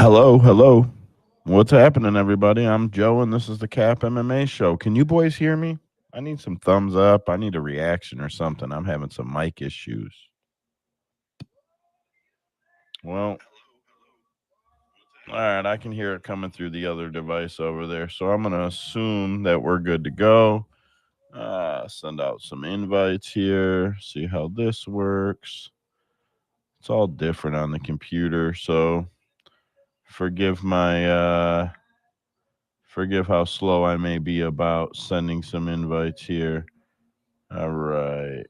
Hello, hello. What's happening, everybody? I'm Joe, and this is the Cap MMA show. Can you boys hear me? I need some thumbs up. I need a reaction or something. I'm having some mic issues. Well, all right, I can hear it coming through the other device over there. So I'm going to assume that we're good to go. Send out some invites here, see how this works. It's all different on the computer, so forgive forgive how slow I may be about sending some invites here. All right.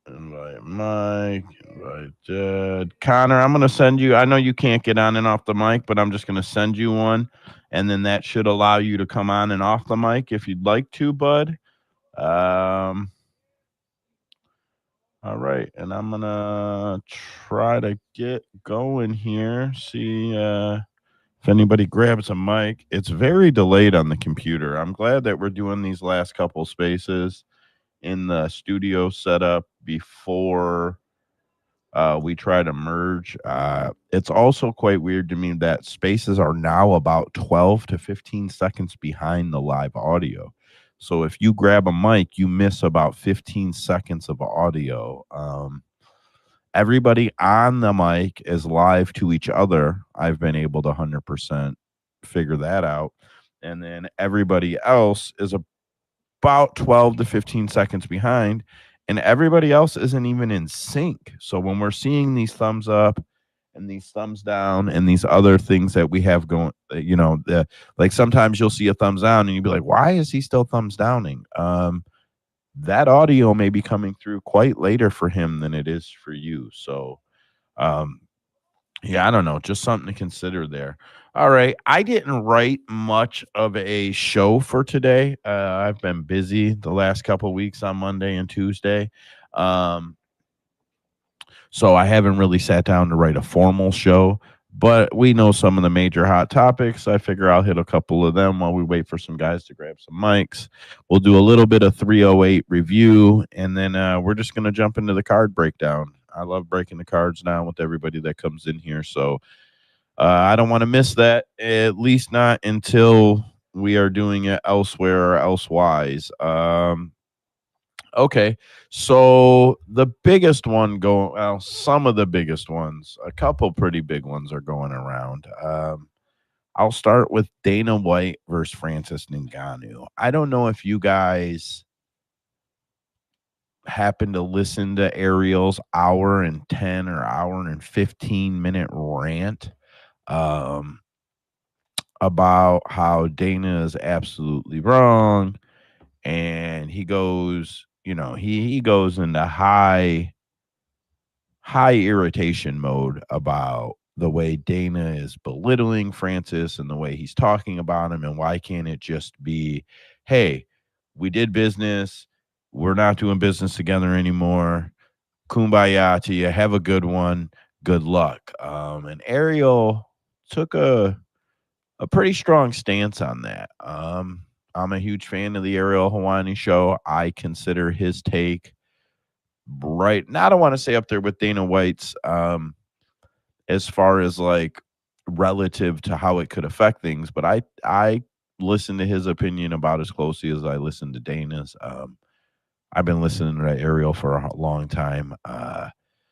Invite Mike, invite Jed. Connor, I'm going to send you. I know you can't get on and off the mic, but I'm just going to send you one. And then that should allow you to come on and off the mic if you'd like to, bud. All right. And I'm going to try to get going here. See if anybody grabs a mic. It's very delayed on the computer. I'm glad that we're doing these last couple spaces in the studio setup before we try to merge. It's also quite weird to me that spaces are now about 12 to 15 seconds behind the live audio. So if you grab a mic, you miss about 15 seconds of audio. Everybody on the mic is live to each other. I've been able to 100% figure that out. And then everybody else is about 12 to 15 seconds behind, and everybody else isn't even in sync. So when we're seeing these thumbs up and these thumbs down and these other things that we have going, like sometimes you'll see a thumbs down and you'll be like, why is he still thumbs downing? That audio may be coming through quite later for him than it is for you. So, yeah, I don't know. Just something to consider there. All right. I didn't write much of a show for today. I've been busy the last couple of weeks on Monday and Tuesday. So I haven't really sat down to write a formal show, but we know some of the major hot topics. I figure I'll hit a couple of them while we wait for some guys to grab some mics. We'll do a little bit of 308 review, and then we're just going to jump into the card breakdown. I love breaking the cards down with everybody that comes in here. So I don't want to miss that, at least not until we are doing it elsewhere or elsewise. Okay, so the biggest one some of the biggest ones, a couple pretty big ones are going around. I'll start with Dana White versus Francis Ngannou. I don't know if you guys happen to listen to Ariel's hour and 10 or hour and 15-minute rant about how Dana is absolutely wrong, and he goes, he goes into high irritation mode about the way Dana is belittling Francis and the way he's talking about him, and why can't it just be, hey, we did business, we're not doing business together anymore, kumbaya to you, have a good one, good luck. And Ariel took a pretty strong stance on that. I'm a huge fan of the Ariel Helwani show. I consider his take right now, I don't want to say up there with Dana White's, as far as like relative to how it could affect things, but I listen to his opinion about as closely as I listen to Dana's. I've been listening to Ariel for a long time.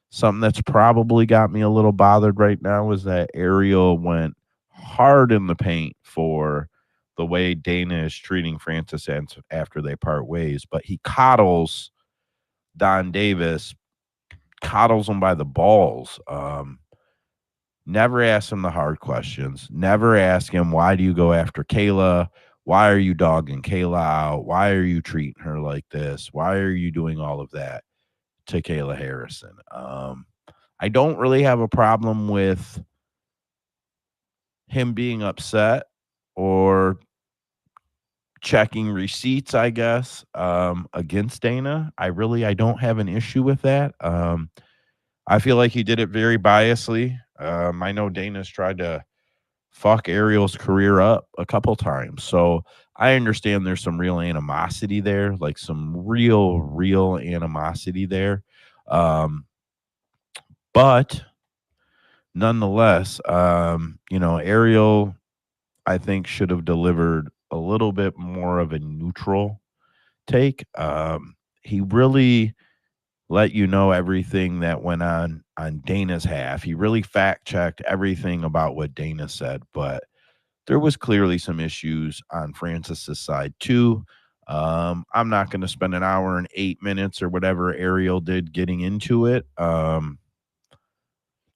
Something that's probably got me a little bothered right now is that Ariel went hard in the paint for the way Dana is treating Francis after they part ways, but he coddles Don Davis, coddles him by the balls. Never ask him the hard questions. Never ask him, why do you go after Kayla? Why are you dogging Kayla out? Why are you treating her like this? Why are you doing all of that to Kayla Harrison? I don't really have a problem with him being upset or checking receipts, I guess, against Dana. I don't have an issue with that. I feel like he did it very biasly. I know Dana's tried to fuck Ariel's career up a couple times, so I understand there's some real animosity there, like some real animosity there. But nonetheless, Ariel, I think, should have delivered a little bit more of a neutral take. He really let you know everything that went on Dana's half. He really fact checked everything about what Dana said, but there was clearly some issues on Francis's side too. I'm not going to spend an hour and 8 minutes or whatever Ariel did getting into it.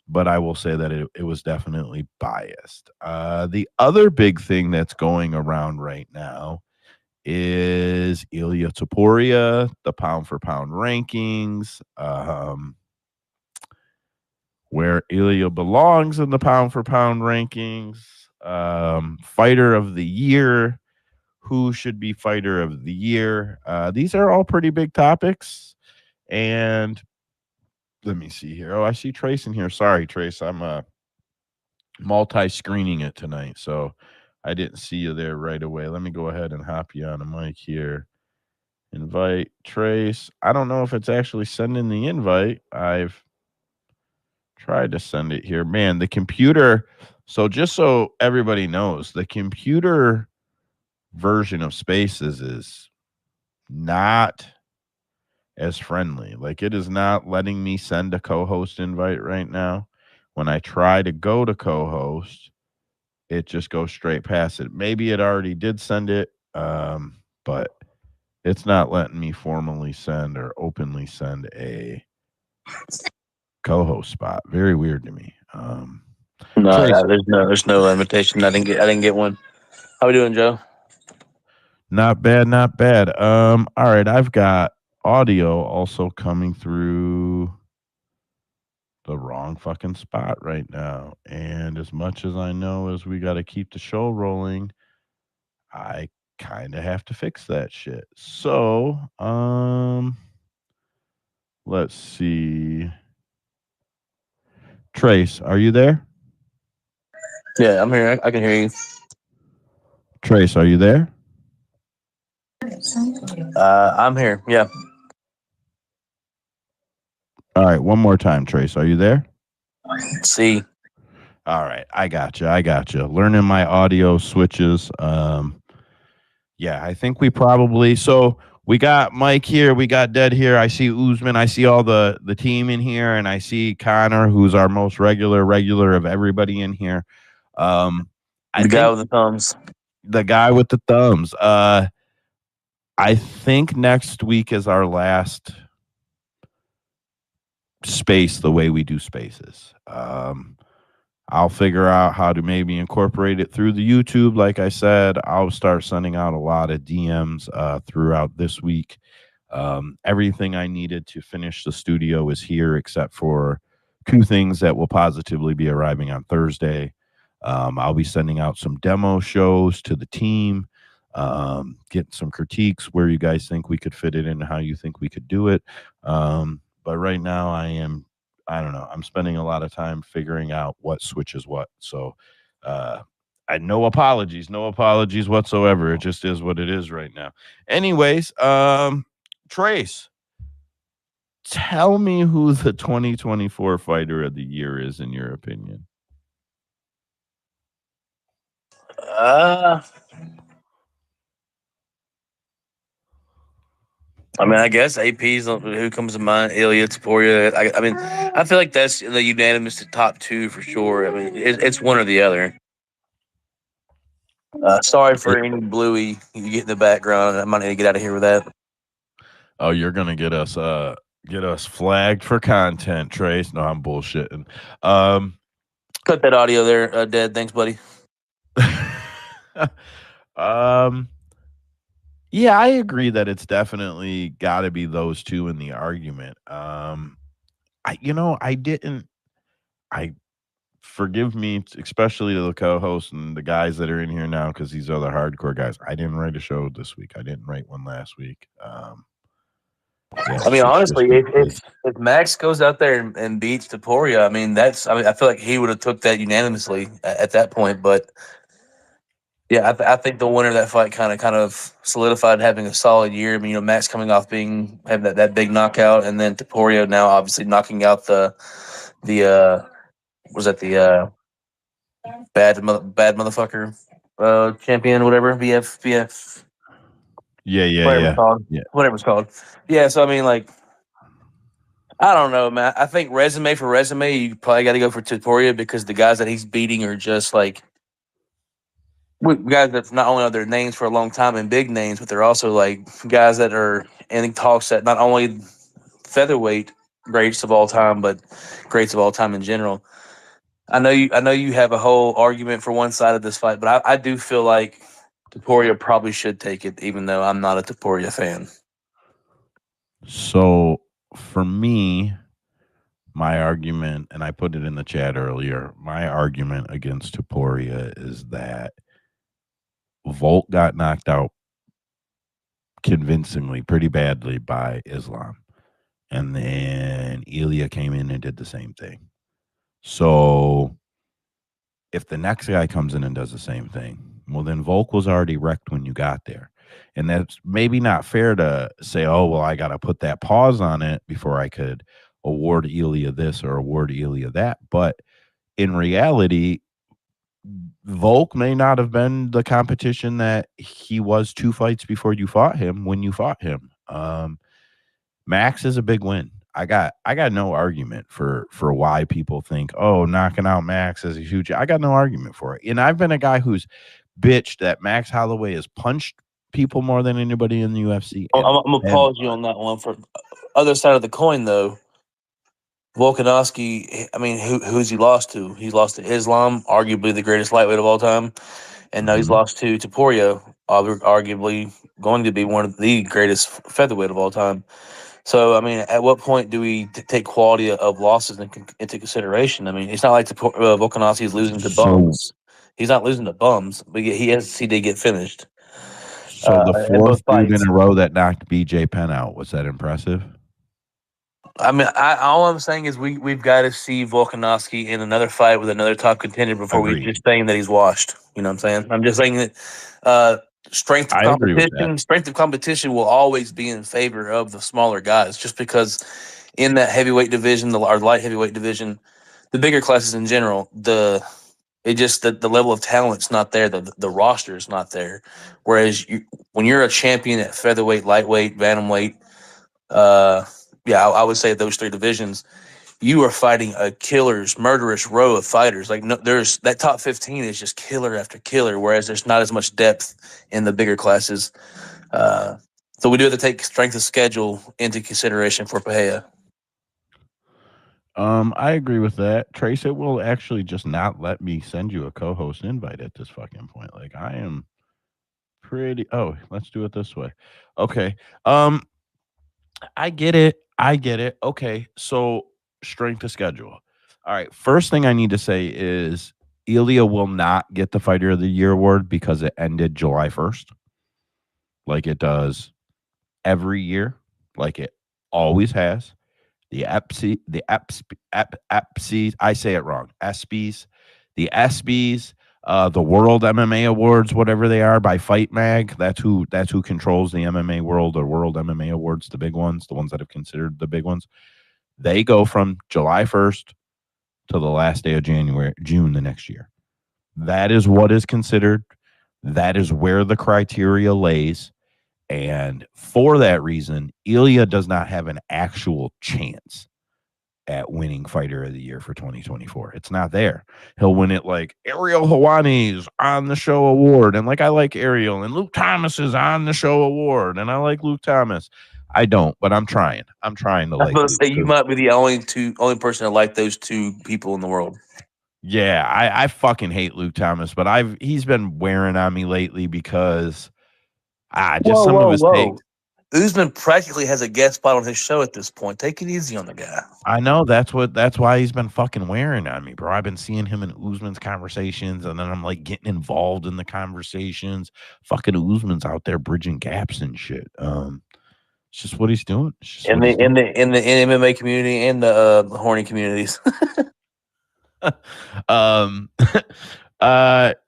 But I will say that it was definitely biased. The other big thing that's going around right now is Ilia Topuria, the pound for pound rankings, where Ilia belongs in the pound for pound rankings, fighter of the year, who should be fighter of the year. These are all pretty big topics. And let me see here. Oh, I see Trace in here. Sorry, Trace. I'm multi-screening it tonight, so I didn't see you there right away. Let me go ahead and hop you on a mic here. Invite Trace. I don't know if it's actually sending the invite. I've tried to send it here. Man, the computer. So just so everybody knows, the computer version of Spaces is not as friendly. Like, it is not letting me send a co-host invite right now. When I try to go to co-host, it just goes straight past it. Maybe it already did send it, but it's not letting me formally send or openly send a co-host spot. Very weird to me. No, there's no invitation. I didn't get one. How we doing, Joe? Not bad, not bad. All right, I've got audio also coming through the wrong fucking spot right now. And as much as I know as we got to keep the show rolling, I kind of have to fix that shit. So, let's see. Trace, are you there? Yeah, I'm here. I can hear you. Trace, are you there? I'm here. Yeah. All right, one more time, Trace. Are you there? See. All right, I got you. Learning my audio switches. Yeah, I think we probably we got Mike here, we got Dead here. I see Usman, I see all the team in here, and I see Connor, who's our most regular of everybody in here. The guy with the thumbs. The guy with the thumbs. I think next week is our last space the way we do spaces. I'll figure out how to maybe incorporate it through the YouTube. Like I said, I'll start sending out a lot of DMs throughout this week. Everything I needed to finish the studio is here, except for 2 things that will positively be arriving on Thursday. I'll be sending out some demo shows to the team, getting some critiques where you guys think we could fit it in, how you think we could do it. But right now I don't know. I'm spending a lot of time figuring out what switches what. So no apologies whatsoever. It just is what it is right now. Anyways, Trace, tell me who the 2024 fighter of the year is in your opinion. I mean, I guess AP's who comes to mind. Ilia Topuria. I mean, I feel like that's the unanimous top 2 for sure. I mean, it's one or the other. Sorry for any bluey you get in the background. I might need to get out of here with that. Oh, you're gonna get us flagged for content, Trace. No, I'm bullshitting. Cut that audio there, Dead. Thanks, buddy. Yeah, I agree that it's definitely got to be those 2 in the argument. Forgive me, especially to the co-host and the guys that are in here now, because these are the hardcore guys. I didn't write a show this week. I didn't write one last week. Yeah, I mean, honestly, if Max goes out there and beats Topuria, I mean, I feel like he would have took that unanimously at that point. But yeah, I think the winner of that fight kind of solidified having a solid year. I mean, Max coming off having that big knockout, and then Topuria now obviously knocking out the was that the bad motherfucker champion, whatever, BF. Yeah. Whatever it's called. Yeah, so I mean, like, I don't know, man. I think resume for resume, you probably got to go for Topuria because the guys that he's beating are just like guys that not only are their names for a long time and big names, but they're also like guys that are in talks at not only featherweight greats of all time, but greats of all time in general. I know you have a whole argument for one side of this fight, but I do feel like Topuria probably should take it, even though I'm not a Topuria fan. So for me, my argument, and I put it in the chat earlier, my argument against Topuria is that Volk got knocked out convincingly, pretty badly by Islam. And then Ilia came in and did the same thing. So if the next guy comes in and does the same thing, well, then Volk was already wrecked when you got there. And that's maybe not fair to say, oh, well, I got to put that pause on it before I could award Ilia this or award Ilia that. But in reality, Volk may not have been the competition that he was 2 fights before you fought him when you fought him. Max is a big win. I got no argument for why people think, oh, knocking out Max is a huge. I got no argument for it. And I've been a guy who's bitched that Max Holloway has punched people more than anybody in the UFC. I'm gonna pause you on that one. For other side of the coin, though, Volkanovski. I mean, who's he lost to? He's lost to Islam, arguably the greatest lightweight of all time, and now he's lost to Topuria, arguably going to be one of the greatest featherweight of all time. So, I mean, at what point do we take quality of losses into consideration? I mean, it's not like Volkanovski is losing to bums. He's not losing to bums, but he has to see they get finished. So the fourth dude in a row that knocked BJ Penn out, was that impressive? I mean, all I'm saying is we've got to see Volkanovski in another fight with another top contender before we just saying that he's washed. You know what I'm saying? I'm just saying that strength of competition will always be in favor of the smaller guys, just because in that heavyweight division, the light heavyweight division, the bigger classes in general, the level of talent's not there, the roster is not there. Whereas when you're a champion at featherweight, lightweight, bantamweight, I would say those 3 divisions, you are fighting a murderous row of fighters. Like, no, there's that top 15 is just killer after killer, whereas there's not as much depth in the bigger classes. So we do have to take strength of schedule into consideration for Pereira. I agree with that. Trace, it will actually just not let me send you a co-host invite at this fucking point. Like, I am pretty. Oh, let's do it this way. Okay. I get it. Okay. So strength of schedule. All right. First thing I need to say is Ilia will not get the Fighter of the Year award because it ended July 1st. Like it does every year. Like it always has. The EPSIs, I say it wrong. ESPYs, the ESPYs, the World MMA Awards, whatever they are, by Fight Mag. That's who controls the MMA world or World MMA Awards, the big ones, the ones that have considered the big ones. They go from July 1st to the last day of June the next year. That is what is considered. That is where the criteria lays. And for that reason, Ilia does not have an actual chance at winning Fighter of the Year for 2024. It's not there. He'll win it like Ariel Helwani's on the show award. And like, I like Ariel, and Luke Thomas is on the show award. And I like Luke Thomas. I don't, but I'm trying. I'm trying to like. I was going to say, you might be the only person to like those 2 people in the world. Yeah, I fucking hate Luke Thomas, but he's been wearing on me lately because some of his takes. Usman practically has a guest spot on his show at this point. Take it easy on the guy. I know that's why he's been fucking wearing on me, bro. I've been seeing him in Usman's conversations, and then I'm like getting involved in the conversations. Fucking Usman's out there bridging gaps and shit. It's just what he's doing. In the MMA community and the horny communities.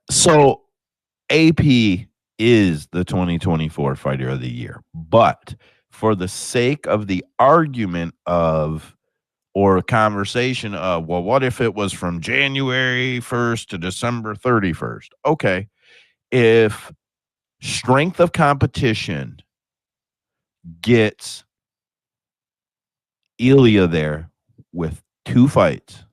So AP is the 2024 Fighter of the Year, but for the sake of the argument of or a conversation of, well, what if it was from January 1st to December 31st? Okay. If strength of competition gets Ilya there with 2 fights,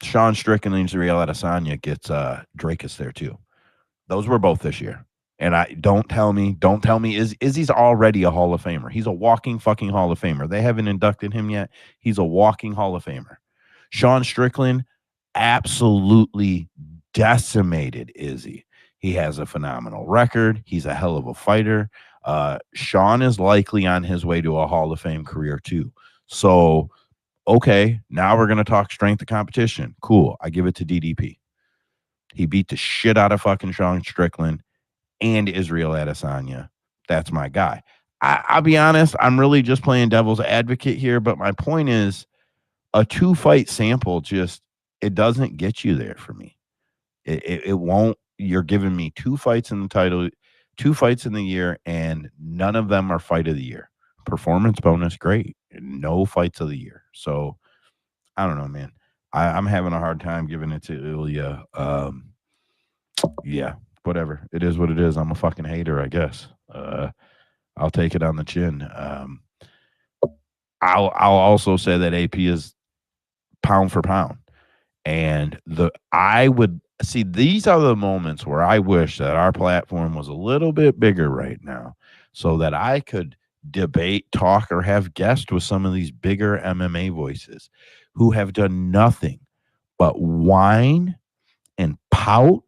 Sean Strickland's Real Adesanya gets Drakus there too. Those were both this year. And don't tell me Izzy's already a Hall of Famer. He's a walking fucking Hall of Famer. They haven't inducted him yet. He's a walking Hall of Famer. Sean Strickland absolutely decimated Izzy. He has a phenomenal record. He's a hell of a fighter. Sean is likely on his way to a Hall of Fame career too. So, okay, now we're going to talk strength of competition. Cool. I give it to DDP. He beat the shit out of fucking Sean Strickland and Israel Adesanya. That's my guy. I'll be honest, I'm really just playing devil's advocate here, but my point is a 2-fight sample it doesn't get you there for me. It won't. You're giving me 2 fights in the title, 2 fights in the year, and none of them are fight of the year. Performance bonus, great. No fights of the year. So I don't know, man. I'm having a hard time giving it to Ilya. Yeah, whatever. It is what it is. I'm a fucking hater, I guess. I'll take it on the chin. I'll also say that AP is pound for pound. And I would see, these are the moments where I wish that our platform was a little bit bigger right now so that I could debate, talk, or have guests with some of these bigger MMA voices who have done nothing but whine and pout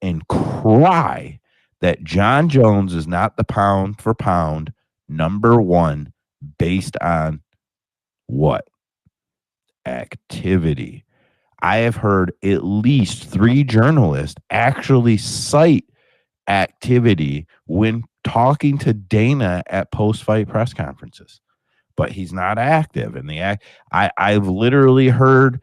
and cry that John Jones is not the pound for pound number 1 based on what? Activity. I have heard at least 3 journalists actually cite activity when talking to Dana at post-fight press conferences, but he's not active. And I've literally heard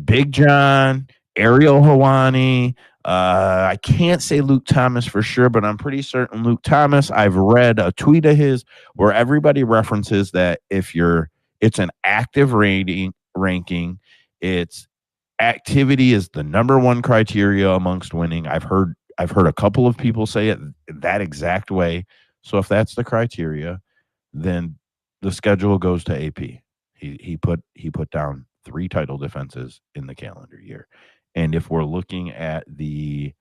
Big John, Ariel Helwani. I can't say Luke Thomas for sure, but I'm pretty certain Luke Thomas. I've read a tweet of his where everybody references that it's an active ranking. It's activity is the number 1 criteria amongst winning. I've heard a couple of people say it that exact way. So if that's the criteria, then the schedule goes to AP. He put down 3 title defenses in the calendar year. And if we're looking at the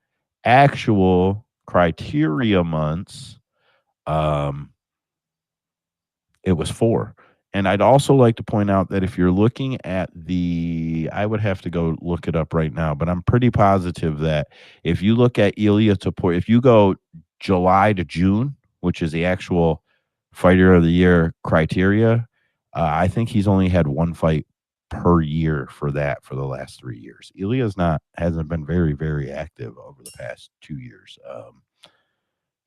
actual criteria months, it was 4. And I'd also like to point out that if you're looking at I would have to go look it up right now, but I'm pretty positive that if you look at Ilya Topuria, if you go July to June, which is the actual fighter of the year criteria, I think he's only had 1 fight per year for the last 3 years. Ilya's hasn't been very, very active over the past 2 years.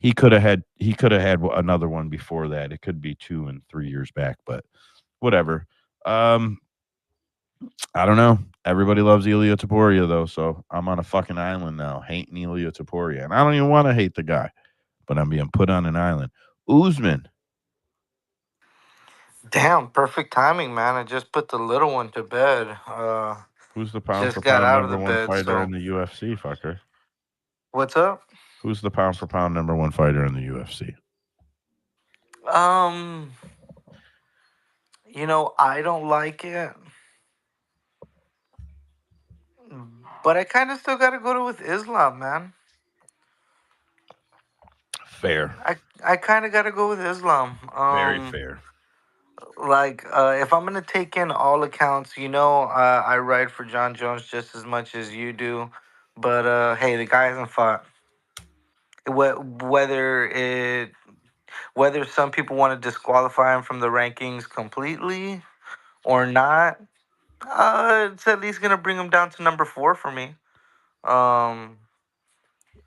He could have had another one before that. It could be 2 and 3 years back, but whatever. I don't know. Everybody loves Ilya Topuria though, so I'm on a fucking island now, hating Ilya Topuria, and I don't even want to hate the guy, but I'm being put on an island. Usman. Damn, perfect timing, man. I just put the little one to bed. Who's the pound Just for got pound out of number the 1 bed, fighter so in the UFC, fucker? what's up? Who's the pound for pound number 1 fighter in the UFC? Um, I don't like it, but I kind of still got to go with Islam, man. Fair. I kind of got to go with Islam. Very fair. Like, if I'm gonna take in all accounts, I ride for John Jones just as much as you do, but hey, the guy hasn't fought. Whether some people want to disqualify him from the rankings completely or not, it's at least gonna bring him down to number 4 for me. Um,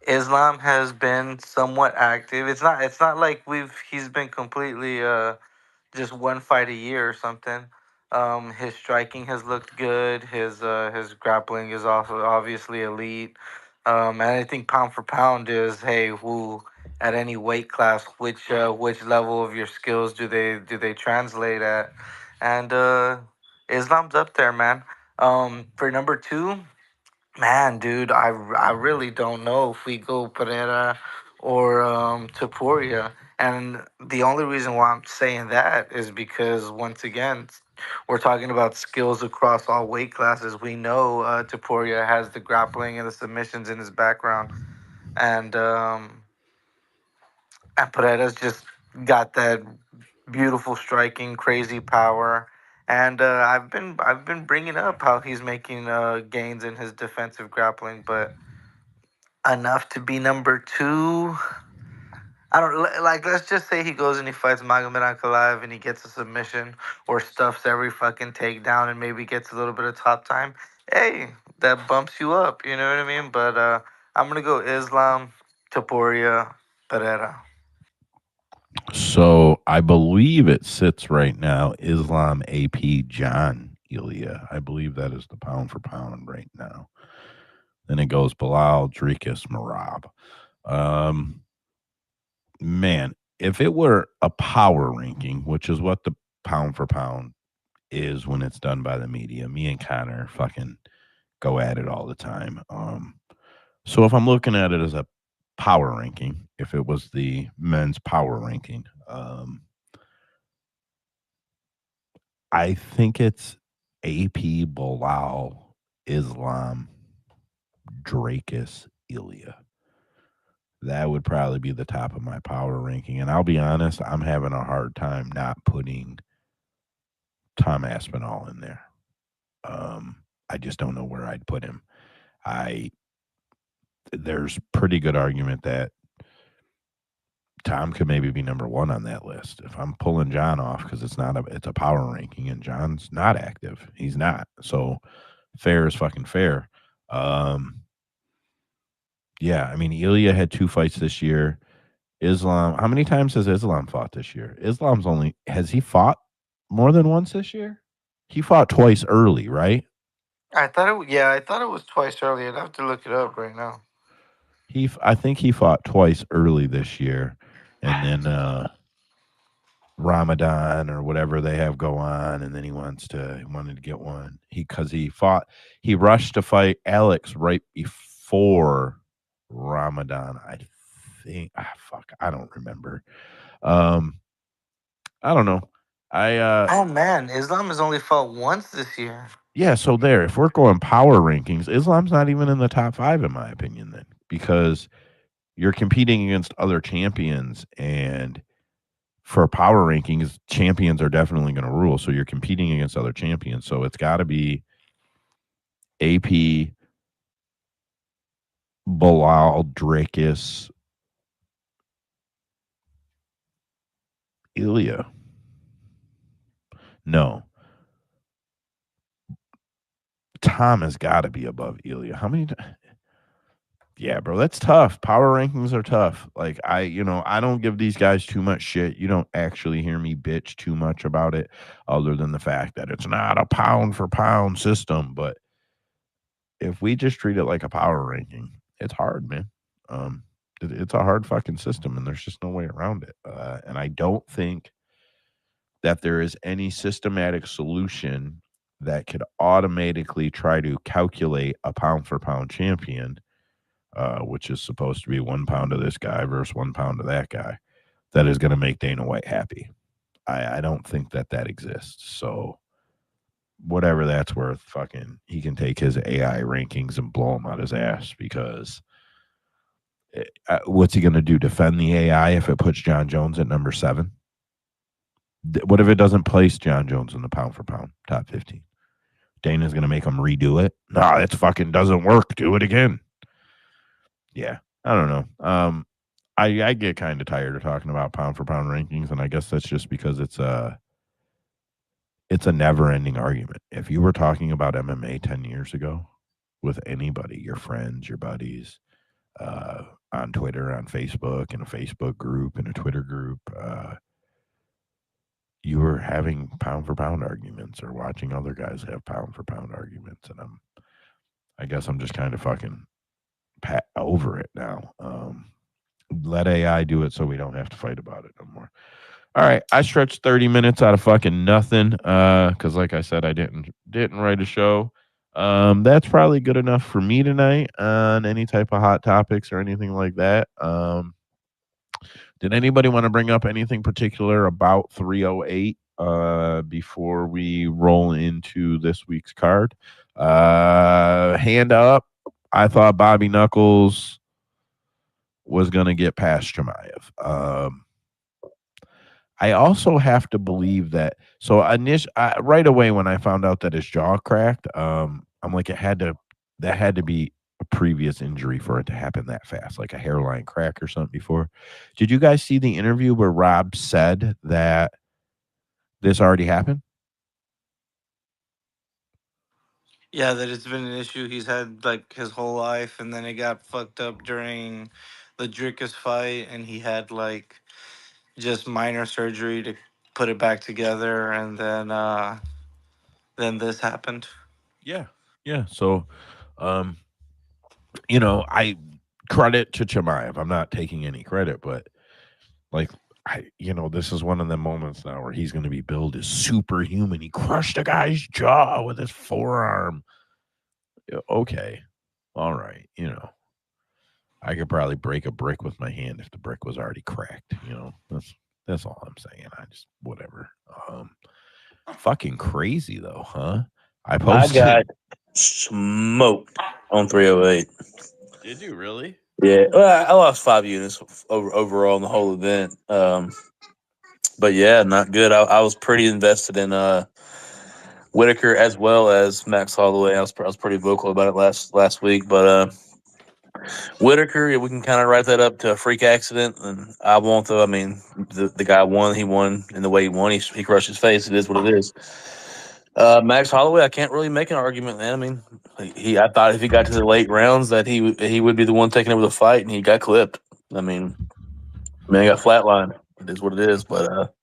Islam has been somewhat active. It's not like he's been completely just 1 fight a year or something. His striking has looked good. His grappling is also obviously elite. And I think pound for pound is, hey, who at any weight class, which level of your skills do they translate at? And Islam's up there, man. For number 2, man, dude, I really don't know if we go Pereira or Topuria. And the only reason why I'm saying that is because, once again, we're talking about skills across all weight classes. We know Topuria has the grappling and the submissions in his background, and Pereira's just got that beautiful striking, crazy power. And I've been bringing up how he's making gains in his defensive grappling, but enough to be number 2. I don't like. Let's just say he goes and he fights Magomed Ankalaev and he gets a submission or stuffs every fucking takedown and maybe gets a little bit of top time. Hey, that bumps you up. You know what I mean? But I'm gonna go Islam, Topuria, Pereira. So I believe it sits right now Islam AP John Ilya. I believe that is the pound for pound right now. Then it goes Bilal, Dricus, Marab. Man, if it were a power ranking, which is what the pound for pound is when it's done by the media, me and Connor fucking go at it all the time. So if I'm looking at it as a power ranking, if it was the men's power ranking, I think it's AP, Bilal, Islam, Dracus, Ilya. That would probably be the top of my power ranking. And I'll be honest, I'm having a hard time not putting Tom Aspinall in there. I just don't know where I'd put him. There's pretty good argument that Tom could maybe be number 1 on that list. If I'm pulling John off, because it's a power ranking and John's not active. He's not. So fair is fucking fair. Yeah, I mean, Ilya had 2 fights this year. Islam, how many times has Islam fought this year? Has he fought more than once this year? He fought twice early, right? I thought it was twice early. I'd have to look it up right now. I think he fought twice early this year, and then Ramadan or whatever they have go on, and then he wanted to get one. He rushed to fight Alex right before Ramadan. I think I don't remember. I don't know. Oh man, Islam has only fought once this year. Yeah, so there, if we're going power rankings, Islam's not even in the top 5 in my opinion then, because you're competing against other champions, and for power rankings, champions are definitely going to rule. So you're competing against other champions. So it's got to be AP, Bilal, Dracus, Ilya. No. Tom has got to be above Ilya. How many? Yeah, bro, that's tough. Power rankings are tough. Like I don't give these guys too much shit. You don't actually hear me bitch too much about it, other than the fact that it's not a pound for pound system. But if we just treat it like a power ranking, it's hard, man. It's a hard fucking system, and there's just no way around it. And I don't think that there is any systematic solution that could automatically try to calculate a pound for pound champion, which is supposed to be 1 pound of this guy versus 1 pound of that guy, that is going to make Dana White happy. I don't think that exists. So whatever that's worth, fucking, he can take his AI rankings and blow them out his ass, because what's he going to do? Defend the AI if it puts John Jones at number 7? What if it doesn't place John Jones in the pound for pound top 15? Dana's going to make him redo it? No, it fucking doesn't work. Do it again. Yeah, I don't know. I get kind of tired of talking about pound for pound rankings, and I guess that's just because it's a never-ending argument. If you were talking about MMA 10 years ago with anybody, your friends, your buddies, on Twitter, on Facebook, in a Facebook group, in a Twitter group, you were having pound for pound arguments or watching other guys have pound for pound arguments, and I guess I'm just kind of fucking over it now. Let AI do it so we don't have to fight about it no more. All right, I stretched 30 minutes out of fucking nothing cuz like I said I didn't write a show. That's probably good enough for me tonight on any type of hot topics or anything like that. Did anybody want to bring up anything particular about 308 before we roll into this week's card? Hand up. I thought Bobby Knuckles was going to get past Chimaev. I also have to believe that. So right away when I found out that his jaw cracked, I'm like, that had to be a previous injury for it to happen that fast, like a hairline crack or something before. Did you guys see the interview where Rob said that this already happened? Yeah, that it's been an issue he's had like his whole life, and then it got fucked up during the Dricus fight, and he had like just minor surgery to put it back together, and then this happened. Yeah. Yeah. So, um, I credit to Chimaev. I'm not taking any credit, but like this is one of the moments now where he's going to be billed as superhuman. He crushed a guy's jaw with his forearm. Okay, all right. I could probably break a brick with my hand if the brick was already cracked. That's all I'm saying. I just whatever. Fucking crazy though, huh? I I posted. got smoked on 308. Did you really? Yeah, well, I lost 5 units overall in the whole event. But yeah, not good. I was pretty invested in Whitaker as well as Max Holloway. I was pretty vocal about it last week, but Whitaker, yeah, we can kind of write that up to a freak accident, and I won't though. I mean, the guy won. He won in the way he won. He crushed his face. It is what it is. Max Holloway, I can't really make an argument, man. I mean, I thought if he got to the late rounds that he would be the one taking over the fight, and he got clipped. I mean, man, he got flatlined. It is what it is. But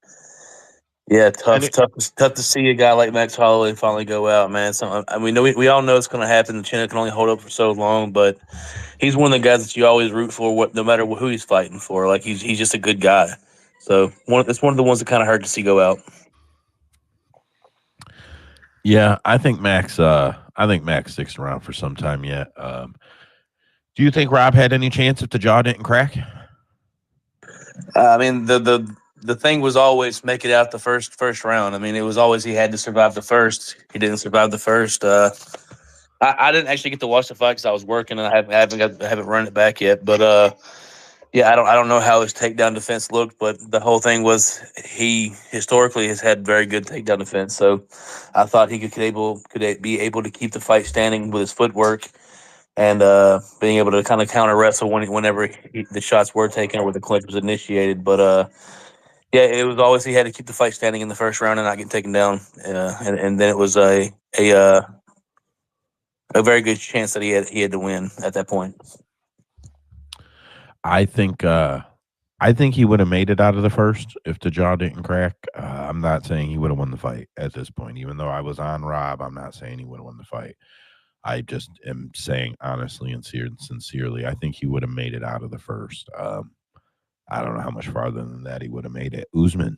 yeah, tough to see a guy like Max Holloway finally go out, man. So I mean, we all know it's going to happen. Chino can only hold up for so long, but he's one of the guys that you always root for, no matter who he's fighting for. Like he's just a good guy. So it's one of the ones that kind of hurt to see go out. Yeah, I think Max sticks around for some time yet. Do you think Rob had any chance if the jaw didn't crack? I mean, the thing was always make it out the first round. I mean, it was always he had to survive the first. He didn't survive the first. I didn't actually get to watch the fight because I was working and I haven't run it back yet. But yeah, I don't know how his takedown defense looked, but the whole thing was he historically has had very good takedown defense. So I thought he could be able to keep the fight standing with his footwork and being able to kind of counter wrestle whenever the shots were taken or the clinch was initiated. But yeah, it was always he had to keep the fight standing in the first round and not get taken down. And then it was a very good chance that he had to win at that point. I think he would have made it out of the first if the jaw didn't crack. I'm not saying he would have won the fight at this point. Even though I was on Rob, I'm not saying he would have won the fight. I just am saying honestly and sincerely, I think he would have made it out of the first. I don't know how much farther than that he would have made it. Usman.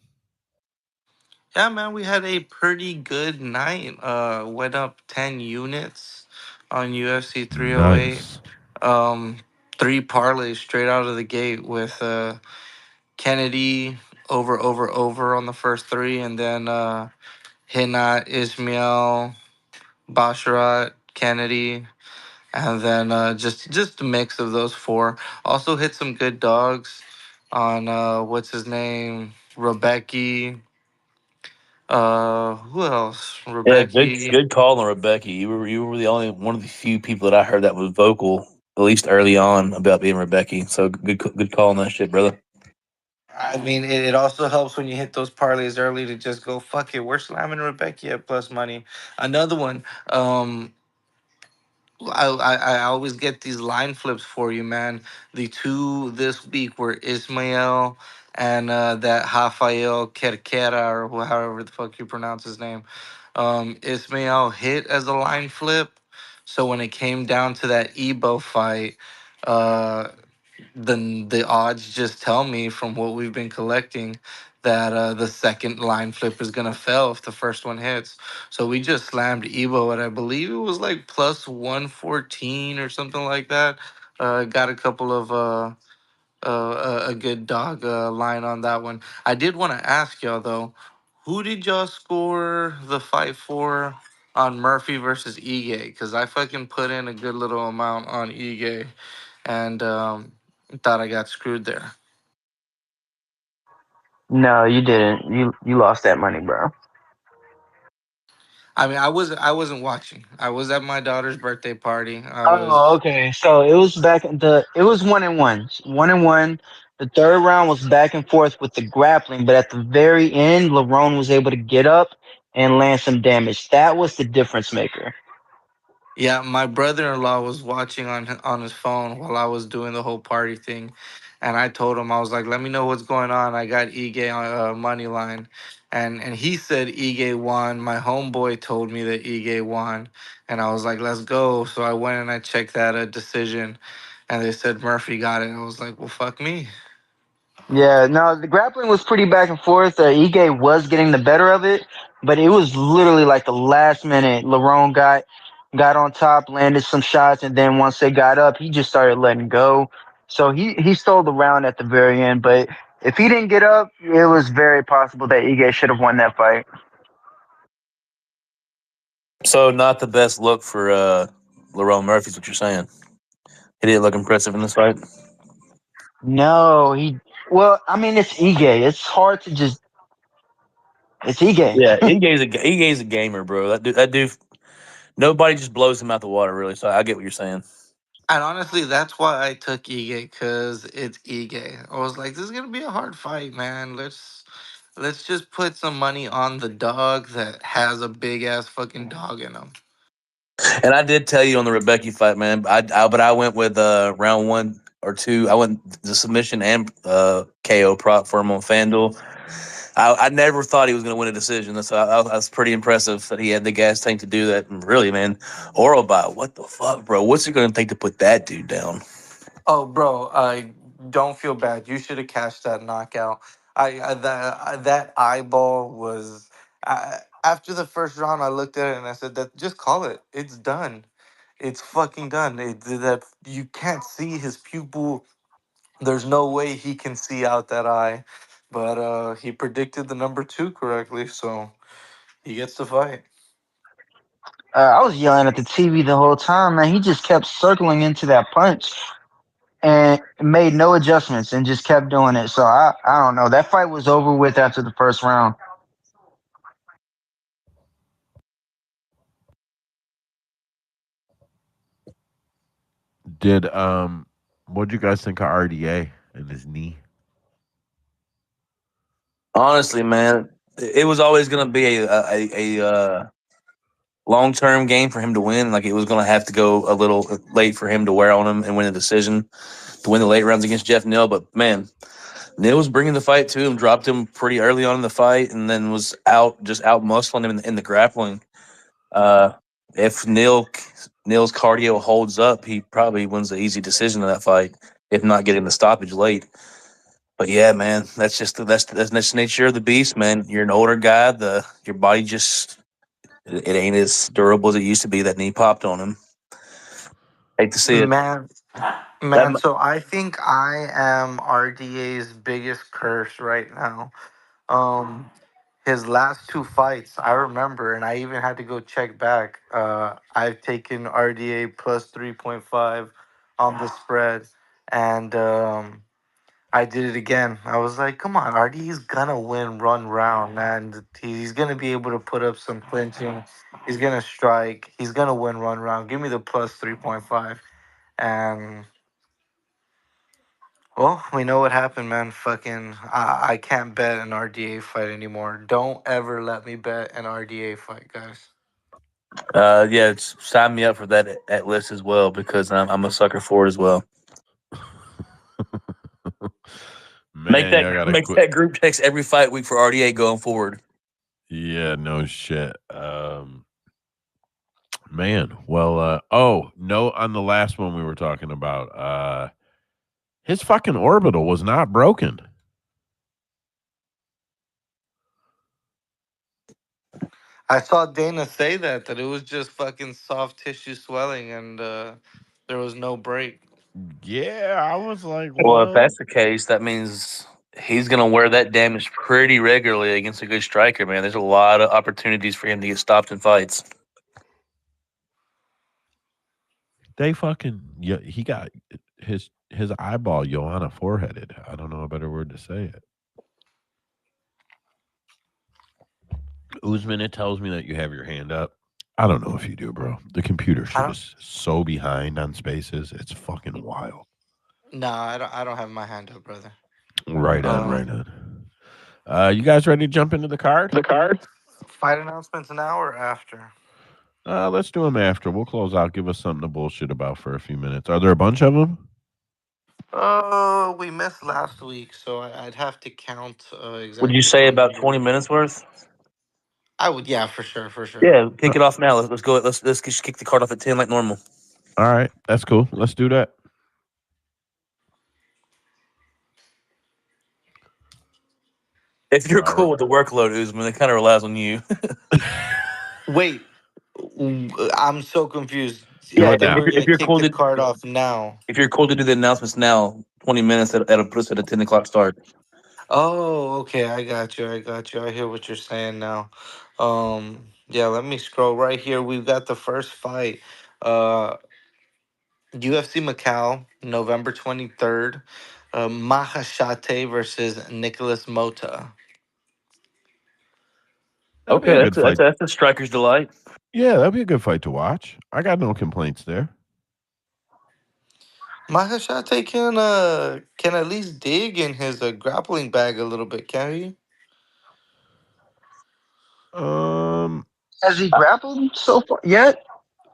Yeah, man, we had a pretty good night. Went up 10 units on UFC 308. Nice. Three parlays straight out of the gate with Kennedy over on the first three, and then Hinat, Ismail, Basharat, Kennedy, and then just a mix of those four. Also hit some good dogs on what's his name, Rebecca. Who else? Yeah, Rebecca. good call on Rebecca. You were the only one of the few people that I heard that was vocal, at least early on, about being Rebecca. So good call on that shit, brother. I mean, it also helps when you hit those parlays early to just go, fuck it, we're slamming Rebecca at plus money. Another one, I always get these line flips for you, man. The two this week were Ismail and that Rafael Kerkera, or however the fuck you pronounce his name. Ismail hit as a line flip. So when it came down to that Ebo fight, then the odds just tell me from what we've been collecting that the second line flip is gonna fail if the first one hits. So we just slammed Evo, and I believe it was like plus 114 or something like that. Got a couple of a good dog line on that one. I did want to ask y'all though, who did y'all score the fight for on Murphy versus Ige? Because I fucking put in a good little amount on Ige, and thought I got screwed there. No, you didn't. You lost that money, bro. I mean, I wasn't watching. I was at my daughter's birthday party. I Oh, was. okay. So it was it was 1-1. 1-1. The third round was back and forth with the grappling, but at the very end, Lerone was able to get up and land some damage. That was the difference maker. Yeah, my brother-in-law was watching on his phone while I was doing the whole party thing, and I told him, I was like, "Let me know what's going on. I got Ige on money line," and he said Ige won. My homeboy told me that Ige won, and I was like, "Let's go." So I went and I checked that decision, and they said Murphy got it. I was like, "Well, fuck me." Yeah, no, the grappling was pretty back and forth. Ige was getting the better of it, but it was literally like the last minute. Lerone got on top, landed some shots, and then once they got up, he just started letting go. So he stole the round at the very end. But if he didn't get up, it was very possible that Ige should have won that fight. So not the best look for Lerone Murphy is what you're saying. He didn't look impressive in this fight. No, he. Well, I mean, it's Ige. It's hard to just. It's Ige. Yeah, Ige's a gamer, bro. That dude, nobody just blows him out the water, really. So I get what you're saying. And honestly, that's why I took Ige, because it's Ige. I was like, this is gonna be a hard fight, man. Let's just put some money on the dog that has a big ass fucking dog in him. And I did tell you on the Rebecca fight, man. But I went with round 1 or 2. I went the submission and KO prop for him on FanDuel. I never thought he was going to win a decision. That's I was pretty impressive that he had the gas tank to do that. And really, man, Orobot, what the fuck, bro? What's it going to take to put that dude down? Oh, bro, I don't feel bad. You should have cashed that knockout. That eyeball was. After the first round, I looked at it and I said, "That just call it. It's done. It's fucking done. That you can't see his pupil. There's no way he can see out that eye." But he predicted the number 2 correctly, so he gets to fight. I was yelling at the TV the whole time, man. He just kept circling into that punch and made no adjustments and just kept doing it. So I don't know. That fight was over with after the first round. Did what'd you guys think of RDA and his knee? Honestly, man, it was always going to be a long term game for him to win. Like it was going to have to go a little late for him to wear on him and win a decision to win the late rounds against Jeff Neal. But man, Neal was bringing the fight to him, dropped him pretty early on in the fight, and then was out muscling him in the grappling. If Neal's cardio holds up, he probably wins the easy decision in that fight, if not getting the stoppage late. But yeah, man, that's the nature of the beast, man. You're an older guy, your body just it ain't as durable as it used to be. That knee popped on him. Hate to see it. Man, That man. So I think I am RDA's biggest curse right now. Um, his last 2 fights, I remember, and I even had to go check back. I've taken RDA plus 3.5 on the spread, and I did it again. I was like, come on, RDA's gonna win run round, man. He's gonna be able to put up some clinching. He's gonna strike. He's gonna win run round. Give me the plus 3.5. And well, we know what happened, man. Fucking, I can't bet an RDA fight anymore. Don't ever let me bet an RDA fight, guys. yeah, sign me up for that list as well because I'm a sucker for it as well. Make Man, I gotta quit. that group text every fight week for RDA going forward. Yeah, no shit. Man, well, oh no, on the last one we were talking about, his fucking orbital was not broken. I saw Dana say that it was just fucking soft tissue swelling and there was no break. Yeah, I was like, Well, if what? that's the case, that means he's going to wear that damage pretty regularly against a good striker, man. There's a lot of opportunities for him to get stopped in fights. They fucking yeah, he got his eyeball Joanna foreheaded. I don't know a better word to say it. Usman, it tells me that you have your hand up. I don't know if you do, bro. The computer shit is so behind on spaces. It's fucking wild. No, I don't have my hand up, brother. Right on, right on. You guys ready to jump into the card? The card? Fight announcements now or after? Let's do them after. We'll close out. Give us something to bullshit about for a few minutes. Are there a bunch of them? Oh, we missed last week, so I'd have to count exactly. Would you say about 20 minutes worth? I would, yeah, for sure. Yeah, kick it off now. Let's go. Let's just kick the card off at 10 like normal. All right, that's cool. Let's do that. If you're cool with the workload, Usman, it kind of relies on you. Wait, I'm so confused. Yeah, if you're kick cool the to card off now. If you're cool to do the announcements now, 20 minutes, that'll put us at a 10 o'clock start. Oh, okay, I got you. I hear what you're saying now. Yeah, let me scroll right here. We've got the first fight. UFC Macau, November 23rd. Mahashate versus Nicholas Mota. That'd be a good fight. That's a striker's delight. Yeah, that'd be a good fight to watch. I got no complaints there. Mahashate can at least dig in his grappling bag a little bit, can he? Has he grappled so far yet?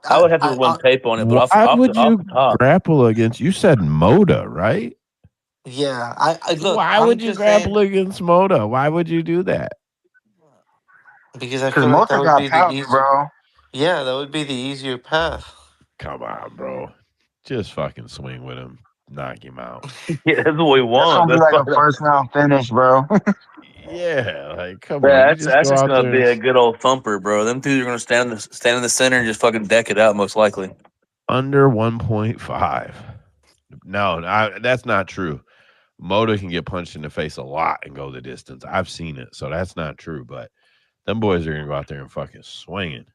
I would have to run tape on it, but why off would the you top. grapple against? You said Mota, right? Yeah, I look. Why would you grapple against Mota? Why would you do that? Because I feel like Mota that would got be the power, easier. bro. Yeah, that would be the easier path. Come on, bro. Just fucking swing with him. Knock him out. Yeah, that's what we want. That's gonna be like a first round finish, bro. Yeah, like come on. That's just gonna be a good old thumper, bro. Them two are gonna stand in the center and just fucking deck it out, most likely. Under 1.5. No, that's not true. Mota can get punched in the face a lot and go the distance. I've seen it, so that's not true. But them boys are gonna go out there and fucking swinging.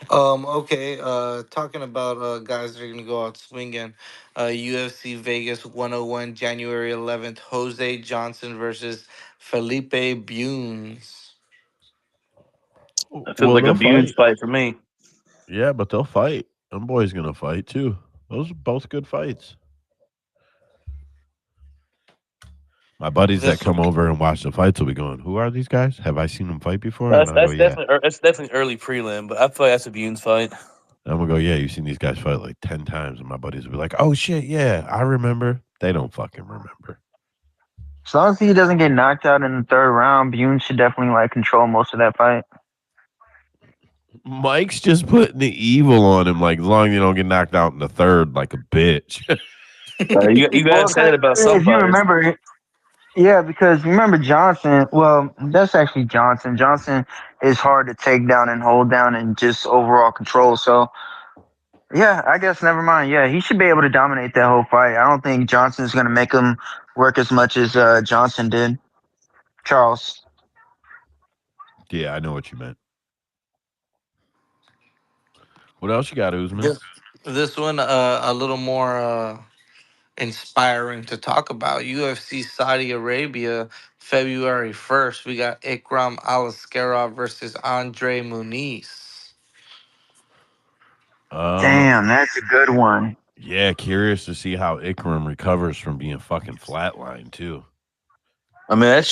Okay. Talking about guys that are gonna go out swinging. UFC Vegas 101, January 11th. Jose Johnson versus Felipe Bunes. That feels like a Bunes fight for me. Yeah, but they'll fight. Them boys gonna fight too. Those are both good fights. My buddies that come over and watch the fights will be going, "Who are these guys? Have I seen them fight before?" That's definitely early prelim, but I feel like that's a Bunes fight. I'm gonna go, "Yeah, you've seen these guys fight like 10 times," and my buddies will be like, "Oh shit, yeah, I remember." They don't fucking remember. As long as he doesn't get knocked out in the third round, Bunes should definitely control most of that fight. Mike's just putting the evil on him, like as long as you don't get knocked out in the third, like a bitch. You gotta say that about some fighters. You remember, yeah, because remember Johnson. Well, that's actually Johnson. Johnson is hard to take down and hold down and just overall control. So, yeah, I guess never mind. Yeah, he should be able to dominate that whole fight. I don't think Johnson's going to make him work as much as Johnson did. Charles. Yeah, I know what you meant. What else you got, Usman? This one a little more inspiring to talk about. UFC Saudi Arabia, February 1st. We got Ikram Alaskarov versus Andre Muniz. Damn, that's a good one. Yeah, curious to see how Ikram recovers from being fucking flatlined too. I mean, I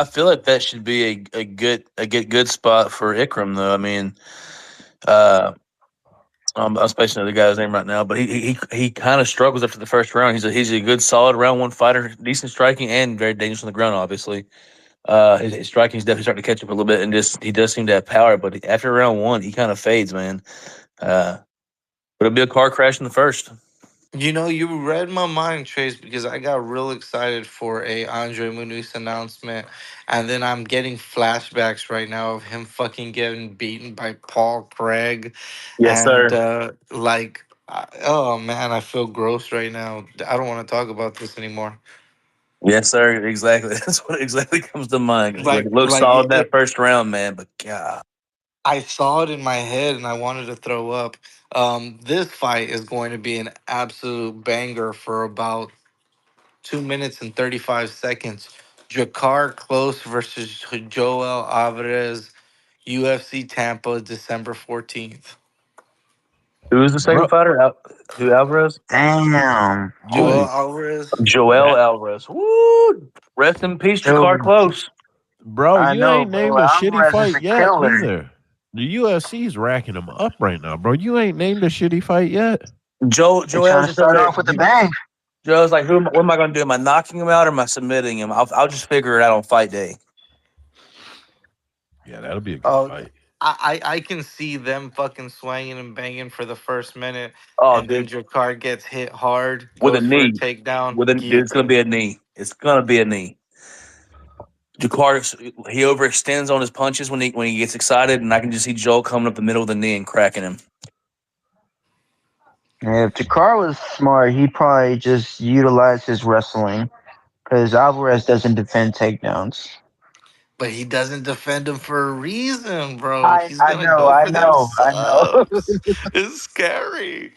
feel like that should be a good spot for Ikram, though. I mean, I'm spacing the guy's name right now, but he kind of struggles after the first round. He's a good, solid round one fighter, decent striking, and very dangerous on the ground. Obviously, his striking is definitely starting to catch up a little bit, and he does seem to have power. But after round one, he kind of fades, man. But it'll be a car crash in the first. You read my mind, Trace, because I got real excited for a Andre Munhoz announcement, and then I'm getting flashbacks right now of him fucking getting beaten by Paul Craig, Yes, and sir. oh man, I feel gross right now. I don't want to talk about this anymore. Yes, sir. Exactly. That's what exactly comes to mind. Like, Like, it looks like solid that it, first round, man. But God, I saw it in my head and I wanted to throw up. This fight is going to be an absolute banger for about 2 minutes and 35 seconds. Jakar Close versus Joel Alvarez, UFC Tampa, December 14th. who is the second Bro, fighter? Who Alvarez? Damn. Joel holy Alvarez. Joel that Alvarez. Woo! Rest in peace, Jakar Dude, Close. bro, I you know, ain't bro. named a shitty Alvarez is fight a yet killer. either. The UFC's racking them up right now, bro. You ain't named a shitty fight yet. They're trying Joel's to just over start there. off with a bang. Joel's like, what am I going to do? Am I knocking him out or am I submitting him? I'll just figure it out on fight day. Yeah, that'll be a good Oh, fight. I can see them fucking swinging and banging for the first minute, Oh, and then dude, Jakar gets hit hard, with a goes for a knee. takedown, Dude, it's going to be guillotine. a knee. It's going to be a knee. Jakar, he overextends on his punches when he gets excited, and I can just see Joel coming up the middle of the knee and cracking him. Yeah, if Jakar was smart, he probably just utilized his wrestling because Alvarez doesn't defend takedowns. But he doesn't defend him for a reason, bro. I He's I gonna know, go I for them know, I know. subs. It's scary.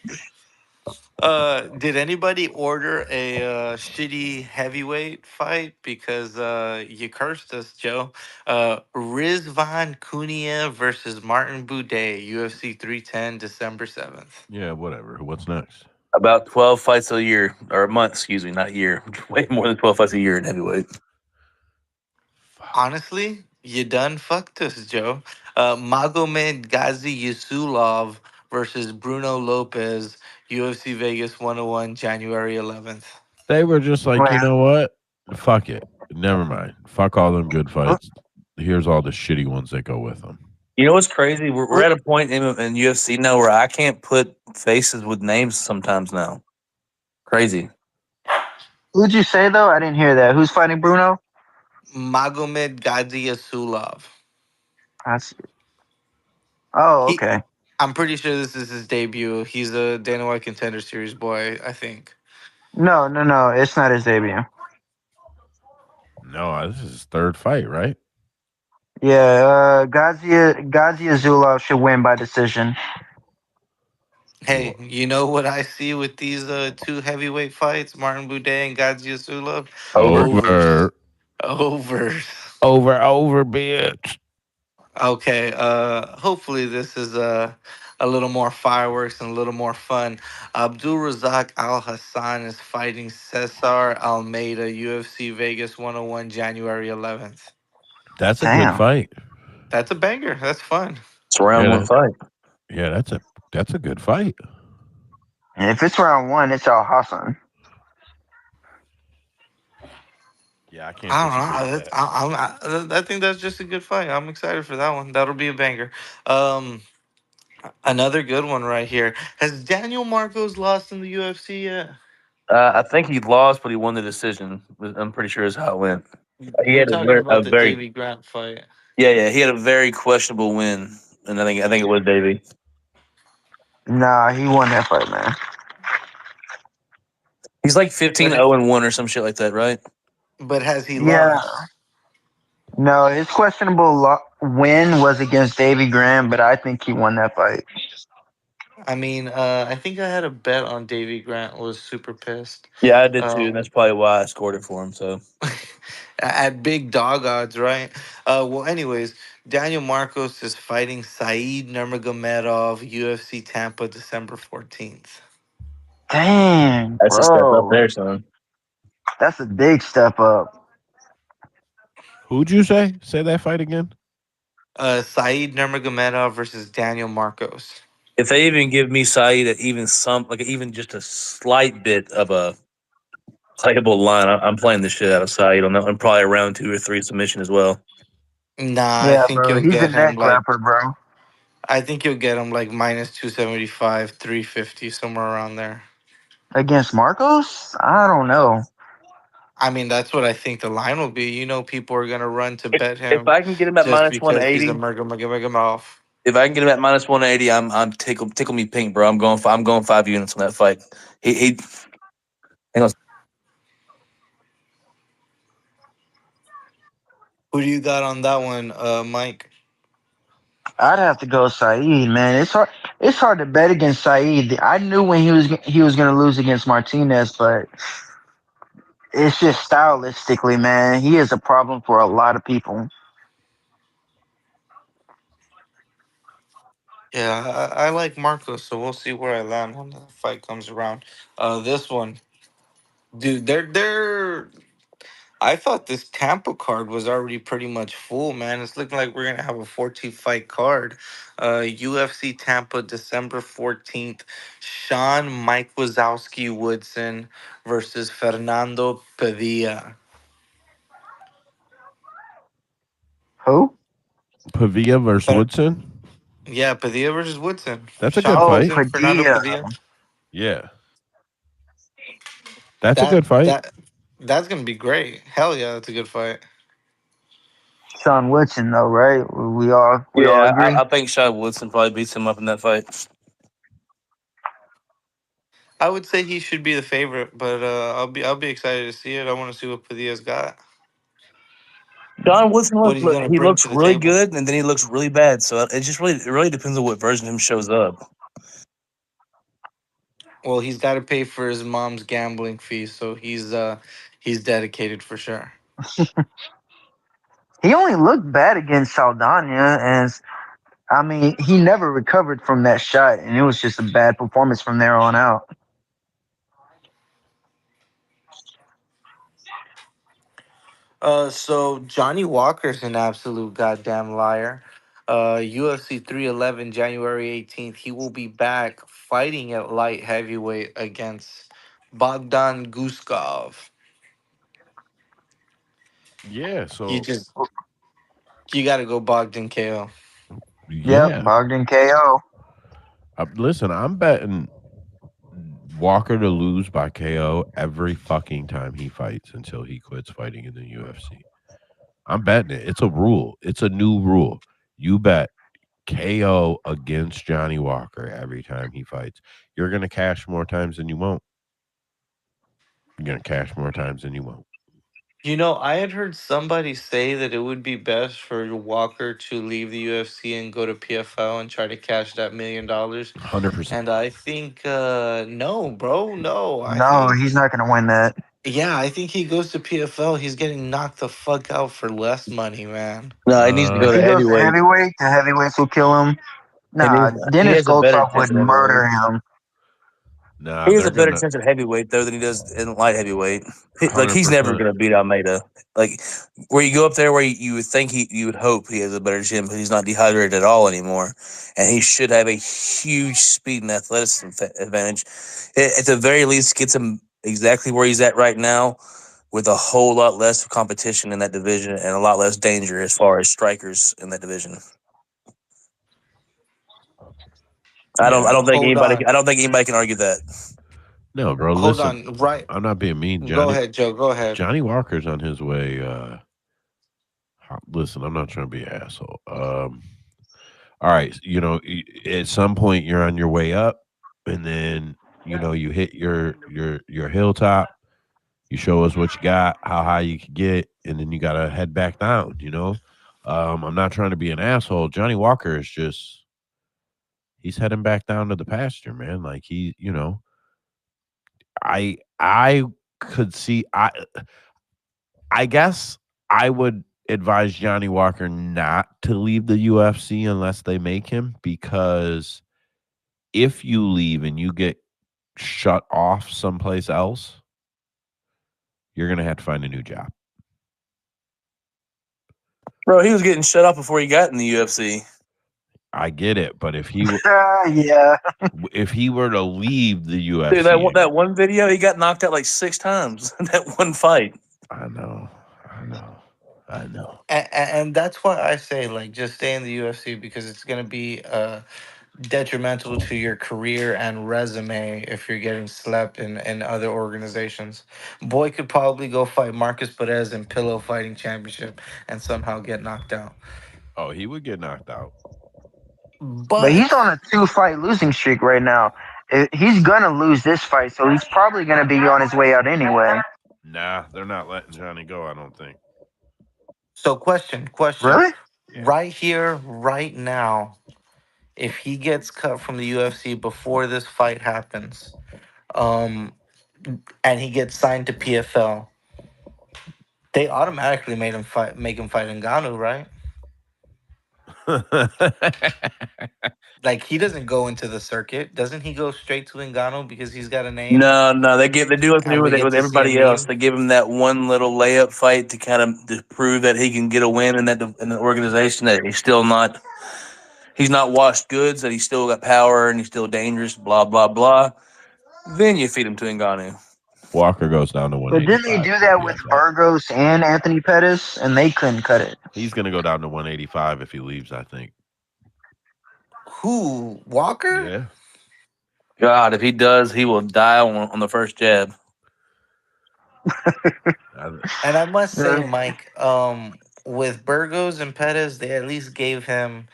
Did anybody order a shitty heavyweight fight? Because you cursed us, Joe. Rizvan Cunha versus Martin Buday, UFC 310, December 7th. Yeah, whatever. What's next? About 12 fights a year, or a month, excuse me, not a year. Way more than 12 fights a year in heavyweight. Fuck. Honestly, you done fucked us, Joe. Magomed Ghazi Yusulov versus Bruno Lopez, UFC Vegas 101, January 11th. They were just like, you Wait, know what? Fuck it. Never mind. Fuck all them good who, fights. Here's all the shitty ones that go with them. You know what's crazy? We're who, at a point in UFC now where I can't put faces with names sometimes now. Crazy. who'd you say though? I didn't hear that. Who's fighting Bruno? Magomed Ghazi Yusulov. That's, oh, He, okay. I'm pretty sure this is his debut. He's a Dana White Contender Series boy, I think. No, no, no. It's not his debut. No, this is his third fight, right? Yeah, Ghazi Azulov should win by decision. Hey, you know what I see with these two heavyweight fights, Martin Buday and Ghazi Yusulov? Over. Overs. Over. Overs. Over, bitch. Okay, hopefully this is a little more fireworks and a little more fun. Abdul Razak Al Hassan is fighting Cesar Almeida, UFC Vegas 101, January 11th. That's a good Damn. fight. That's a banger. That's fun. It's a round Yeah, one fight. yeah, that's a good fight. And if it's round one, it's Al Hassan. Yeah, I can't I disagree don't with know. that. I think that's just a good fight. I'm excited for that one. That'll be a banger. Um, Another good one right here. Has Daniel Marcos lost in the UFC yet? I think he lost, but he won the decision. I'm pretty sure is how it went. He You're had talking a about the very Davy Grant fight. yeah. He had a very questionable win, and I think it was Davey. Nah, he won that fight, man. He's like But 15-0-1 or some shit like that, right? but has he Yeah. lost? No, his questionable win was against Davy Graham, but I think he won that fight. I mean, I think I had a bet on Davy Grant. Was super pissed. Yeah, I did too, and Um, that's probably why I scored it for him. So at big dog odds, right? Well, anyways, Daniel Marcos is fighting Saeed Nurmagomedov, UFC Tampa, December 14th. Dang, that's a step up bro. there, son. That's a big step up. Who'd you say? Say that fight again? Saeed Nurmagomedov versus Daniel Marcos. If they even give me Saeed even just a slight bit of a playable line, I'm playing the shit out of Saeed on that one. Probably a round 2 or 3 submission as well. Nah, I Yeah, think bro. you'll He's a get him net like grappler, bro. I think you'll get him like minus 275, 350, somewhere around there. against Marcos? I don't know. I mean, that's what I think the line will be. People are gonna run to If bet if him I can get him at just minus because he's a 180, Murgamagamagamov. if I can get him at minus 180, I'm tickle me pink, bro. I'm going 5 units on that fight. He hang on. Who do you got on that one, Mike? I'd have to go Saeed, man. It's hard. It's hard to bet against Saeed. I knew when he was going to lose against Martinez, but it's just stylistically, man. He is a problem for a lot of people. Yeah, I like Marcos, so we'll see where I land when the fight comes around. This one, dude, they're. I thought this Tampa card was already pretty much full, man. It's looking like we're gonna have a 14 fight card. UFC Tampa, December 14th. Mike Wazowski Woodson versus Fernando Padilla. Who? Pavia versus Fer- Woodson. yeah, Padilla versus Woodson. That's a good Sean Oh, fight. Woodson, Fernando Padilla. Padilla. Yeah, that's a That good fight. that that's gonna be great. Hell yeah, that's a good fight. Sean Woodson, though, right? We all Yeah, agree. I think Sean Woodson probably beats him up in that fight. I would say he should be the favorite, but I'll be excited to see it. I want to see what Padilla's got, John Woodson what he's gonna he bring looks to the really table. good, and then he looks really bad. So it really depends on what version of him shows up. Well, he's got to pay for his mom's gambling fees, so he's dedicated for sure. He only looked bad against Saldana, and I mean, he never recovered from that shot, and it was just a bad performance from there on out. So Johnny Walker's an absolute goddamn liar. UFC 311, January 18th. He will be back fighting at light heavyweight against Bogdan Guskov. Yeah. You So just you got to go Bogdan KO. Yep, yeah. Bogdan KO. Listen, I'm betting Walker to lose by KO every fucking time he fights until he quits fighting in the UFC. I'm betting it. It's a rule. It's a new rule. You bet KO against Johnny Walker every time he fights. You're gonna cash more times than you won't. You're gonna cash more times than you won't. I had heard somebody say that it would be best for Walker to leave the UFC and go to PFL and try to cash that $1 million. 100%. And I think, no, bro, no. I No, think, he's not going to win that. yeah, I think he goes to PFL. He's getting knocked the fuck out for less money, man. No, he needs to Uh, go If to he goes to heavyweight. heavyweight, the heavyweights will kill him. He Nah, needs. He Dennis has a better Goldtop chance would at heavyweight. murder him. nah, He has they're a better gonna chance at heavyweight though than he does in light heavyweight. Like hundred he's never percent. going to beat Almeida. Like where you go up there, where you would think you would hope he has a better chin, but he's not dehydrated at all anymore, and he should have a huge speed and athleticism advantage. At the very least, gets him exactly where he's at right now, with a whole lot less competition in that division and a lot less danger as far as strikers in that division. I don't. I Yeah. don't think Hold anybody. on. I don't think anybody can argue that. No, bro. Hold Listen, on. Right. I'm not being mean. Go ahead, Joe. Go ahead. Johnny Walker's on his way. Listen, I'm not trying to be an asshole. All right, at some point you're on your way up, and then you hit your hilltop. You show us what you got, how high you can get, and then you gotta head back down. I'm not trying to be an asshole. Johnny Walker is just he's heading back down to the pasture, man. Like I could see I guess I would advise Johnny Walker not to leave the UFC unless they make him, because if you leave and you get shut off someplace else, you're going to have to find a new job. Bro, he was getting shut off before he got in the UFC. I get it, but if he Yeah. if he were to leave the UFC, Dude, that one video, he got knocked out like 6 times in that one fight. I know. And that's why I say, like, just stay in the UFC because it's gonna be detrimental to your career and resume if you're getting slept in other organizations. Boy could probably go fight Marcus Perez in pillow fighting championship and somehow get knocked out. Oh, he would get knocked out. But he's But on a 2-fight losing streak right now. He's gonna lose this fight, so he's probably gonna be on his way out anyway. Nah, they're not letting Johnny go, I don't think. so question. Really? Yeah. Right here, right now, if he gets cut from the UFC before this fight happens, um, and he gets signed to PFL, they automatically make him fight Ngannou, right? Like he doesn't go into the circuit, doesn't he? Go straight to Ngannou because he's got a name, No, they do what they do and we get with to see a everybody else. meme. They give him that one little layup fight to kind of to prove that he can get a win in the organization. That he's not washed goods. That he's still got power and he's still dangerous. Blah blah blah. Then you feed him to Ngannou. Walker goes down to But didn't they 185. do that with Burgos and Anthony Pettis, and they couldn't cut it? He's going to go down to 185 if he leaves, I think. Who, Walker? Yeah. God, if he does, he will die on the first jab. And I must say, Mike, with Burgos and Pettis, they at least gave him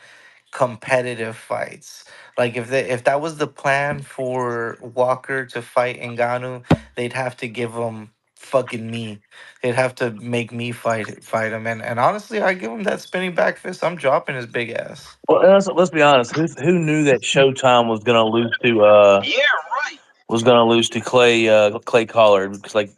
competitive fights. Like if that was the plan for Walker to fight Ngannou, they'd have to give him fucking me. They'd have to make me fight him. And honestly, I give him that spinning back fist. I'm dropping his big ass. Well, let's be honest. Who knew that Showtime was going to lose to Clay Collard? Because like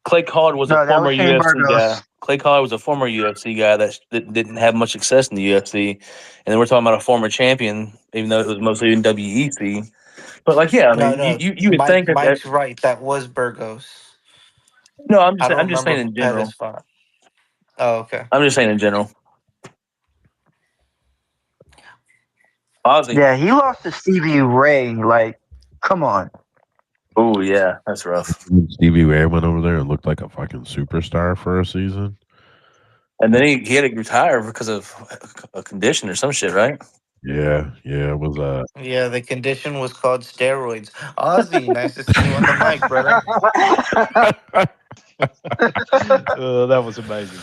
Clay Collard was a No, that former was Shane UFC guy. Burgos. Clay Collard was a former UFC guy that didn't have much success in the UFC, and then we're talking about a former champion, even though it was mostly in WEC. But like, yeah, I mean, No. you would think that. Mike's right. That was Burgos. No, I don't I'm just remember saying who in general. Pettis fought. Oh, okay. I'm just saying in general. Ozzy. Yeah, he lost to Stevie Ray. Like, come on. Oh yeah, that's rough. Stevie Ray went over there and looked like a fucking superstar for a season. And then he had to retire because of a condition or some shit, right? Yeah, it was Yeah, the condition was called steroids. Ozzy, nice to see you on the mic, brother. That was amazing.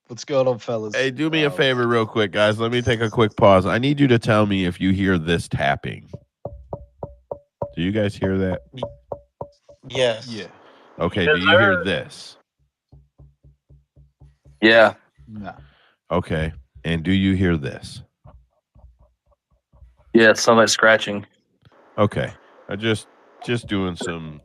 What's going on, fellas? Hey, do me a favor real quick, guys. Let me take a quick pause. I need you to tell me if you hear this tapping. Do you guys hear that? Yes. Yeah. Okay, do you hear this? Yeah. No. Okay. And do you hear this? Yeah, it sounds like scratching. Okay. I just doing some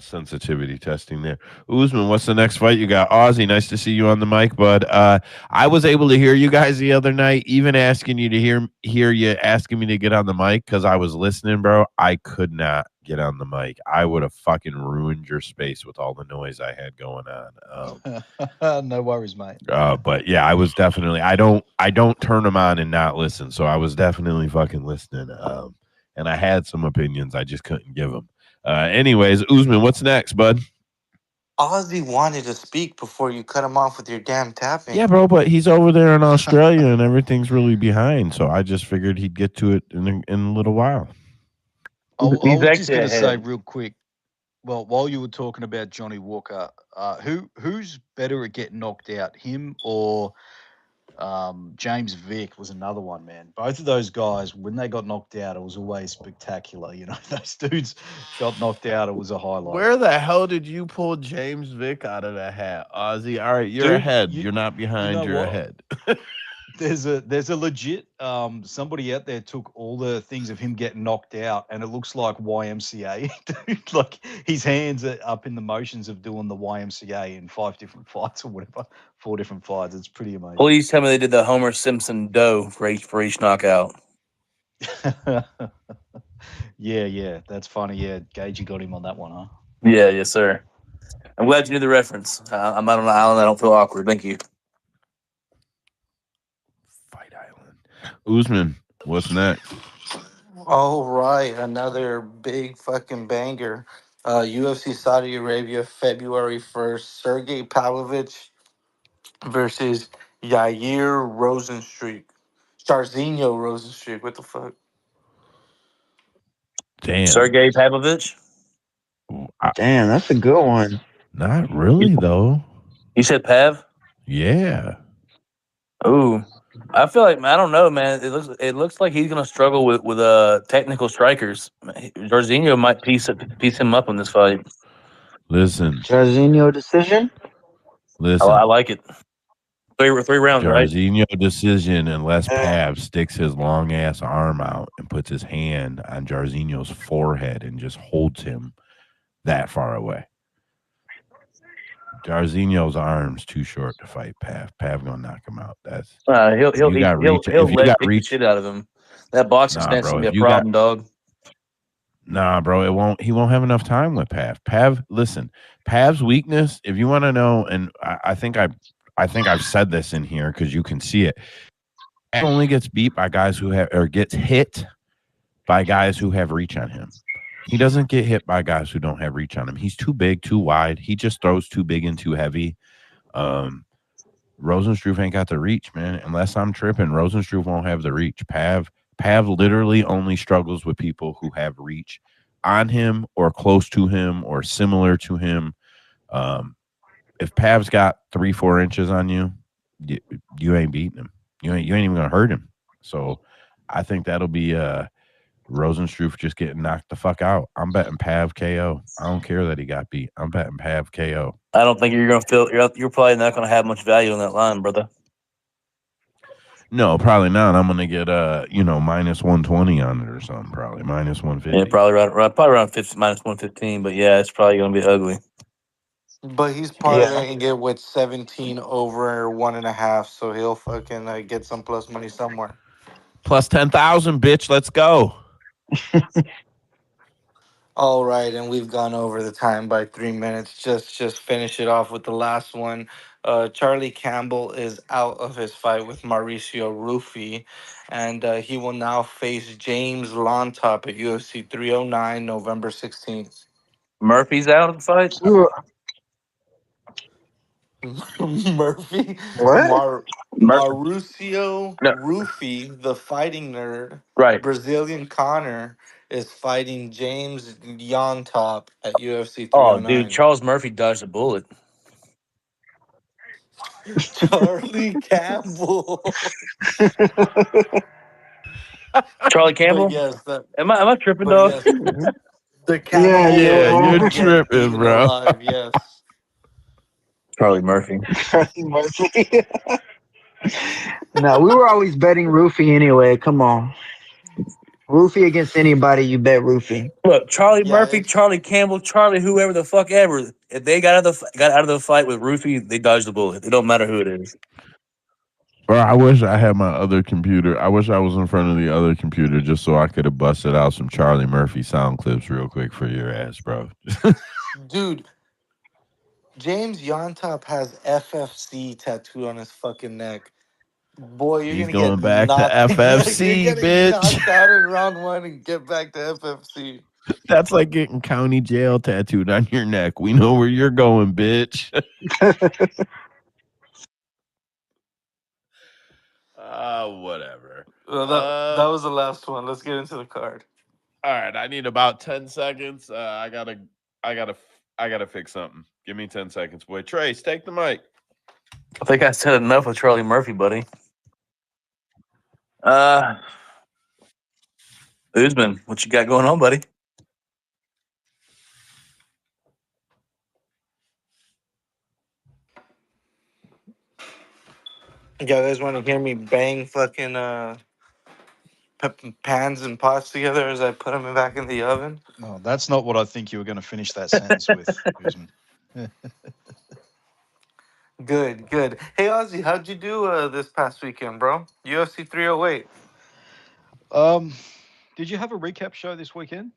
sensitivity testing there. Usman, what's the next fight you got? Ozzy, nice to see you on the mic, bud. I was able to hear you guys the other night, even asking you to hear you asking me to get on the mic because I was listening, bro. I could not get on the mic. I would have fucking ruined your space with all the noise I had going on. No worries, mate. But yeah, I was definitely I don't turn them on and not listen. So I was definitely fucking listening. And I had some opinions. I just couldn't give them. Anyways, Usman, what's next, bud? Ozzy wanted to speak before you cut him off with your damn tapping. Yeah, bro, but he's over there in Australia and everything's really behind. So I just figured he'd get to it in a little while. I was just going to say ahead. real quick. Well, while you were talking about Johnny Walker, who's better at getting knocked out, him or James Vick was another one, man. Both of those guys, when they got knocked out, it was always spectacular. You know, those dudes got knocked out. It was a highlight. Where the hell did you pull James Vick out of the hat, Ozzy? All right, you're Dude, ahead. You're not behind. You're what? ahead. There's a legit somebody out there took all the things of him getting knocked out, and it looks like YMCA. Dude, like his hands are up in the motions of doing the YMCA in 5 different fights or whatever, 4 different fights. It's pretty amazing. Please tell me they did the Homer Simpson dough for each knockout. Yeah, that's funny. Yeah, Gage, you got him on that one, huh? Yeah, yes, sir. I'm glad you knew the reference. I'm out on an island. I don't feel awkward. Thank you. Fight Island. Usman, what's next? All right, another big fucking banger. UFC Saudi Arabia, February 1st. Serhiy Pavlovich versus Yair Rozenstruik. Jarzinho Rosenstruck. What the fuck? Damn. Serhiy Pavlovich. Damn, that's a good one. Not really, though. You said Pav? Yeah. Ooh. I feel like, I don't know, man. It looks like he's gonna struggle with technical strikers. Jarzinho might piece him up in this fight. Listen. Jarzinho decision? I like it. Three rounds, right? Jarzinho decision unless Pav sticks his long ass arm out and puts his hand on Jarzinho's forehead and just holds him that far away. Jarzinho's arm's too short to fight Pav. Pav gonna knock him out. That's he'll leg kick the shit out of him. That boxing stance gonna be a problem, dog. Nah, bro, he won't have enough time with Pav. Listen, Pav's weakness, if you want to know, and I think I've said this in here because you can see it. He only gets beat by guys who have, or gets hit by guys who have reach on him. He doesn't get hit by guys who don't have reach on him. He's too big, too wide. He just throws too big and too heavy. Rosenstruck ain't got the reach, man. Unless I'm tripping, Rosenstruck won't have the reach. Pav literally only struggles with people who have reach on him or close to him or similar to him. If Pav's got 3-4 inches on you, you ain't beating him. You ain't even gonna hurt him. So I think that'll be Rosenstruck just getting knocked the fuck out. I'm betting Pav KO. I don't care that he got beat. I'm betting Pav KO. I don't think you're probably not gonna have much value on that line, brother. No, probably not. I'm gonna get minus 120 on it or something. Probably minus 150. Yeah, probably around 50, minus 115. But yeah, it's probably gonna be ugly. But he's probably gonna get with 17 over 1.5, so he'll fucking get some plus money somewhere. Plus 10,000, bitch. Let's go. All right, and we've gone over the time by 3 minutes. Just finish it off with the last one. Charlie Campbell is out of his fight with Mauricio Rufy, and he will now face James Lontop at UFC 309, November 16th. Murphy's out of the fight. Murphy? What? Mauricio No. Rufy, the fighting nerd, Right. Brazilian Connor, is fighting James Lontop at UFC 309. Oh, dude, Charles Murphy dodged a bullet. Charlie Campbell. Charlie Campbell? But yes, Am I tripping, dog? Yes, the Campbell. Yeah, you're tripping, bro. Alive, yes. Charlie Murphy. No, we were always betting Rufy anyway. Come on. Rufy against anybody, you bet Rufy. Look, Charlie Murphy, Charlie Campbell, Charlie whoever the fuck ever. If they got out of the fight with Rufy, they dodged the bullet. It don't matter who it is. Bro, I wish I had my other computer. I wish I was in front of the other computer just so I could have busted out some Charlie Murphy sound clips real quick for your ass, bro. Dude, James Lontop has FFC tattooed on his fucking neck. Boy, He's going back to FFC, you're bitch. knocked out in round 1 and get back to FFC. That's like getting county jail tattooed on your neck. We know where you're going, bitch. Whatever. Well, that was the last one. Let's get into the card. All right, I need about 10 seconds. I gotta fix something. Give me 10 seconds, boy. Trace, take the mic. I think I said enough with Charlie Murphy, buddy. Usman, what you got going on, buddy? You guys want to hear me bang fucking pans and pots together as I put them back in the oven? No, that's not what I think you were going to finish that sentence with, Usman. Good. Hey, Ozzy, how'd you do this past weekend, bro? UFC 308. Did you have a recap show this weekend?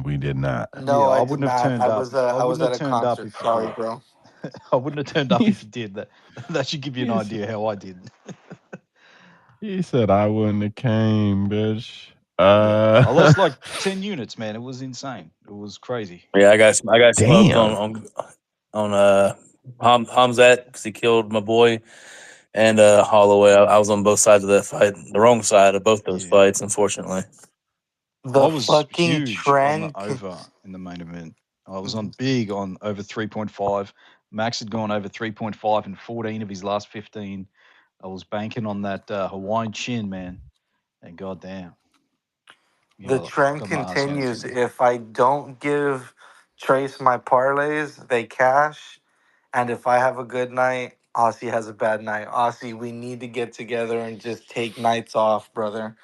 We did not. No, Yeah, I wouldn't have turned up. I was at a concert. Sorry, bro. I wouldn't have turned up if you did. That should give you an idea how I did. He said I wouldn't have came, bitch. I lost like 10 units, man. It was insane. It was crazy. Yeah, I got smoked on Hamzat because he killed my boy. and Holloway. I was on both sides of that fight, the wrong side of both those fights, unfortunately. I was fucking huge on the trend. over in the main event. I was on big on over 3.5. Max had gone over 3.5 in 14 of his last 15. I was banking on that Hawaiian chin, man. And goddamn. The trend got my ass handed continues. to me. If I don't give Trace my parlays, they cash. And if I have a good night, Aussie has a bad night. Aussie, we need to get together and just take nights off, brother.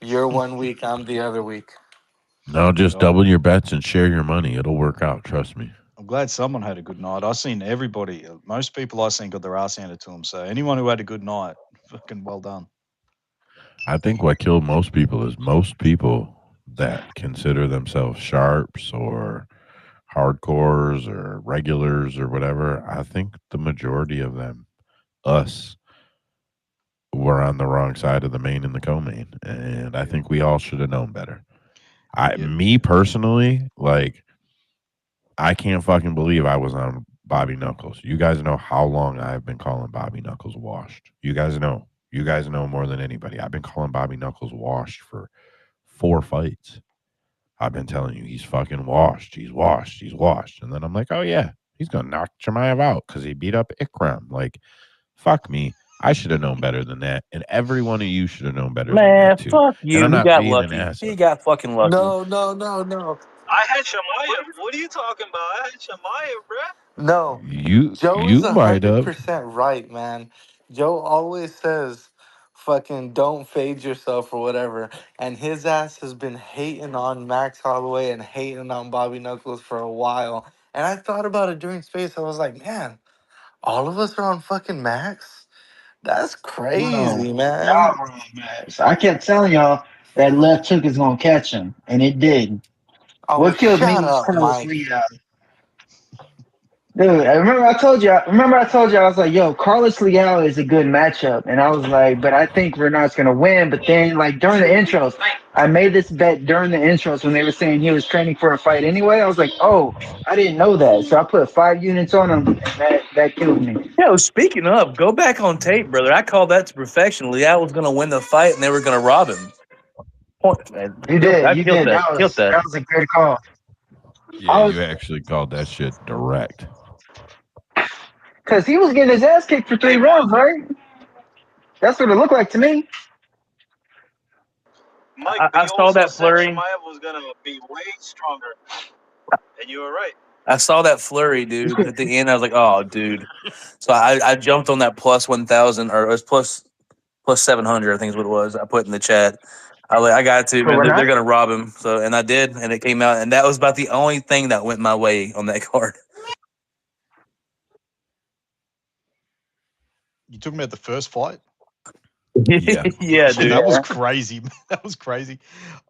You're 1 week, I'm the other week. No, just double your bets and share your money. It'll work out. Trust me. I'm glad someone had a good night. I've seen everybody, most people I've seen got their ass handed to them. So anyone who had a good night, fucking well done. I think what killed most people is most people that consider themselves sharps or hardcores or regulars or whatever. I think the majority of them, us, were on the wrong side of the main and the co-main, and I think we all should have known better. Me personally, like, I can't fucking believe I was on Bobby Knuckles. You guys know how long I've been calling Bobby Knuckles washed. You guys know. You guys know more than anybody. I've been calling Bobby Knuckles washed for 4 fights. I've been telling you he's fucking washed. He's washed. He's washed. And then I'm like, oh yeah, he's gonna knock Chimaev out because he beat up Ikram. Like, fuck me. I should have known better than that. And every one of you should have known better than that too. Fuck you. And I'm He not got being lucky. an asshole. He got fucking lucky. No. I had Chimaev. What are you talking about? I had Chimaev, bruh. No. You Joe is might have. 100% right, man. Joe always says, fucking don't fade yourself or whatever. And his ass has been hating on Max Holloway and hating on Bobby Knuckles for a while. And I thought about it during space. I was like, man, all of us are on fucking Max? That's crazy, man. Y'all were on Max. I kept telling y'all that left hook is gonna catch him, and it did. Oh, What killed me shut was up, Carlos Mike. Leal. Dude, I remember I told you. I was like, "Yo, Carlos Leal is a good matchup," and I was like, "But I think Renat's gonna win." But then, like during the intros, I made this bet during the intros when they were saying he was training for a fight anyway. I was like, "Oh, I didn't know that," so I put 5 units on him, and that killed me. Yo, speaking of, go back on tape, brother. I called that to perfection. Leal was going to win the fight, and they were going to rob him. Point, man. You Killed did. that. Killed that. That was a good call. Yeah, you actually called that shit direct. Because he was getting his ass kicked for 3 rounds, right? That's what it looked like to me. Mike, I saw that flurry. Chimaev was gonna be way stronger, and you were right. I saw that flurry, dude. At the end, I was like, "Oh, dude!" So I jumped on that plus 1,000 or it was plus 700. I think is what it was. I put in the chat. I got to, man. They're gonna rob him. So and I did, and it came out, and that was about the only thing that went my way on that card. You talking about the first fight? Yeah, yeah, dude. That was crazy. That was crazy.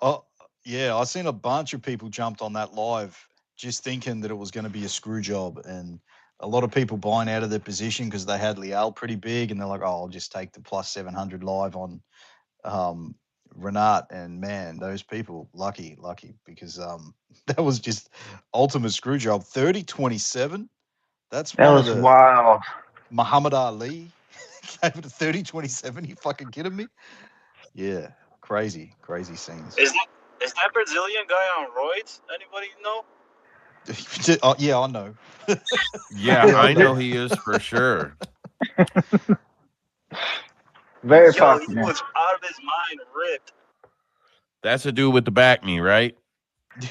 Oh, yeah, I seen a bunch of people jumped on that live just thinking that it was going to be a screw job, and a lot of people buying out of their position because they had Leal pretty big, and they're like, "Oh, I'll just take the plus 700 live on Renat." And man, those people lucky because that was just ultimate screw job. 30-27. That was wild. Muhammad Ali gave it a 30-27. You fucking kidding me? Yeah, crazy scenes. Is that Brazilian guy on roids? Anybody know? Yeah, I know. Yeah, I know he is for sure. Very He popular. was out of his mind, ripped. That's a dude with the back knee, right?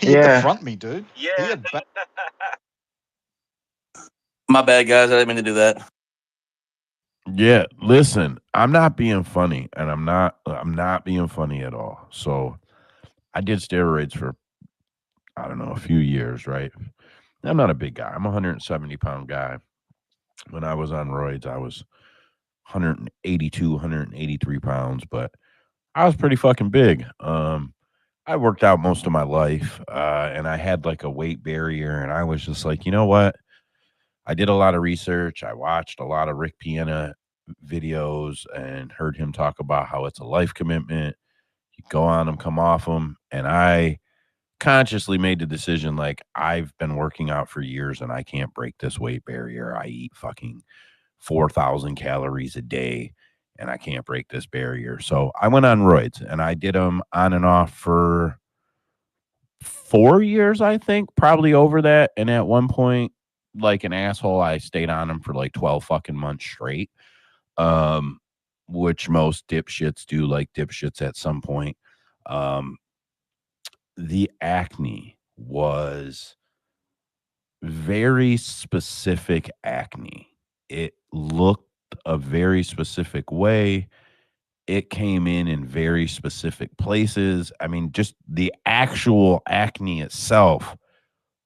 He had the front knee, dude. Yeah. He had back. My bad, guys. I didn't mean to do that. Yeah, listen, I'm not being funny, and I'm not being funny at all. So I did steroids for, I don't know, a few years, right? I'm not a big guy. I'm a 170-pound guy. When I was on roids, I was 182, 183 pounds, but I was pretty fucking big. I worked out most of my life, and I had like a weight barrier, and I was just like, you know what? I did a lot of research. I watched a lot of Rick Piana videos and heard him talk about how it's a life commitment. You go on them, come off them. And I consciously made the decision, like, I've been working out for years and I can't break this weight barrier. I eat fucking 4,000 calories a day, and I can't break this barrier. So I went on roids, and I did them on and off for 4 years, I think, probably over that. And at one point, like an asshole, I stayed on them for like 12 fucking months straight, which most dipshits do, like dipshits at some point. The acne was very specific acne. It looked a very specific way. It came in very specific places. I mean, just the actual acne itself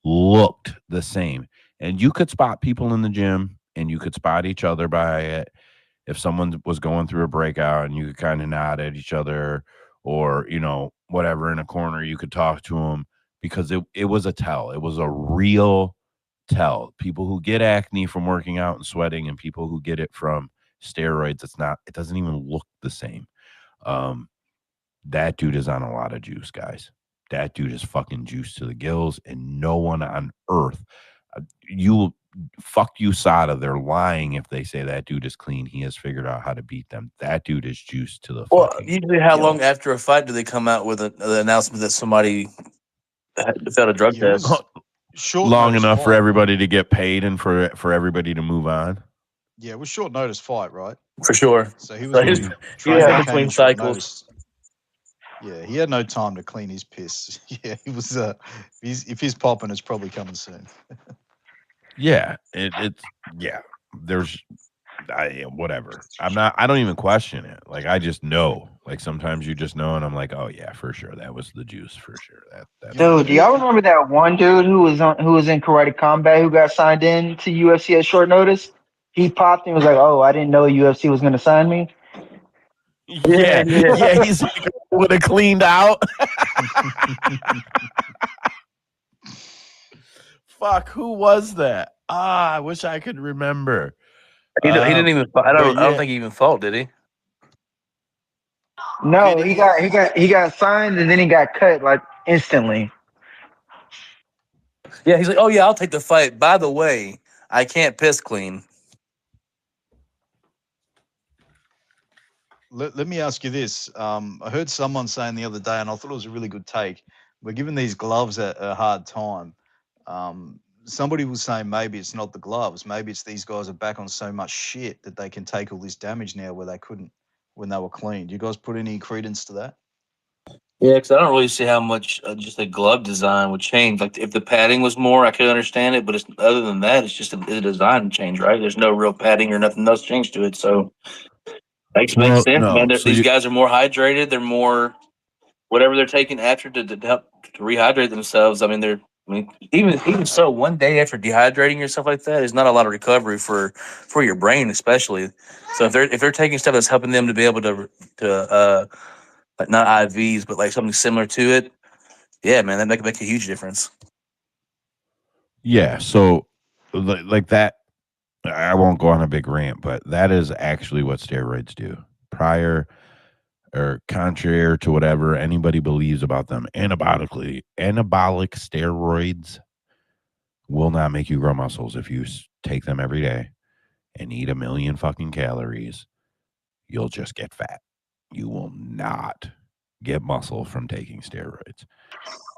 looked the same. And you could spot people in the gym, and you could spot each other by it. If someone was going through a breakout, and you could kind of nod at each other, or, you know, whatever, in a corner, you could talk to them, because it was a tell. It was a real tell. People who get acne from working out and sweating, and people who get it from steroids, it doesn't even look the same. That dude is on a lot of juice, guys. That dude is fucking juice to the gills, and no one on earth, fuck USADA, they're lying if they say that dude is clean. He has figured out how to beat them. That dude is juice to the fucking usually how gills. long after a fight do they come out with the announcement that somebody failed a drug test? Long enough for everybody to get paid and for everybody to move on. Yeah, it was short notice fight, right? For sure. So he was between cycles. Yeah, he had no time to clean his piss. Yeah, he was. If he's popping, it's probably coming soon. Yeah, it's yeah. There's, whatever. I don't even question it. Like, I just know. Like, sometimes you just know, and I'm like, oh yeah, for sure, that was the juice, for sure. That Dude, do y'all remember that one dude who was in Karate Combat who got signed in to UFC at short notice? He popped and was like, "Oh, I didn't know UFC was going to sign me." Yeah. He's like, would have cleaned out. Fuck, who was that? I wish I could remember. He didn't even. I don't think he even fought, did he? No, he got signed and then he got cut like instantly. Yeah, he's like, "Oh yeah, I'll take the fight. By the way, I can't piss clean." Let me ask you this. I heard someone saying the other day, and I thought it was a really good take. We're giving these gloves a hard time. Somebody was saying maybe it's not the gloves. Maybe it's these guys are back on so much shit that they can take all this damage now where they couldn't when they were clean. Do you guys put any credence to that? Yeah, because I don't really see how much just a glove design would change. Like, if the padding was more, I could understand it. But other than that, it's just a design change, right? There's no real padding or nothing else changed to it. So makes sense, man. These guys are more hydrated. They're more whatever they're taking after to help to rehydrate themselves. I mean, even so, 1 day after dehydrating yourself like that is not a lot of recovery for your brain, especially. So if they're taking stuff that's helping them to be able to like not IVs, but like something similar to it, yeah, man, that make a huge difference. Yeah, so like that, I won't go on a big rant, but that is actually what steroids do. Prior or contrary to whatever anybody believes about them, anabolic steroids will not make you grow muscles. If you take them every day and eat 1 million fucking calories, you'll just get fat. You will not get muscle from taking steroids.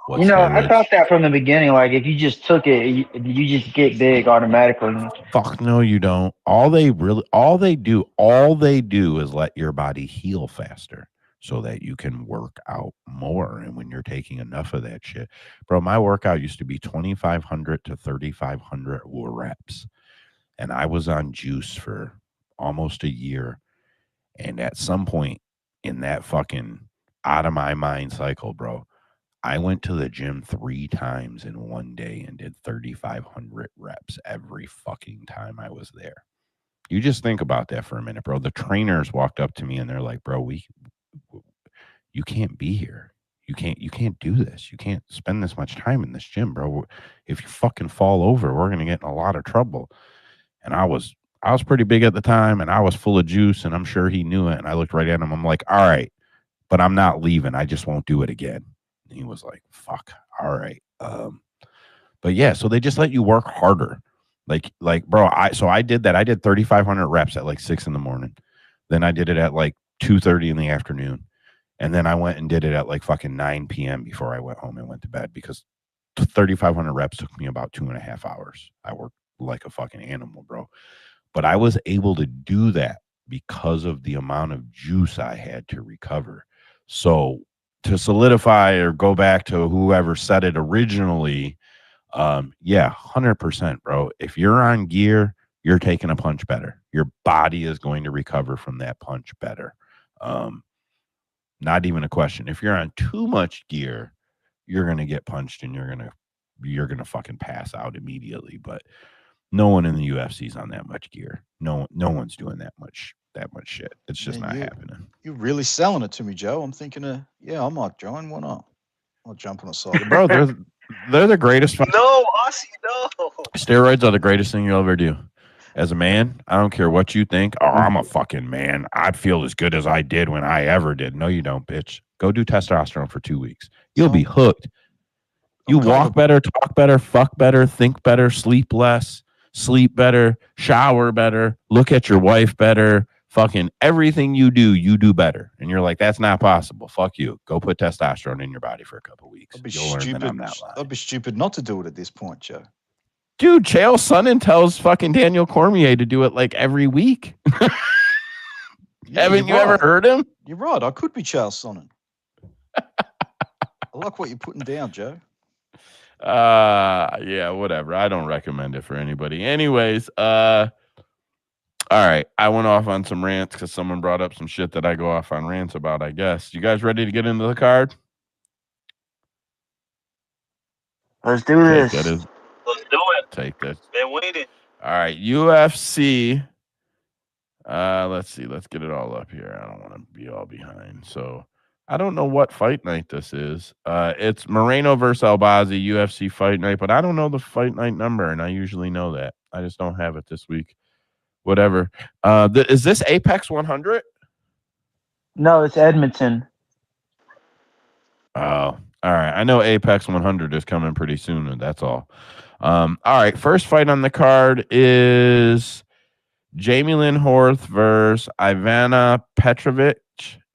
I thought that from the beginning. Like, if you just took it, you just get big automatically. Fuck no, you don't. All they do is let your body heal faster so that you can work out more. And when you're taking enough of that shit, bro, my workout used to be 2,500 to 3,500 reps. And I was on juice for almost a year. And at some point in that fucking out of my mind cycle, bro, I went to the gym 3 times in one day and did 3,500 reps every fucking time I was there. You just think about that for a minute, bro. The trainers walked up to me and they're like, bro, you can't be here. You can't do this. You can't spend this much time in this gym, bro. If you fucking fall over, we're going to get in a lot of trouble. And I was pretty big at the time, and I was full of juice, and I'm sure he knew it. And I looked right at him. I'm like, all right, but I'm not leaving. I just won't do it again. And he was like, fuck, all right. But yeah, so they just let you work harder. Like, bro, I did that. I did 3,500 reps at like 6 a.m. Then I did it at like 2:30 in the afternoon. And then I went and did it at like fucking 9 p.m. before I went home and went to bed because 3,500 reps took me about 2.5 hours. I worked like a fucking animal, bro. But I was able to do that because of the amount of juice I had to recover. So to solidify or go back to whoever said it originally, yeah, 100%, bro. If you're on gear, you're taking a punch better. Your body is going to recover from that punch better. Not even a question. If you're on too much gear, you're gonna get punched and you're gonna fucking pass out immediately. But no one in the UFC is on that much gear. No one's doing that much shit. It's just not happening. You're really selling it to me, Joe. I'm thinking, I might join. Why not? I'll jump on a side. Bro, they're the greatest. No, Aussie, no. Steroids are the greatest thing you'll ever do. As a man, I don't care what you think. Oh, I'm a fucking man. I feel as good as I did when I ever did. No, you don't, bitch. Go do testosterone for 2 weeks. You'll be hooked. You walk better, talk better, fuck better, think better, sleep less, sleep better, shower better, look at your wife better. Fucking everything you do better. And you're like, that's not possible. Fuck you. Go put testosterone in your body for a couple weeks. You'll learn that I'm not lying. I'd be stupid not to do it at this point, Joe. Dude, Chael Sonnen tells fucking Daniel Cormier to do it like every week. Haven't you ever heard him? You're right. I could be Chael Sonnen. I like what you're putting down, Joe. Yeah, whatever. I don't recommend it for anybody. Anyways, all right. I went off on some rants because someone brought up some shit that I go off on rants about, I guess. You guys ready to get into the card? Let's do this. Let's do it. Take this. Been waiting. All right. UFC. Let's see. Let's get it all up here. I don't want to be all behind. So I don't know what fight night this is. It's Moreno versus Albazi, UFC fight night, but I don't know the fight night number, and I usually know that. I just don't have it this week. Whatever. Is this Apex 100? No, it's Edmonton. Oh, all right. I know Apex 100 is coming pretty soon, and that's all. All right. First fight on the card is Jamey-Lyn Horth versus Ivana Petrović,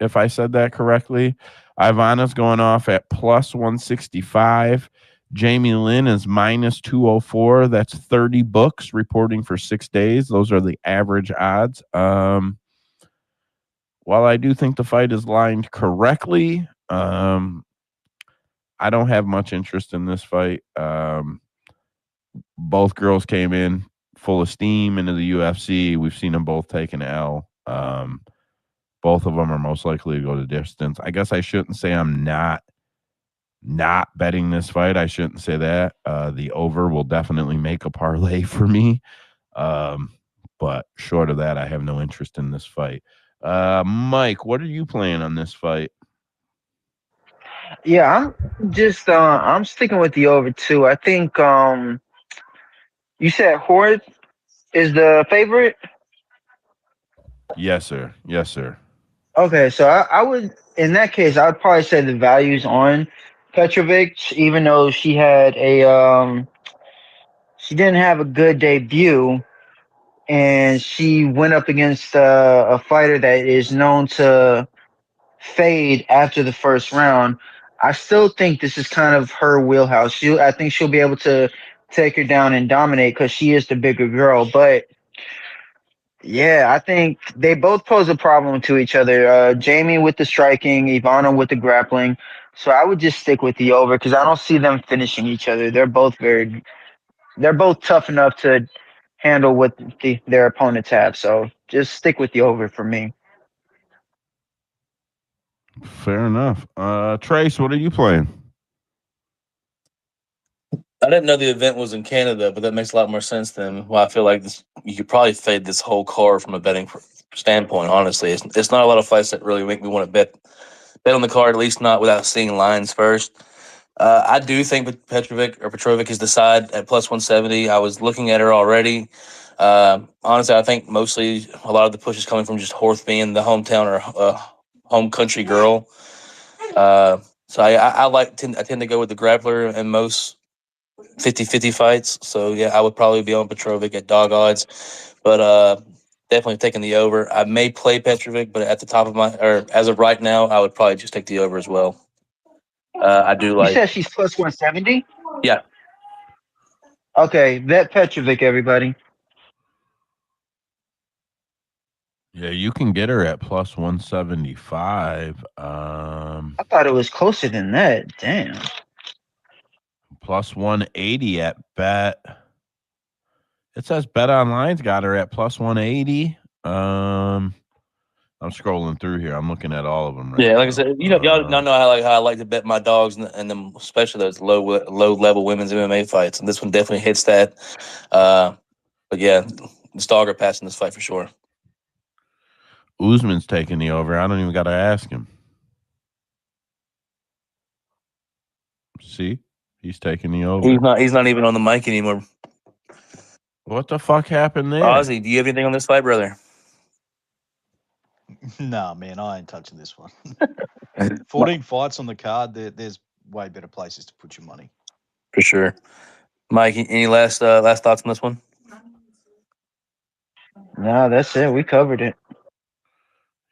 if I said that correctly. Ivana's going off at plus 165. Jamey-Lyn is minus 204. That's 30 books reporting for 6 days. Those are the average odds. While I do think the fight is lined correctly, I don't have much interest in this fight. Both girls came in full of steam into the UFC. We've seen them both take an L. Both of them are most likely to go the distance. I guess I shouldn't say I'm not betting this fight. I shouldn't say that. The over will definitely make a parlay for me. But short of that, I have no interest in this fight. Mike, what are you playing on this fight? Yeah, I'm sticking with the over too. I think you said Horth is the favorite? Yes, sir. Yes, sir. Okay, so I would, in that case, I would probably say the value's on Petrović, even though she had she didn't have a good debut, and she went up against a fighter that is known to fade after the first round. I still think this is kind of her wheelhouse. I think she'll be able to take her down and dominate because she is the bigger girl. But yeah, I think they both pose a problem to each other. Jamie with the striking, Ivana with the grappling. So I would just stick with the over because I don't see them finishing each other. They're both tough enough to handle what their opponents have. So just stick with the over for me. Fair enough. Trace, what are you playing? I didn't know the event was in Canada, but that makes a lot more sense then. Well, I feel like you could probably fade this whole card from a betting standpoint, honestly. It's not a lot of fights that really make me want to bet on the card, at least not without seeing lines first. I do think Petrović is the side at plus 170. I was looking at her already. Honestly, I think mostly a lot of the push is coming from just Horth being the hometown or home country girl. So I tend to go with the grappler in most 50-50 fights. So, yeah, I would probably be on Petrović at dog odds. But definitely taking the over. I may play Petrović, but at the top of as of right now, I would probably just take the over as well. I do You like, said she's plus 170? yeah. Okay, bet Petrović, everybody. Yeah, you can get her at plus 175. I thought it was closer than that. Damn. Plus 180 at bet. It says Bet Online's got her at plus 180. I'm scrolling through here. I'm looking at all of them right Yeah, like now. I said, y'all know how I like to bet my dogs and them, especially those low level women's MMA fights. And this one definitely hits that. But yeah, this dog are passing this fight for sure. Usman's taking the over. I don't even got to ask him. See, he's taking the over. He's not even on the mic anymore. What the fuck happened there? Ozzy, do you have anything on this fight, brother? Nah, man, I ain't touching this one. 14 fights on the card. There's way better places to put your money. For sure. Mike, any last thoughts on this one? No, that's it. We covered it.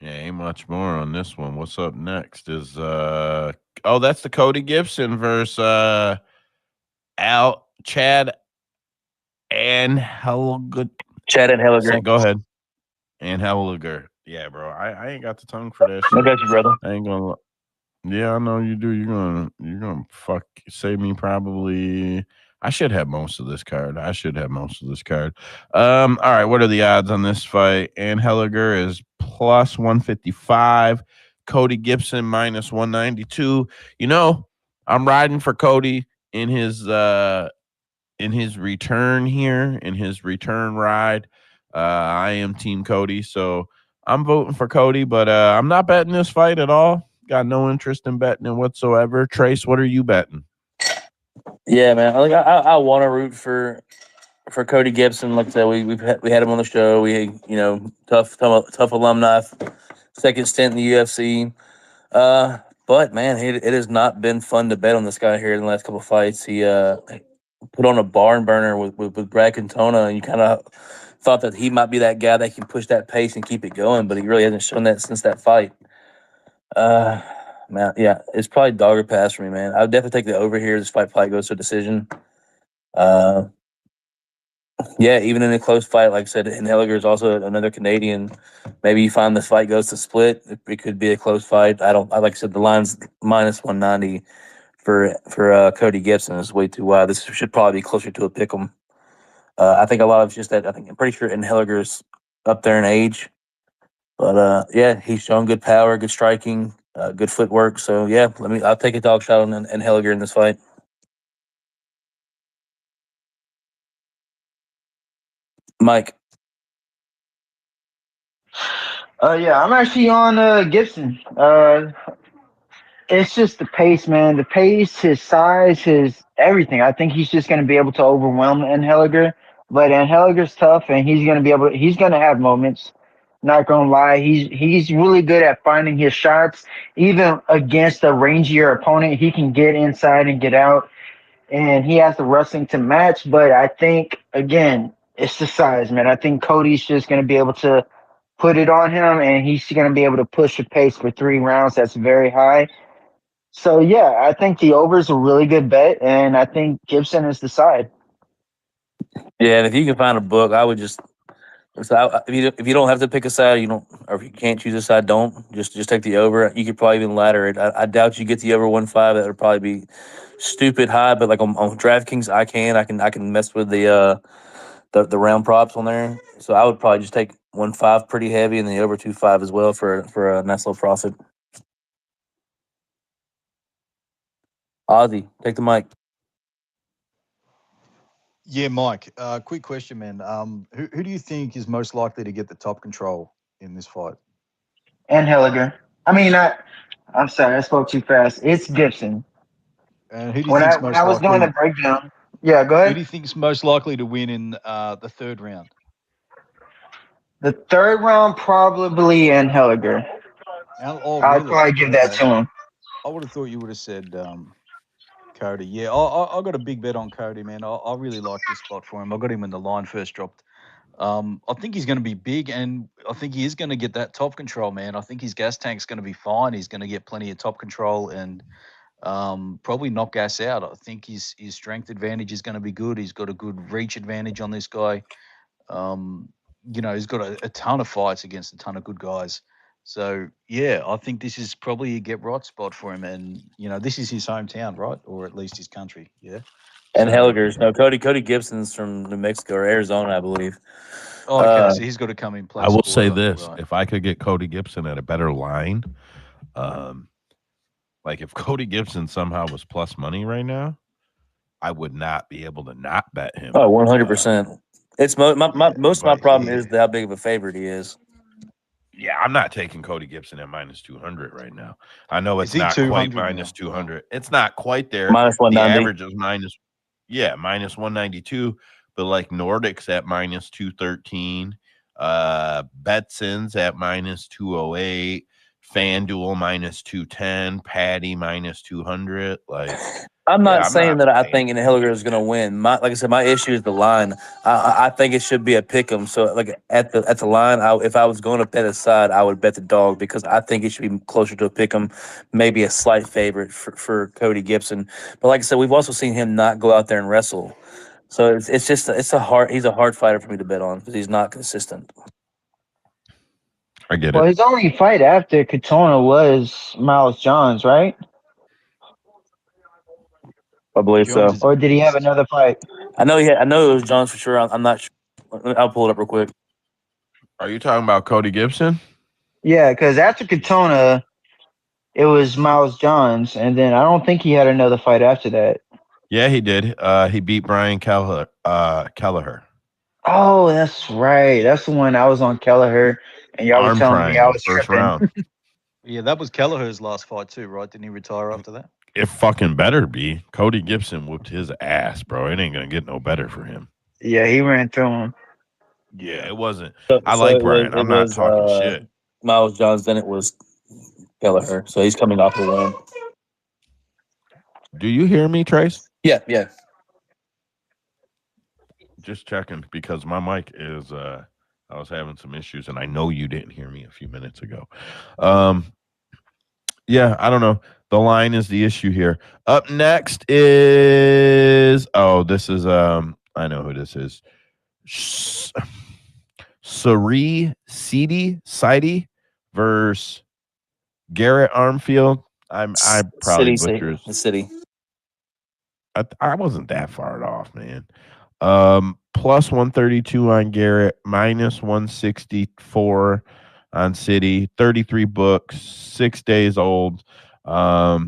Yeah, ain't much more on this one. What's up next is that's the Cody Gibson versus Chad Anheliger. Chad Anheliger. Go ahead. Anheliger. Yeah, bro. I ain't got the tongue for that shit. I got you, brother. I ain't gonna. Yeah, I know you do. You're gonna save me probably. I should have most of this card. All right, what are the odds on this fight? Anheliger is plus 155. Cody Gibson minus 192. You know, I'm riding for Cody in his return here, in his return ride. I am Team Cody, so I'm voting for Cody, but I'm not betting this fight at all. Got no interest in betting it whatsoever. Trace, what are you betting? Yeah, man. I want to root for Cody Gibson. Like I said, we had him on the show. Tough alumni, second stint in the UFC. But man, it has not been fun to bet on this guy here in the last couple of fights. He put on a barn burner with Brad Cantona, and you kind of thought that he might be that guy that can push that pace and keep it going, but he really hasn't shown that since that fight. Man, yeah, it's probably dog or pass for me, man. I would definitely take the over here. This fight probably goes to a decision. Yeah, even in a close fight, like I said, Anheliger is also another Canadian. Maybe you find this fight goes to split. It could be a close fight. I like I said, the line's minus 190 for Cody Gibson is way too wide. This should probably be closer to a pick'em. I think a lot of it's just that I'm pretty sure Anheliger's up there in age. But yeah, he's shown good power, good striking, good footwork. So yeah, I'll take a dog shot on Anheliger in this fight. Mike. Yeah, I'm actually on Gibson. It's just the pace, man. The pace, his size, his everything. I think he's just going to be able to overwhelm Anheliger. But Anheliger's tough, and he's going to be able. He's going to have moments. Not gonna lie, he's really good at finding his shots. Even against a rangier opponent, he can get inside and get out, and he has the wrestling to match. But I think again, it's the size, man. I think Cody's just gonna be able to put it on him, and he's gonna be able to push a pace for 3 rounds. That's very high. So yeah, I think the over is a really good bet, and I think Gibson is the side. Yeah, and if you can find a book, I would just. So if you don't have to pick a side, or if you can't choose a side, don't just take the over. You could probably even ladder it. I doubt you get the over 1.5. That would probably be stupid high. But like on DraftKings, I can mess with the round props on there. So I would probably just take 1.5 pretty heavy, and the over 2.5 as well for a nice little profit. Ozzy, take the mic. Yeah, Mike. Quick question, man. Who do you think is most likely to get the top control in this fight? Anheliger. I mean, I'm sorry, I spoke too fast. It's Gibson. And who do you think is most likely? When I was doing the breakdown, yeah, go ahead. Who do you think is most likely to win in the third round? The third round, probably Anheliger. Oh, I'll really? probably give that to him. I would have thought you would have said Cody. Yeah, I got a big bet on Cody, man. I really like this spot for him. I got him when the line first dropped. I think he's going to be big, and I think he is going to get that top control, man. I think his gas tank's going to be fine. He's going to get plenty of top control and probably knock gas out. I think his strength advantage is going to be good. He's got a good reach advantage on this guy. He's got a ton of fights against a ton of good guys. So, yeah, I think this is probably a get-right spot for him. And, this is his hometown, right? Or at least his country, yeah? And Anheliger's. No, Cody Gibson's from New Mexico or Arizona, I believe. Oh, okay, so he's got to come in play. I will say this. Right. If I could get Cody Gibson at a better line, like if Cody Gibson somehow was plus money right now, I would not be able to not bet him. Oh, 100%. It's most of my problem is how big of a favorite he is. Yeah, I'm not taking Cody Gibson at minus 200 right now. I know it's not quite minus 200. It's not quite there. Minus 190. The average is minus 192. But like Nordic's at minus 213. Betson's at minus 208. FanDuel minus 210. Patty minus 200. Like, I'm not saying that I think Anheliger is going to win. Like I said, my issue is the line. I think it should be a pick 'em. So, like at the line, if I was going to bet a side, I would bet the dog because I think it should be closer to a pick 'em, maybe a slight favorite for Cody Gibson. But like I said, we've also seen him not go out there and wrestle. So he's a hard fighter for me to bet on because he's not consistent. I get it. Well, his only fight after Katona was Miles Johns, right? I believe so. Or did he have another fight? I know it was Johns for sure. I'm not sure. I'll pull it up real quick. Are you talking about Cody Gibson? Yeah, because after Katona, it was Miles Johns, and then I don't think he had another fight after that. Yeah, he did. He beat Brian Kelleher. Oh, that's right. That's the one I was on Kelleher, and y'all were telling me I was first tripping. round. Yeah, that was Kelleher's last fight too, right? Didn't he retire after that? It fucking better be. Cody Gibson whooped his ass, bro. It ain't gonna get no better for him. Yeah, he ran through him. Yeah, it wasn't. I like Brian. I'm not talking shit. Miles Johns, then it was Kelleher. So he's coming off the win. Do you hear me, Trace? Yeah. Just checking because my mic is I was having some issues and I know you didn't hear me a few minutes ago. Yeah, I don't know. The line is the issue here. Up next is this is I know who this is. Sidey versus Garrett Armfield. I probably butchered the city. I wasn't that far off, man. Plus 132 on Garrett, minus 164 on City, 33 books, 6 days old. I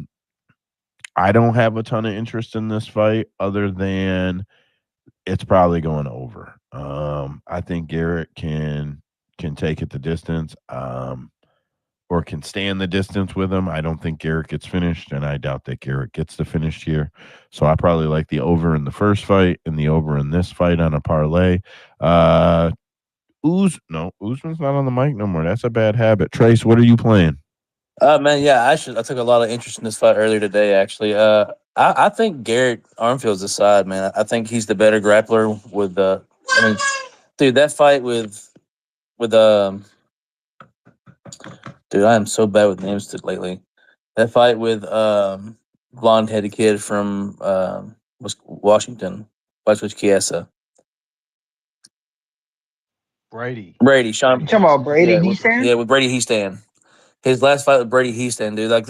don't have a ton of interest in this fight other than it's probably going over. I think Garrett can take it the distance, or can stand the distance with him. I don't think Garrett gets finished, and I doubt that Garrett gets the finish here. So I probably like the over in the first fight and the over in this fight on a parlay. Usman's not on the mic no more. That's a bad habit. Trace, what are you playing? Man, yeah, I took a lot of interest in this fight earlier today, actually. I think Garrett Armfield's the side, man. I think he's the better grappler with dude, that fight with dude, I am so bad with names lately. That fight with blonde-headed kid from Washington, Westwich Chiesa. Brady, Sean. You talking about Brady Heastan? Yeah, with Brady Heastan. His last fight with Brady Heastan, dude. Like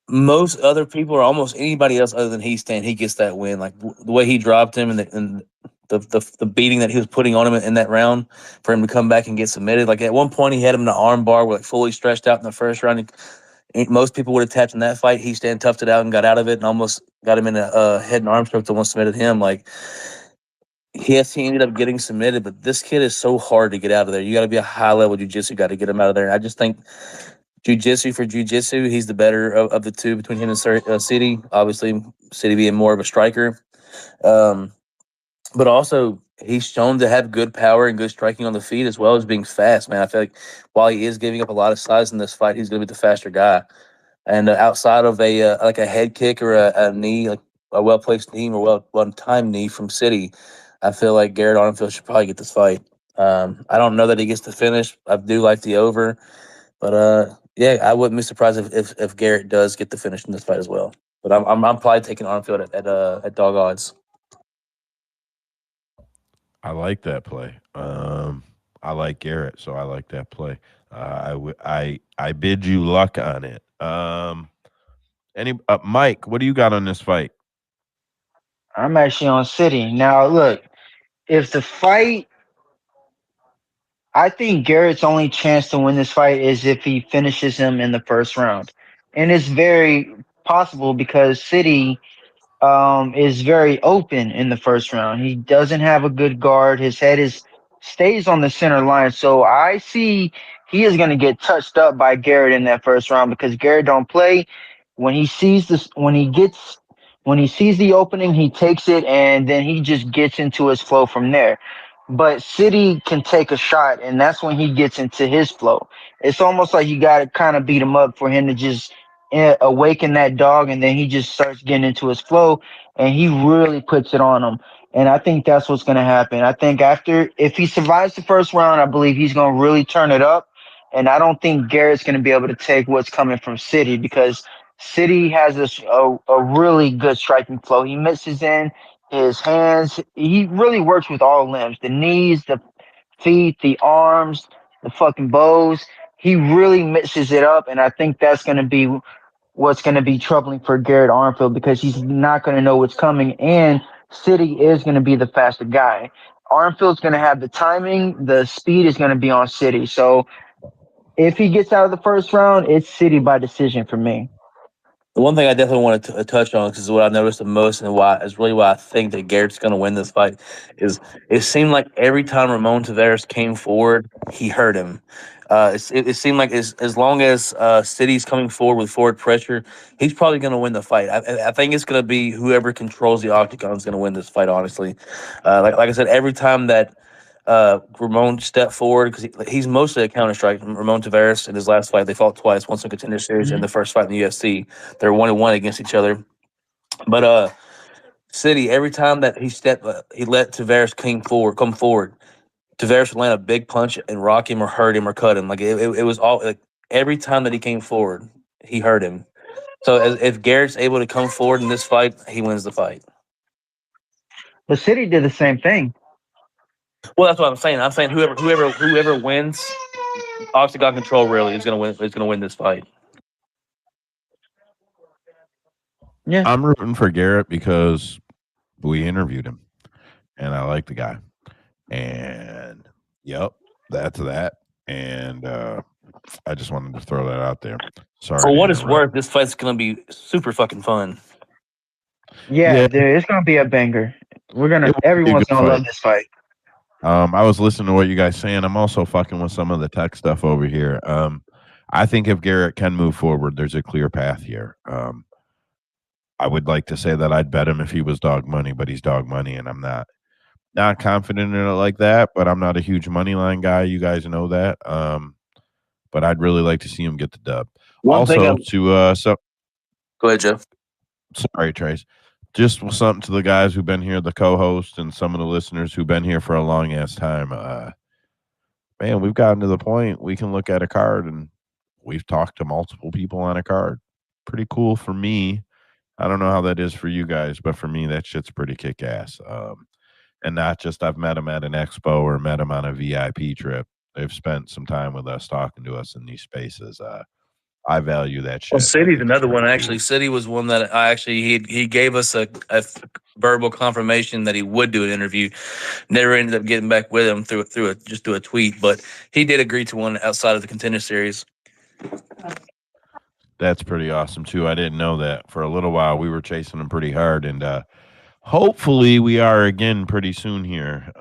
most other people or almost anybody else other than Heastan, he gets that win. Like the way he dropped him and the beating that he was putting on him in that round for him to come back and get submitted. Like at one point, he had him in an arm bar, like fully stretched out in the first round. Most people would have tapped in that fight. Heastan toughed it out and got out of it and almost got him in a head and arm stroke that almost submitted him. Like, yes, he ended up getting submitted, but this kid is so hard to get out of there. You got to be a high-level jiu-jitsu guy to get him out of there. I just think jiu-jitsu for jiu-jitsu, he's the better of the two between him and Sidey. Obviously, Sidey being more of a striker. But also, he's shown to have good power and good striking on the feet as well as being fast, man. I feel like while he is giving up a lot of size in this fight, he's going to be the faster guy. And outside of a like a head kick or a knee, like a well placed knee or well timed knee from City, I feel like Garrett Armfield should probably get this fight. I don't know that he gets the finish. I do like the over, but yeah, I wouldn't be surprised if Garrett does get the finish in this fight as well. But I'm probably taking Armfield at dog odds. I like that play. I like Garrett, so I like that play. I bid you luck on it. Mike, what do you got on this fight? I'm actually on City. Now, look, if the fight, I think Garrett's only chance to win this fight is if he finishes him in the first round. And it's very possible because City is very open in the first round. He doesn't have a good guard. His head is stays on the center line. So I see he is going to get touched up by Garrett in that first round because Garrett don't play. When he sees this, when he sees the opening, he takes it and then he just gets into his flow from there. But City can take a shot, and that's when he gets into his flow. It's almost like you got to kind of beat him up for him to just awaken that dog, and then he just starts getting into his flow, and he really puts it on him. And I think that's what's going to happen. I think if he survives the first round, I believe he's going to really turn it up. And I don't think Garrett's going to be able to take what's coming from City because City has a really good striking flow. He mixes in his hands. He really works with all limbs, the knees, the feet, the arms, the fucking bows. He really mixes it up, and I think that's going to be what's going to be troubling for Garrett Armfield because he's not going to know what's coming, and City is going to be the faster guy. Armfield's going to have the timing. The speed is going to be on City. So if he gets out of the first round, it's City by decision for me. The one thing I definitely want to touch on, because what I noticed the most and why is really why I think that Garrett's going to win this fight, is it seemed like every time Ramon Taveras came forward, he hurt him. It seemed like as long as City's coming forward with forward pressure, he's probably going to win the fight. I think it's going to be whoever controls the octagon is going to win this fight, honestly. Like I said, every time that Ramon stepped forward, because he's mostly a counter strike. Ramon Taveras in his last fight, they fought twice, once in Contender Series and the first fight in the UFC. They're 1-1 against each other. But City, every time that he stepped, he let Taveras come forward. Taveras would land a big punch and rock him or hurt him or cut him. Like it was all like every time that he came forward, he hurt him. So if Garrett's able to come forward in this fight, he wins the fight. But City did the same thing. Well, that's what I'm saying. I'm saying whoever wins octagon control really is gonna win this fight. Yeah. I'm rooting for Garrett because we interviewed him and I like the guy. And yep, that's that. And I just wanted to throw that out there. Sorry. For what it's worth, this fight's gonna be super fucking fun. Yeah. It's gonna be a banger. Everyone's gonna love this fight. I was listening to what you guys saying. I'm also fucking with some of the tech stuff over here. I think if Garrett can move forward, there's a clear path here. I would like to say that I'd bet him if he was dog money, but he's dog money, and I'm not confident in it like that. But I'm not a huge money line guy. You guys know that. But I'd really like to see him get the dub. Go ahead, Jeff. Sorry, Trace. Just something to the guys who've been here, the co-host, and some of the listeners who've been here for a long ass time. Man, we've gotten to the point we can look at a card and we've talked to multiple people on a card. Pretty cool for me. I don't know how that is for you guys, but for me, that shit's pretty kick ass. And not just I've met them at an expo or met them on a VIP trip. They've spent some time with us talking to us in these spaces. I value that shit. Well, City's another one, actually. City was one that he gave us a verbal confirmation that he would do an interview. Never ended up getting back with him through a tweet, but he did agree to one outside of the Contender Series. That's pretty awesome too. I didn't know that. For a little while we were chasing him pretty hard, and hopefully we are again pretty soon here.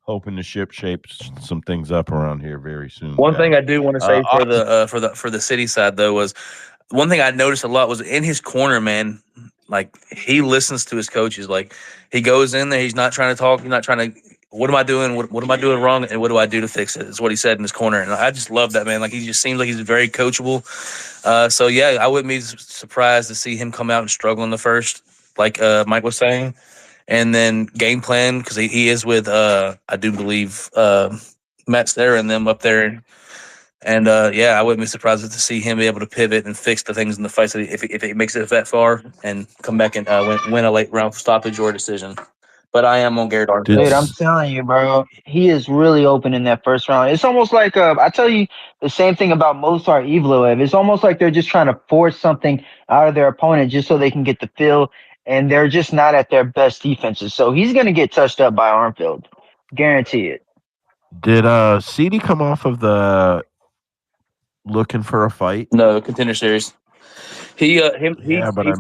Hoping to shape some things up around here very soon. One thing I do want to say for the City side though was one thing I noticed a lot was in his corner, man. Like he listens to his coaches. Like he goes in there, he's not trying to talk, he's not trying to what am I doing? What am I doing wrong? And what do I do to fix it? Is what he said in his corner. And I just love that, man. Like, he just seems like he's very coachable. So, yeah, I wouldn't be surprised to see him come out and struggle in the first, like Mike was saying. And then game plan, because he is with, I do believe, Matt Serra and them up there. And, yeah, I wouldn't be surprised to see him be able to pivot and fix the things in the fight if he makes it that far and come back and win a late round stoppage or decision. But I am on Garrett Armfield. Dude, I'm telling you, bro, he is really open in that first round. It's almost like I tell you the same thing about Mozart Evloev. It's almost like they're just trying to force something out of their opponent just so they can get the feel, and they're just not at their best defenses. So he's gonna get touched up by Armfield, guarantee it. Did Sidey come off of the looking for a fight? No, Contender Series. He mean,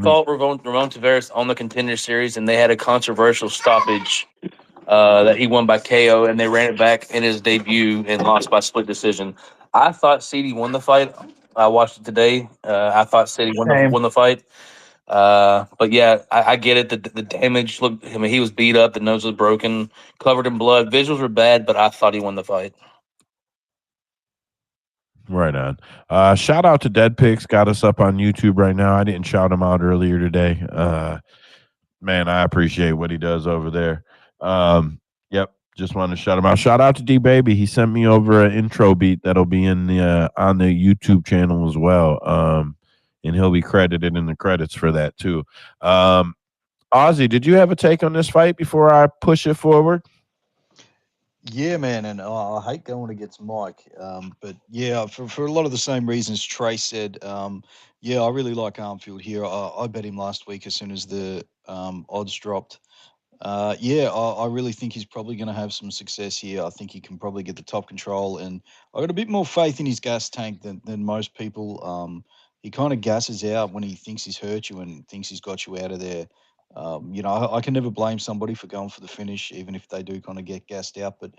fought Ramon Tavares on the Contender Series, and they had a controversial stoppage that he won by KO, and they ran it back in his debut and lost by split decision. I thought Sidey won the fight. I watched it today. I thought Sidey won the fight. But yeah, I get it. The damage looked. I mean, he was beat up. The nose was broken, covered in blood. Visuals were bad, but I thought he won the fight. Right on. Shout out to Dead Pics, got us up on YouTube right now. I didn't shout him out earlier today. Man, I appreciate what he does over there. Yep, just wanted to shout him out. Shout out to D Baby. He sent me over an intro beat that'll be in the on the YouTube channel as well. And he'll be credited in the credits for that too. Ozzy, did you have a take on this fight before I push it forward? Yeah, man, and I hate going against Mike, but yeah, for a lot of the same reasons Trey said. Yeah, I really like Armfield here. I bet him last week as soon as the odds dropped. Yeah, I really think he's probably going to have some success here. I think he can probably get the top control, and I got a bit more faith in his gas tank than most people. He kind of gasses out when he thinks he's hurt you and thinks he's got you out of there. You know, I can never blame somebody for going for the finish, even if they do kind of get gassed out. But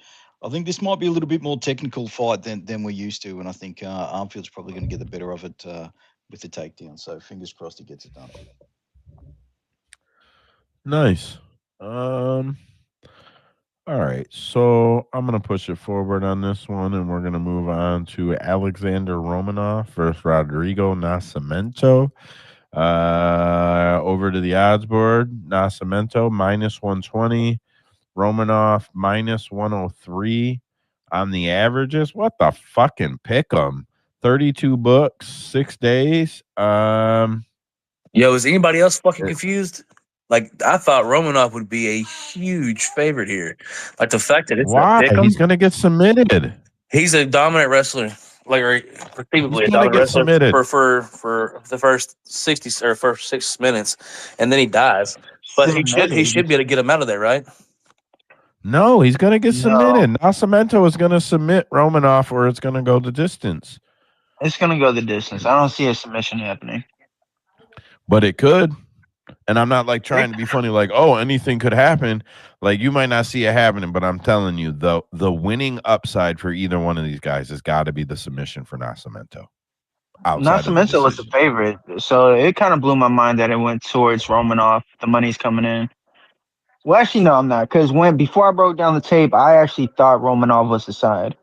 I think this might be a little bit more technical fight than we're used to, and I think Armfield's probably going to get the better of it with the takedown. So fingers crossed he gets it done. Nice. All right, so I'm gonna push it forward on this one, and we're gonna move on to Alexandr Romanov versus Rodrigo Nascimento. Over to the odds board. Nascimento -120, Romanov -103 on the averages. What the fucking pick 'em? 32 books, 6 days. Yo, is anybody else fucking confused? Like, I thought Romanov would be a huge favorite here. Like, the fact that it's why he's gonna get submitted. He's a dominant wrestler, like, or perceivably a He's gonna dominant get wrestler submitted. for the first 60 or first 6 minutes, and then he dies. But he should be able to get him out of there, right? No, he's gonna get No. submitted. Nascimento is gonna submit Romanov, or it's gonna go the distance. It's gonna go the distance. I don't see a submission happening. But it could. And I'm not like trying to be funny, like, oh, anything could happen. Like, you might not see it happening, but I'm telling you, the winning upside for either one of these guys has got to be the submission for Nascimento. Nascimento was the favorite, so it kind of blew my mind that it went towards Romanov. The money's coming in. Well, actually, no, I'm not, because before I broke down the tape, I actually thought Romanov was the side.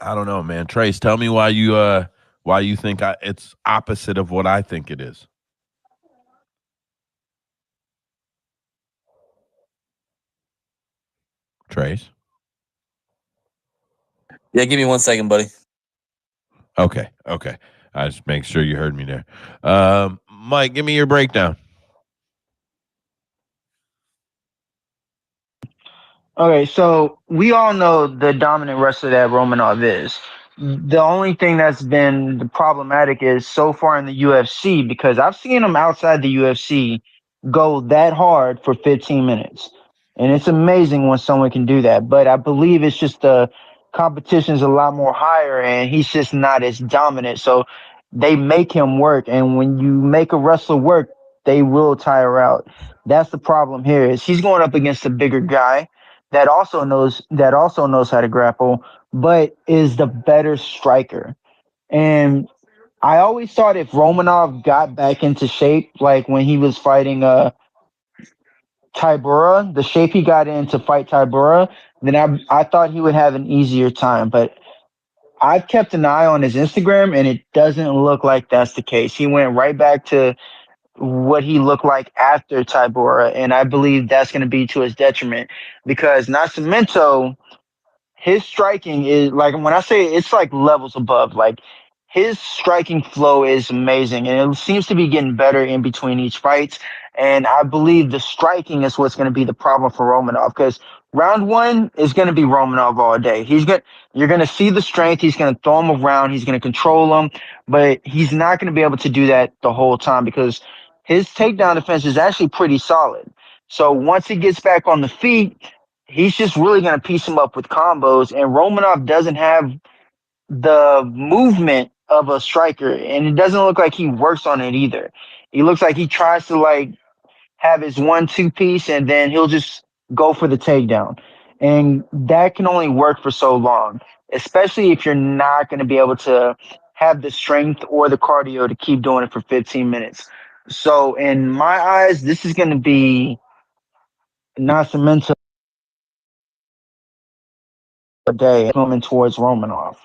I don't know, man. Trace, tell me why you think it's opposite of what I think it is. Trace? Yeah, give me 1 second, buddy. Okay. I just make sure you heard me there. Mike, give me your breakdown. Okay, so we all know the dominant wrestler that Romanov is. The only thing that's been problematic is so far in the UFC, because I've seen him outside the UFC go that hard for 15 minutes. And it's amazing when someone can do that. But I believe it's just the competition is a lot more higher and he's just not as dominant. So they make him work. And when you make a wrestler work, they will tire out. That's the problem here is he's going up against a bigger guy that also knows how to grapple, but is the better striker. And I always thought if Romanov got back into shape, like when he was fighting Tybura, the shape he got in to fight Tybura, then I thought he would have an easier time. But I've kept an eye on his Instagram, and it doesn't look like that's the case. He went right back to what he looked like after Tybura, and I believe that's going to be to his detriment because Nascimento, his striking is like when I say it's like levels above. Like his striking flow is amazing, and it seems to be getting better in between each fight. And I believe the striking is what's going to be the problem for Romanov because round one is going to be Romanov all day. You're going to see the strength. He's going to throw him around. He's going to control him, but he's not going to be able to do that the whole time because his takedown defense is actually pretty solid. So once he gets back on the feet, he's just really going to piece him up with combos. And Romanov doesn't have the movement of a striker, and it doesn't look like he works on it either. He looks like he tries to like have his 1-2 piece, and then he'll just go for the takedown. And that can only work for so long, especially if you're not going to be able to have the strength or the cardio to keep doing it for 15 minutes. So in my eyes, this is going to be Nascimento a day coming towards Romanov.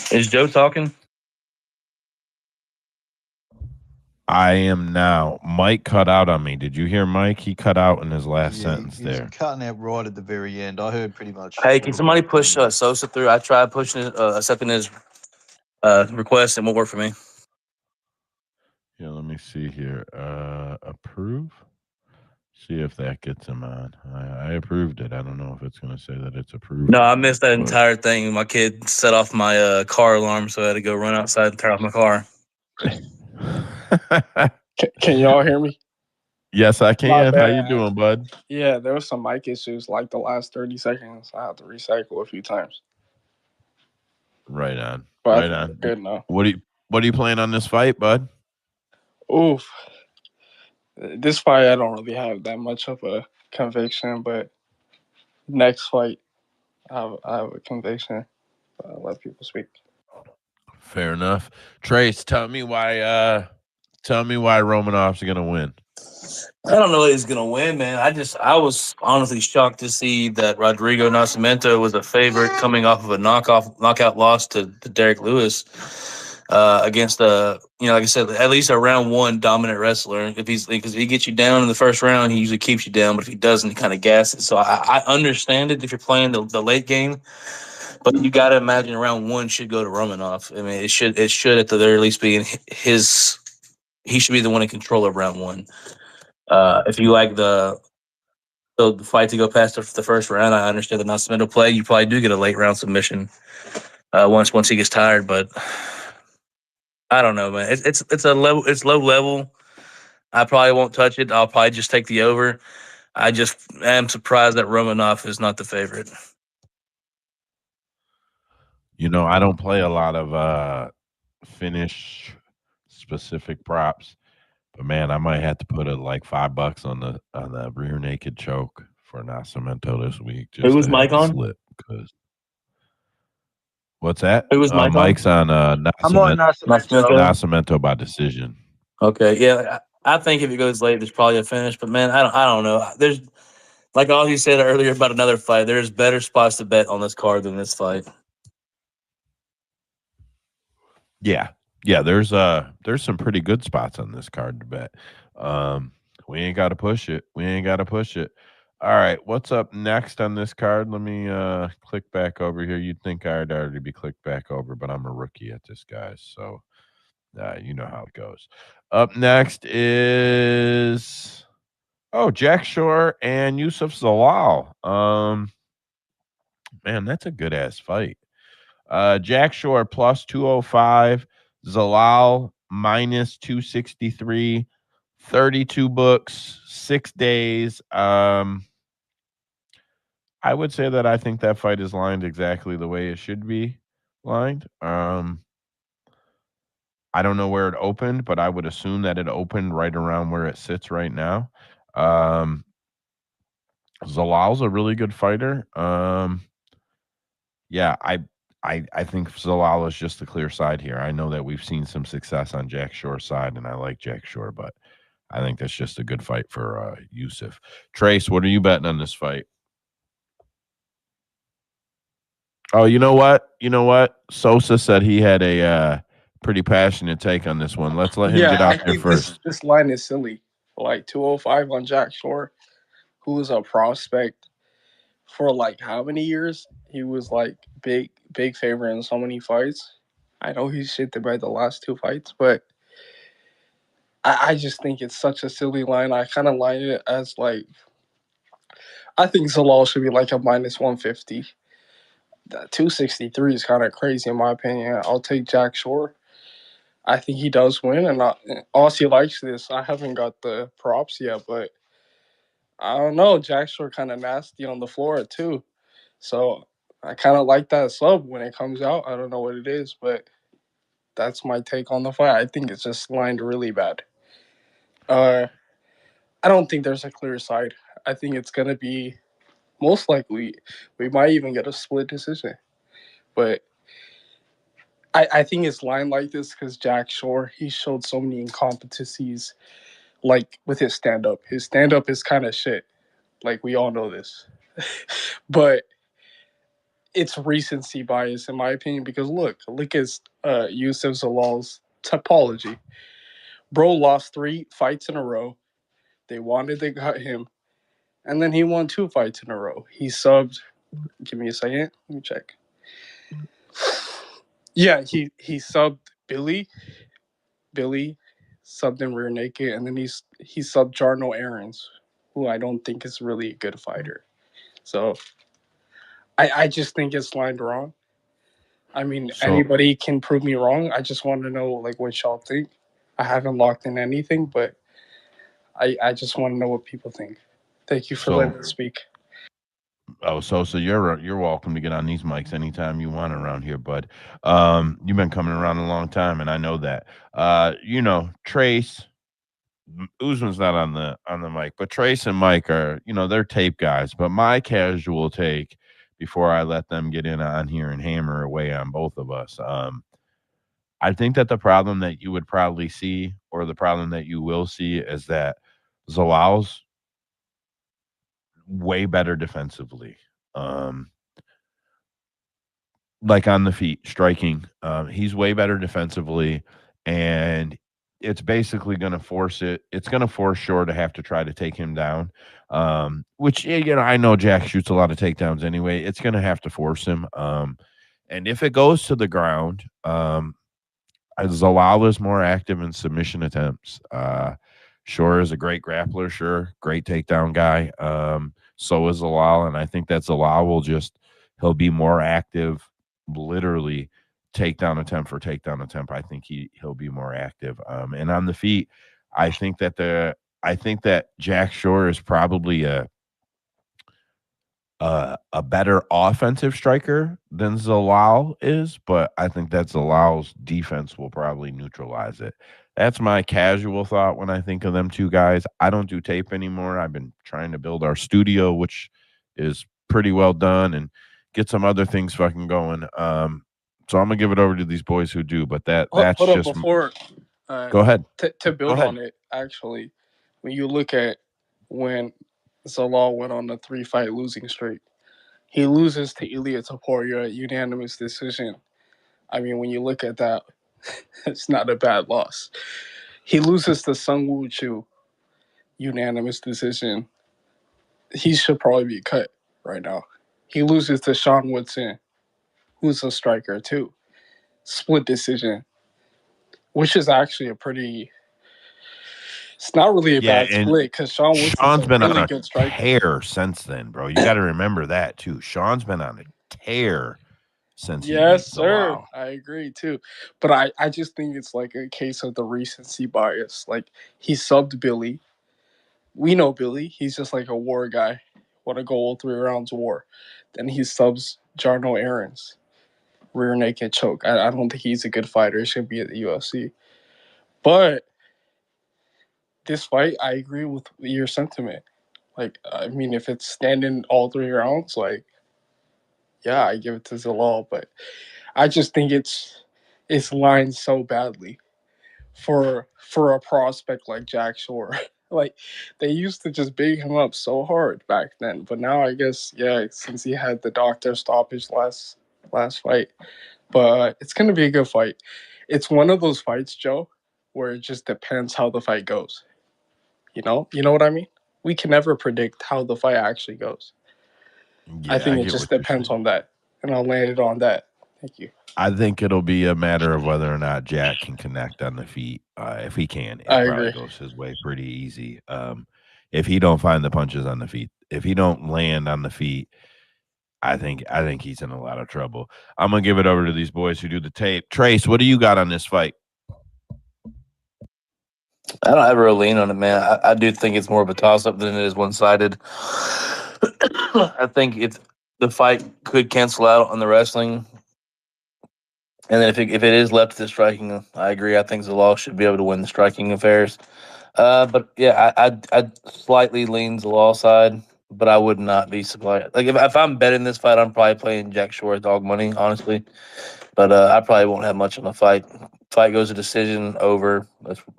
Is Joe talking? I am now. Mike cut out on me. Did you hear Mike? He cut out in his last Yeah, sentence he was there. cutting out right at the very end. I heard pretty much. Hey, can somebody push Sosa through? I tried pushing it, accepting his request, and it won't work for me. Yeah, let me see here. Approve. See if that gets him on. I approved it. I don't know if it's going to say that it's approved. No, I missed that entire thing. My kid set off my car alarm, so I had to go run outside and turn off my car. Can y'all hear me? Yes, I can. How you doing, bud? Yeah, there was some mic issues like the last 30 seconds. I had to recycle a few times. Right on. But right on. Good now. What are you playing on this fight, bud? Oof. This fight, I don't really have that much of a conviction, but next fight, I have a conviction. I'll let people speak. Fair enough. Trace, tell me why Romanov's gonna win. I don't know if he's gonna win, man. I was honestly shocked to see that Rodrigo Nascimento was a favorite coming off of a knockout loss to Derek Lewis against like I said, at least a round one dominant wrestler. Because if he gets you down in the first round, he usually keeps you down. But if he doesn't, he kind of gasses. So I understand it if you're playing the late game. But you got to imagine round one should go to Romanov. I mean, it should at the very least be in his. He should be the one in control of round one. If you like the fight to go past the first round, I understand the Nascimento play. You probably do get a late round submission once he gets tired. But I don't know, man. It's low level. I probably won't touch it. I'll probably just take the over. I just am surprised that Romanov is not the favorite. I don't play a lot of finish specific props, but man, I might have to put like $5 on the rear naked choke for Nascimento this week. Who was Mike on? Slip, what's that? Who was Mike Mike's on I'm on Nascimento. Nascimento by decision. Okay, yeah, I think if it goes late, there's probably a finish. But man, I don't know. There's like all you said earlier about another fight. There's better spots to bet on this card than this fight. Yeah, there's some pretty good spots on this card to bet. We ain't got to push it. All right, what's up next on this card? Let me click back over here. You'd think I'd already be clicked back over, but I'm a rookie at this, guys. So you know how it goes. Up next is Jack Shore and Youssef Zalal. Man, that's a good ass fight. Jack Shore plus 205, Zalal minus 263, 32 books, 6 days. I would say that I think that fight is lined exactly the way it should be lined. I don't know where it opened, but I would assume that it opened right around where it sits right now. Zalal's a really good fighter. Yeah, I think Zalal is just the clear side here. I know that we've seen some success on Jack Shore's side, and I like Jack Shore, but I think that's just a good fight for Youssef. Trace, what are you betting on this fight? Oh, you know what? Sosa said he had a pretty passionate take on this one. Let's let him get I out there think first. this line is silly. Like 205 on Jack Shore, who was a prospect for like how many years? He was like big favorite in so many fights. I know he's shit by the last 2 fights, but I just think it's such a silly line. I kind of line it as like I think Zalal should be like a minus 150. That 263 is kind of crazy in my opinion. I'll take Jack Shore. I think he does win, and Aussie likes this. I haven't got the props yet, but I don't know. Jack Shore kind of nasty on the floor too, so I kind of like that sub when it comes out. I don't know what it is, but that's my take on the fight. I think it's just lined really bad. I don't think there's a clear side. I think it's gonna be most likely we might even get a split decision, but I think it's lined like this because Jack Shore he showed so many incompetencies, like with his stand up. His stand up is kind of shit. Like we all know this, but it's recency bias in my opinion because look at Youssef Zalal's topology. Bro lost 3 fights in a row. They wanted to cut him, and then he won 2 fights in a row. He subbed. Give me a second. Let me check. Yeah, he subbed Billy. Billy subbed him rear naked, and then he subbed Jarno Aarons, who I don't think is really a good fighter. So I just think it's lined wrong. I mean, anybody can prove me wrong. I just want to know like what y'all think. I haven't locked in anything, but I just want to know what people think. Thank you for letting me speak. Oh, so you're welcome to get on these mics anytime you want around here, bud. You've been coming around a long time, and I know that. Trace, Usman's not on the mic, but Trace and Mike are, they're tape guys. But my casual take before I let them get in on here and hammer away on both of us, I think that the problem that you would probably see, or the problem that you will see, is that Zalal's way better defensively. Like on the feet, striking. He's way better defensively, and it's basically going to force it. It's going to force Shore to have to try to take him down, which, I know Jack shoots a lot of takedowns anyway. It's going to have to force him. And if it goes to the ground, Zalal is more active in submission attempts. Shore is a great grappler, sure, great takedown guy. So is Zalal, and I think that Zalal he'll be more active, literally takedown attempt for takedown attempt. I think he'll be more active. And on the feet, I think that Jack Shore is probably a better offensive striker than Zalal is, but I think that Zalal's defense will probably neutralize it. That's my casual thought when I think of them two guys. I don't do tape anymore. I've been trying to build our studio, which is pretty well done, and get some other things fucking going. So I'm gonna give it over to these boys who do. But that's Hold just up before. Go ahead. To build on it, actually, when you look at when Zalal went on a 3-fight losing streak, he loses to Ilia Topuria, unanimous decision. I mean, when you look at that, it's not a bad loss. He loses to Sung Woo Chu, unanimous decision. He should probably be cut right now. He loses to Sean Woodson, who's a striker too. Split decision, which is actually a pretty. It's not really a bad split because Sean's been really on a good striker. tear since then, bro. You got to remember that too. Sean's been on a tear since he beat Zalal. I agree too. But I just think it's like a case of the recency bias. Like he subbed Billy. We know Billy. He's just like a war guy. Want to go all 3 rounds war. Then he subs Jarno Aarons. rear naked choke. I don't think he's a good fighter. He should be at the UFC. But this fight, I agree with your sentiment. Like, I mean, if it's standing all 3 rounds, like, yeah, I give it to Zalal. But I just think it's lined so badly for a prospect like Jack Shore. Like, they used to just big him up so hard back then. But now I guess, yeah, since he had the doctor stoppage last fight. But it's going to be a good fight. It's one of those fights, Joe, where it just depends how the fight goes. You know what I mean? We can never predict how the fight actually goes. Yeah, I think I it get just what you're depends saying. on that. And I'll land it on that. Thank you. I think it'll be a matter of whether or not Jack can connect on the feet. If he can, it I probably agree. goes his way pretty easy. If he don't find the punches on the feet, if he don't land on the feet, I think he's in a lot of trouble. I'm gonna give it over to these boys who do the tape. Trace, what do you got on this fight? I don't have a real lean on it, man. I do think it's more of a toss-up than it is one-sided. I think the fight could cancel out on the wrestling. And then if it is left to the striking, I agree. I think Zalal should be able to win the striking affairs. But yeah, I'd slightly lean Zalal side, but I would not be surprised. Like if I'm betting this fight, I'm probably playing Jack Shore dog money, honestly. But I probably won't have much on the fight. Fight goes a decision over.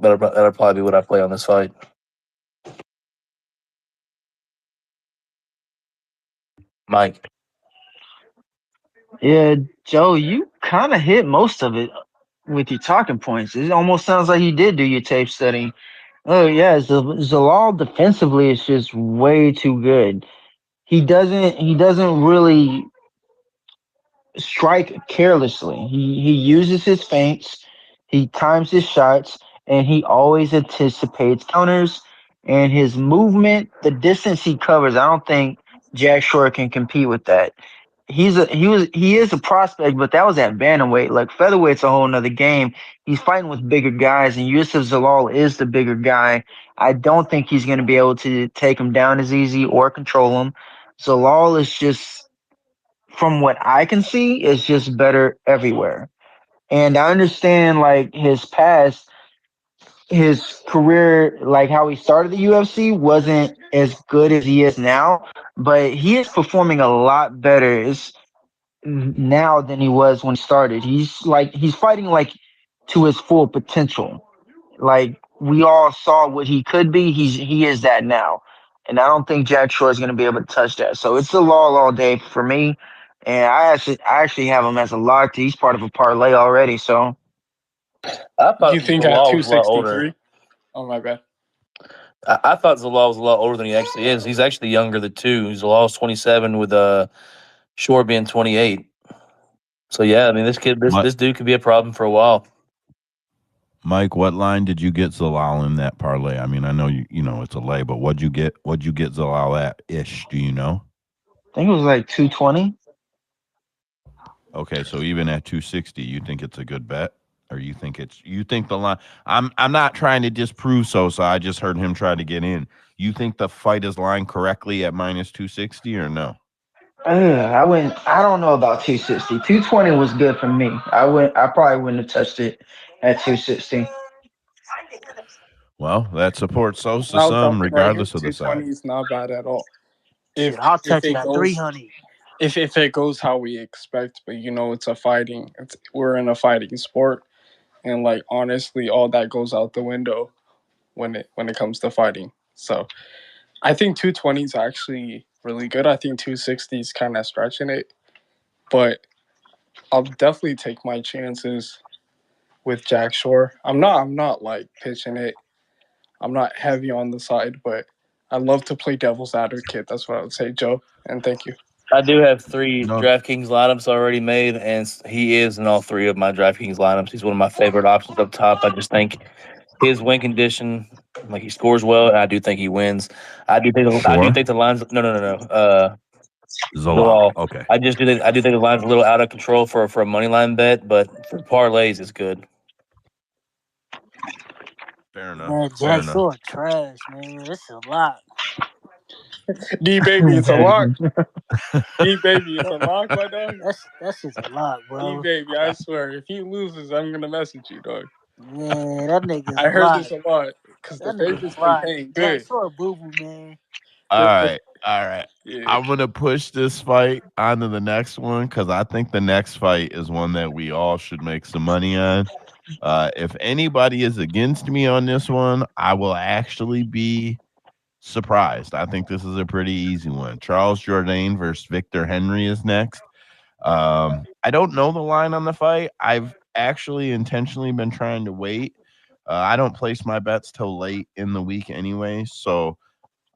That'll probably be what I play on this fight. Mike. Yeah, Joe, you kind of hit most of it with your talking points. It almost sounds like you did do your tape study. Oh yeah, Zalal defensively is just way too good. He doesn't really strike carelessly. He uses his feints, he times his shots, and he always anticipates counters. And his movement, the distance he covers, I don't think Jack Shore can compete with that. He is a prospect, but that was at bantamweight. Like featherweight's a whole nother game. He's fighting with bigger guys, and Youssef Zalal is the bigger guy. I don't think he's going to be able to take him down as easy or control him. Zalal is just, from what I can see, is just better everywhere. And I understand like his past, his career, like how he started the UFC wasn't as good as he is now, but he is performing a lot better now than he was when he started. He's fighting like to his full potential. Like we all saw what he could be. He is that now, and I don't think Jack Shore is going to be able to touch that. So it's a law all day for me, and I actually have him as a lock. He's part of a parlay already. So I thought You think at Zalal was a lot older. 263? Oh, my bad. I thought Zalal was a lot older than he actually is. He's actually younger than two. Zalal's 27 with Shore being 28. So yeah, I mean this dude could be a problem for a while. Mike, what line did you get Zalal in that parlay? I mean, I know you know it's a lay, but what'd you get Zalal at ish? Do you know? I think it was like 220. Okay, so even at 260, you think it's a good bet? Or you think the line? I'm not trying to disprove Sosa. I just heard him try to get in. You think the fight is lined correctly at minus 260 or no? I don't know about 260. 220 was good for me. I probably wouldn't have touched it at 260. Well, that supports Sosa I'll some, jump in right here. regardless of the 220 side. is not bad at all. Shit, I'll touch it it at goes 300. if it goes how we expect, but we're in a fighting sport, and like honestly, all that goes out the window when it comes to fighting. So I think 220 is actually really good. I think 260 is kind of stretching it, but I'll definitely take my chances with Jack Shore. I'm not like pitching it. I'm not heavy on the side, but I love to play devil's advocate. That's what I would say, Joe. And thank you. I do have 3 No. DraftKings lineups already made, and he is in all 3 of my DraftKings lineups. He's one of my favorite options up top. I just think his win condition, like he scores well, and I do think he wins. I do think the lines. No. Zalal. Okay. I do think the line's a little out of control for a money line bet, but for parlays, it's good. Fair enough. Man, Jack Shore trash, man. This is a lot. D baby, it's a lock. Exactly. D baby, it's a lock, my dog. That's just a lot, D bro. baby, I swear, if he loses, I'm gonna message you, dog. Man, that nigga's I a heard lot. this a lot because the That nigga's favorites a been lot. paying Yeah, good. so a boo boo, man. All right. Yeah. I'm gonna push this fight on to the next one because I think the next fight is one that we all should make some money on. If anybody is against me on this one, I will actually be surprised. I think this is a pretty easy one. Charles Jourdain versus Victor Henry is next. I don't know the line on the fight. I've actually intentionally been trying to wait. I don't place my bets till late in the week anyway, so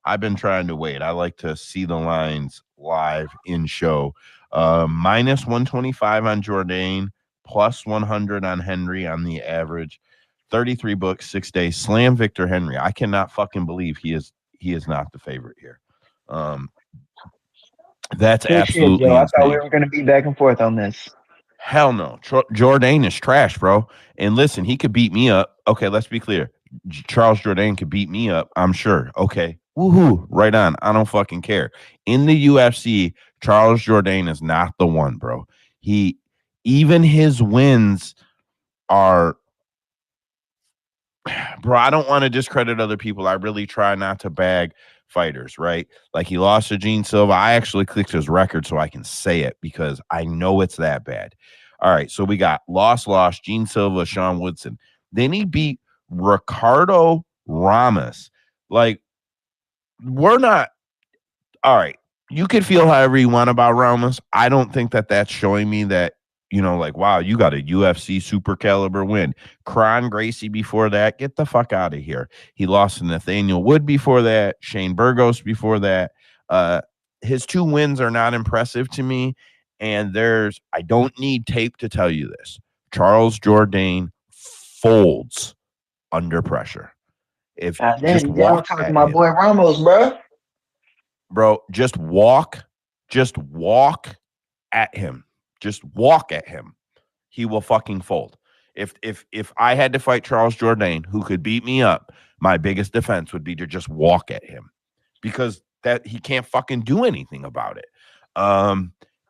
I've been trying to wait. I like to see the lines live in show. Minus 125 on Jourdain, plus 100 on Henry on the average. 33 books, 6 days. Slam Victor Henry. I cannot fucking believe he is not the favorite here. That's Good shit, absolutely Joe. I thought we insane. were going to be back and forth on this. Hell no. Jourdain is trash, bro. And listen, he could beat me up. Okay, let's be clear. Charles Jourdain could beat me up, I'm sure. Okay. Woohoo. Right on. I don't fucking care. In the UFC, Charles Jourdain is not the one, bro. Even his wins are, bro, I don't want to discredit other people. I really try not to bag fighters, right? Like he lost to Gene Silva. I actually clicked his record so I can say it because I know it's that bad. All right, so we got lost, Gene Silva, Sean Woodson. Then he beat Ricardo Ramos. Like, we're not, all right, you could feel however you want about Ramos. I don't think that that's showing me that, like, wow, you got a UFC super caliber win. Kron Gracie before that, get the fuck out of here. He lost to Nathaniel Wood before that, Shane Burgos before that. His 2 wins are not impressive to me. And I don't need tape to tell you this. Charles Jourdain folds under pressure. If just Damn, walk talking at my him. boy Ramos, Bro, just walk at him. Just walk at him. He will fucking fold. If I had to fight Charles Jourdain, who could beat me up, my biggest defense would be to just walk at him because that he can't fucking do anything about it.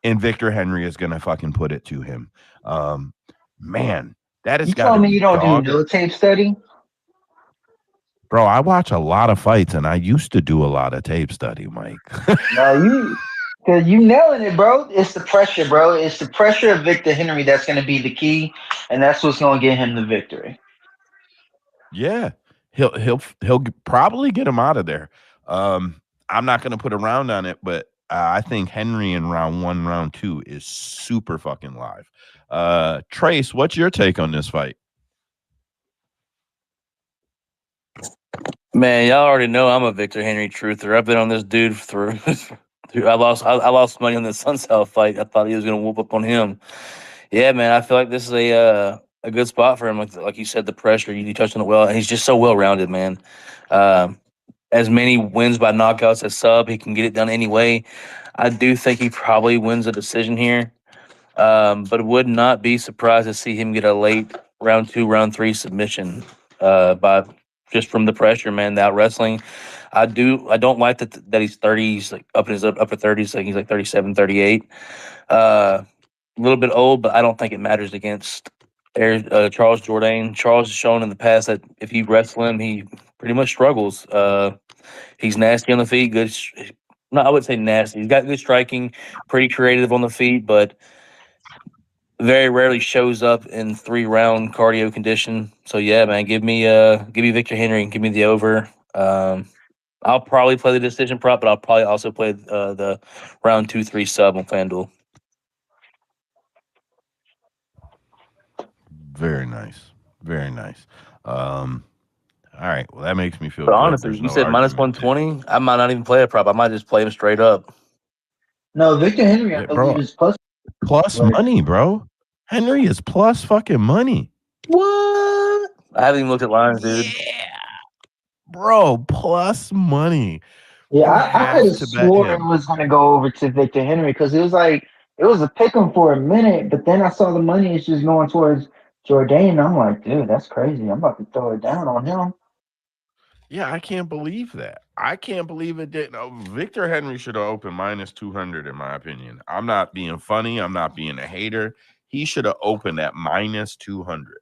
And Victor Henry is gonna fucking put it to him. Man, that has You got to told me be you don't dog. do no tape study? Bro, I watch a lot of fights and I used to do a lot of tape study, Mike. No, because you nailing it, bro. It's the pressure, bro. It's the pressure of Victor Henry that's going to be the key, and that's what's going to get him the victory. Yeah, he'll probably get him out of there. I'm not going to put a round on it, but I think Henry in round 1, round 2 is super fucking live. Trace, what's your take on this fight? Man, y'all already know I'm a Victor Henry truther. I've been on this dude through. I lost money on the Sunsell fight. I thought he was gonna whoop up on him. Yeah, man, I feel like this is a good spot for him. Like you said, the pressure you touched on it well, and he's just so well rounded, man. As many wins by knockouts as sub, he can get it done anyway. I do think he probably wins a decision here, but would not be surprised to see him get a late round 2, round 3 submission by. Just from the pressure, man, that wrestling. I don't like that he's 30. He's like up in his upper 30s. Like he's like 37, 38. A little bit old, but I don't think it matters against Charles Jourdain. Charles has shown in the past that if you wrestle him, he pretty much struggles. He's nasty on the feet. Good. No, I would say nasty. He's got good striking, pretty creative on the feet, but very rarely shows up in 3-round cardio condition. So yeah, man, give me Victor Henry and give me the over. I'll probably play the decision prop, but I'll probably also play the round 2, 3 sub on FanDuel. Very nice. Very nice. All right. Well, that makes me feel But good. honestly, There's you no said minus argument there. 120. I might not even play a prop. I might just play him straight up. No, Victor Henry, I Yeah, believe, bro. is plus. Plus money, bro. Henry is plus fucking money. What? I haven't even looked at lines, dude. Yeah. Bro, plus money. Yeah, You I have could have to bet swore it him. was going to go over to Victor Henry because it was a pick 'em for a minute, but then I saw the money is just going towards Jourdain. I'm like, dude, that's crazy. I'm about to throw it down on him. Yeah, I can't believe that. I can't believe it didn't. Oh, Victor Henry should have opened minus 200, in my opinion. I'm not being funny. I'm not being a hater. He should have opened at minus 200.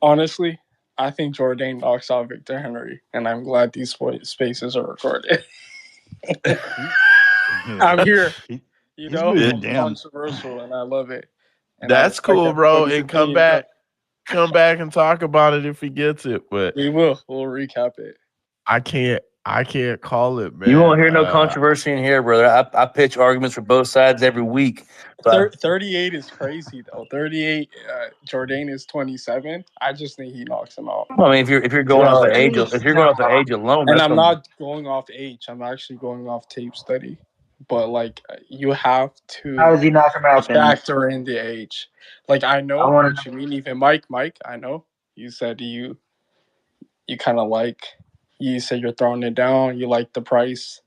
Honestly, I think Jourdain knocks out Victor Henry, and I'm glad these spaces are recorded. I'm here. You know, I'm controversial, and I love it. And that's cool, bro. And come back and talk about it if he gets it. But we will. We'll recap it. I can't call it, man. You won't hear no controversy in here, brother. I pitch arguments for both sides every week. 38 is crazy though. 38. Jourdain is 27. I just think he knocks him out. Well, I mean, if you're going off the age, alone, and I'm not going off age. I'm actually going off tape study. But like, you have to. How does he knock him out? Factor in the age. Like, I know what you mean. Even Mike, I know you said you kind of like. You said you're throwing it down. You like the price.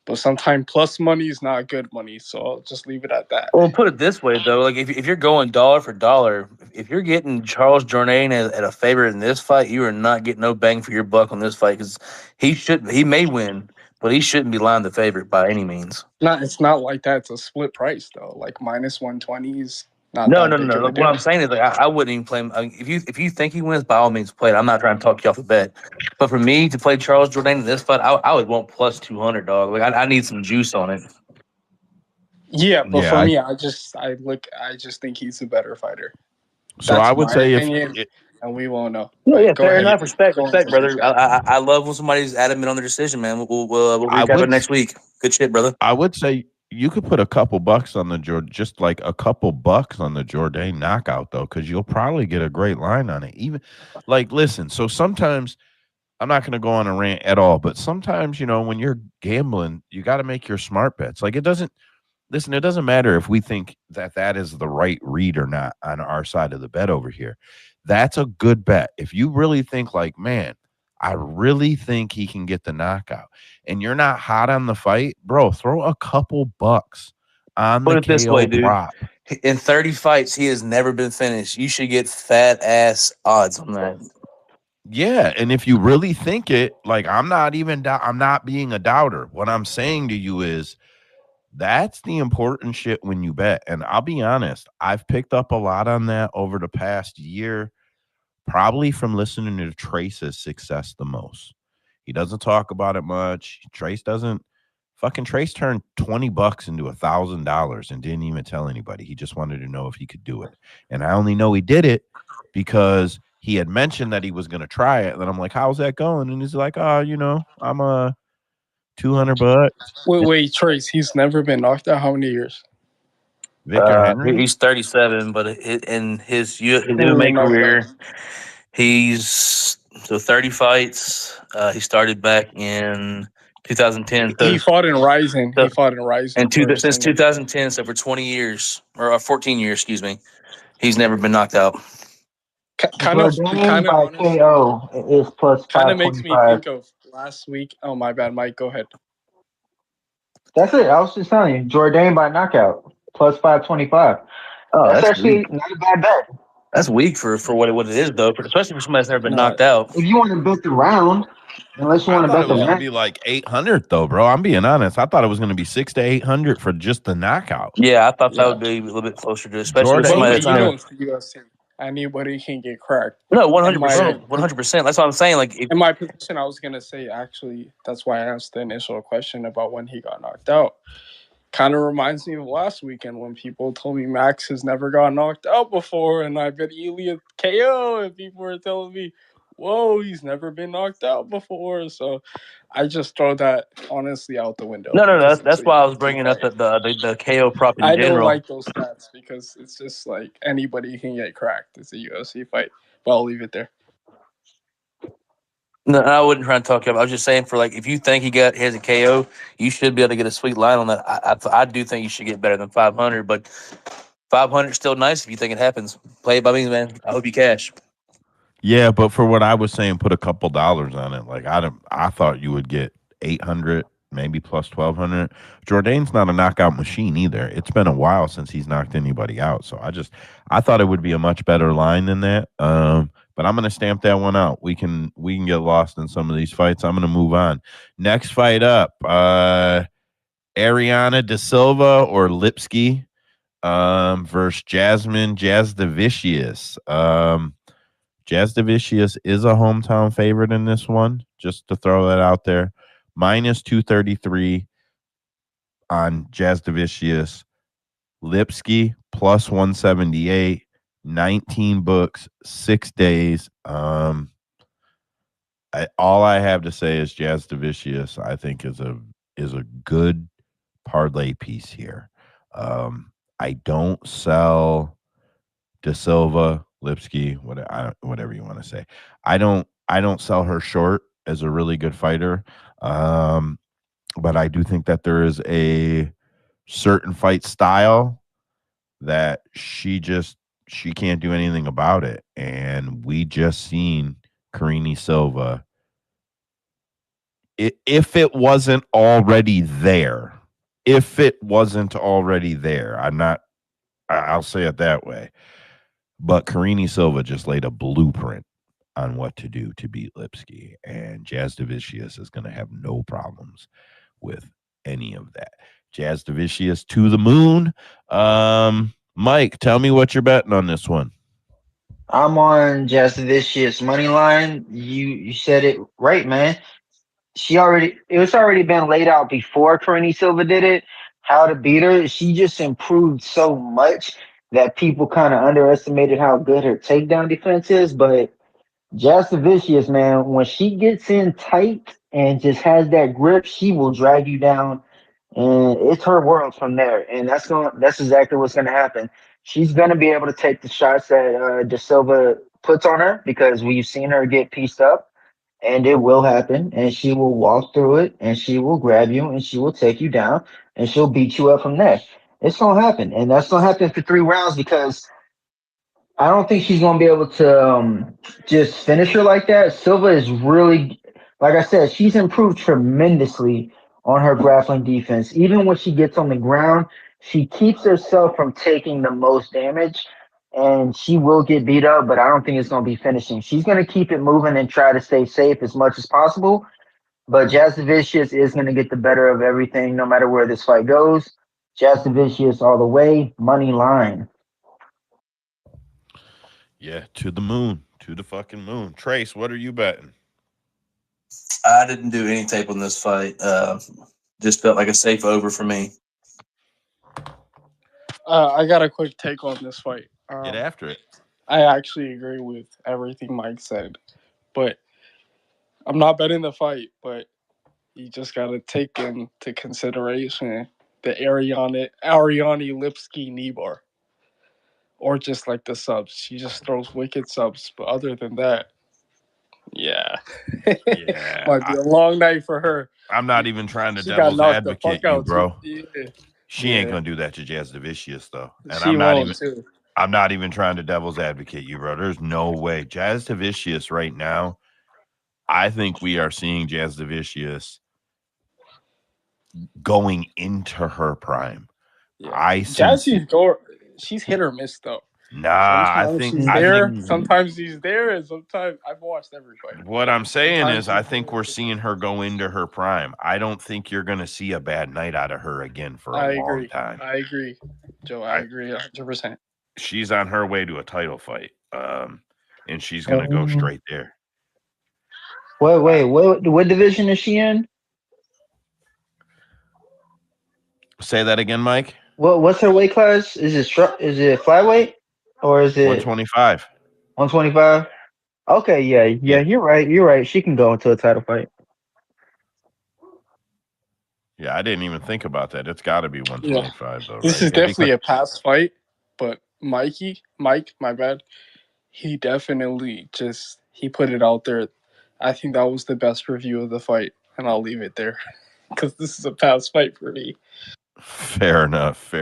But sometimes plus money is not good money, so I'll just leave it at that. Well, put it this way, though. Like, if you're going dollar for dollar, if you're getting Charles Jourdain at a favorite in this fight, you are not getting no bang for your buck on this fight because he may win, but he shouldn't be lying the favorite by any means. It's not like that. It's a split price, though. Like, minus 120 is not No. What I'm saying is, like, I wouldn't even play him. I mean, if you think he wins, by all means, play it. I'm not trying to talk you off the bet. But for me to play Charles Jourdain in this fight, I would want plus 200, dog. Like, I need some juice on it. Yeah, but for me, I just think he's a better fighter. So that's I would say and we won't know. No, yeah, fair enough. Respect, brother. I love when somebody's adamant on their decision, man. We'll recap it next week. Good shit, brother. I would say you could put a couple bucks on the Jourdain knockout though, because you'll probably get a great line on it. Even like, listen. So sometimes I'm not going to go on a rant at all, but sometimes when you're gambling, you got to make your smart bets. Like it doesn't matter if we think that is the right read or not on our side of the bet over here. That's a good bet. If you really think like, man, I really think he can get the knockout, and you're not hot on the fight, bro, throw a couple bucks on the KO this way, dude. prop. In 30 fights, he has never been finished. You should get fat ass odds on that. Yeah, and if you really think it, like I'm not being a doubter. What I'm saying to you is that's the important shit when you bet. And I'll be honest, I've picked up a lot on that over the past year, probably from listening to Trace's success the most. He doesn't talk about it much. Trace turned $20 into $1,000 and didn't even tell anybody. He just wanted to know if he could do it. And I only know he did it because he had mentioned that he was going to try it. And then I'm like, how's that going? And he's like, I'm a $200. Wait, Trace, he's never been knocked out. How many years? Victor Henry? He's 37, but in his MMA career, he's 30 fights. He started back in 2010. He fought in Rising. Since 2010, so for 20 years, or 14 years, excuse me, he's never been knocked out. Kind of KO is plus 525. Kind of makes me think of last week. Oh, my bad, Mike. Go ahead. That's it. I was just telling you, Jourdain by knockout plus 525. Oh, that's actually not a bad bet. That's weak for what it is, though, especially for somebody that's never been knocked out. If you want to bet the round, unless you want to bet the round, it was going to be like 800 though, bro. I'm being honest. I thought it was going to be 600 to 800 for just the knockout. Yeah, I thought that would be a little bit closer to it, especially with somebody that's the UFC. Anybody can get cracked. No, 100%. 100%. That's what I'm saying. Like in my position, I was gonna say actually that's why I asked the initial question about when he got knocked out. Kind of reminds me of last weekend when people told me Max has never got knocked out before, and I bet Ilya KO, and people were telling me, "Whoa, he's never been knocked out before." So I just throw that honestly out the window. No. That's why I was bringing up the KO prop in general. I don't like those stats because it's just like anybody can get cracked. It's a UFC fight. But I'll leave it there. No, I wouldn't try and talk you up. I was just saying for like if you think he has a KO, you should be able to get a sweet line on that. I do think you should get better than 500, but 500 is still nice if you think it happens. Play it by me, man. I hope you cash. Yeah, but for what I was saying, put a couple dollars on it. Like I thought you would get 800, maybe plus 1,200. Jourdain's not a knockout machine either. It's been a while since he's knocked anybody out. So I thought it would be a much better line than that. But I'm going to stamp that one out. We can get lost in some of these fights. I'm going to move on. Next fight up, Ariane da Silva or Lipski versus Jasmine Jasudavicius. Jasudavicius is a hometown favorite in this one, just to throw that out there. Minus 233 on Jasudavicius. Lipski plus 178, 19 books, 6 days. All I have to say is Jasudavicius, I think, is a good parlay piece here. I don't sell Da Silva, Lipski, whatever you want to say. I don't sell her short as a really good fighter. But I do think that there is a certain fight style that she can't do anything about it. And we just seen Karine Silva. If it wasn't already there, I'll say it that way. But Karine Silva just laid a blueprint on what to do to beat Lipski, and Jasudavicius is going to have no problems with any of that. Jasudavicius to the moon. Mike, tell me what you're betting on this one. I'm on Jasudavicius money line. You said it right, man. It was already been laid out before Karine Silva did it, how to beat her. She just improved so much that people kind of underestimated how good her takedown defense is. But Jasudavicius, man, when she gets in tight and just has that grip, she will drag you down, and it's her world from there. And that's exactly what's gonna happen. She's gonna be able to take the shots that Da Silva puts on her because we've seen her get pieced up, and it will happen. And she will walk through it, and she will grab you, and she will take you down, and she'll beat you up from there. It's gonna happen, and that's gonna happen for 3 rounds because I don't think she's going to be able to just finish her like that. Silva is really, like I said, she's improved tremendously on her grappling defense. Even when she gets on the ground, she keeps herself from taking the most damage, and she will get beat up, but I don't think it's going to be finishing. She's going to keep it moving and try to stay safe as much as possible, but Jasudavicius is going to get the better of everything no matter where this fight goes. Jasudavicius all the way, money line. Yeah, to the moon, to the fucking moon. Trace, what are you betting? I didn't do any tape on this fight. Just felt like a safe over for me. I got a quick take on this fight. Get after it. I actually agree with everything Mike said, but I'm not betting the fight. But you just got to take into consideration the Ariane Lipski knee bar, or just like the subs. She just throws wicked subs. But other than that, yeah, might be a long night for her. I'm not even trying to devil's advocate you, bro. Yeah. She ain't gonna do that to Jasudavicius though, and she won't too. I'm not even trying to devil's advocate you, bro. There's no way. Jasudavicius right now, I think we are seeing Jasudavicius going into her prime. Yeah. She's hit or miss though. Nah, sometimes she's there. Sometimes she's there, and sometimes I've watched every fight. What I'm saying is, I think we're seeing her go into her prime. I don't think you're going to see a bad night out of her again for a long time. I agree, Joe. I agree 100%. She's on her way to a title fight, and she's going to go straight there. Wait, what division is she in? Say that again, Mike. What's her weight class? Is it flyweight or is it 125? 125. Okay, yeah, you're right. She can go into a title fight. Yeah, I didn't even think about that. It's got to be 125 though. This is definitely a past fight, but Mike, my bad. He definitely he put it out there. I think that was the best review of the fight, and I'll leave it there because this is a past fight for me. Fair enough.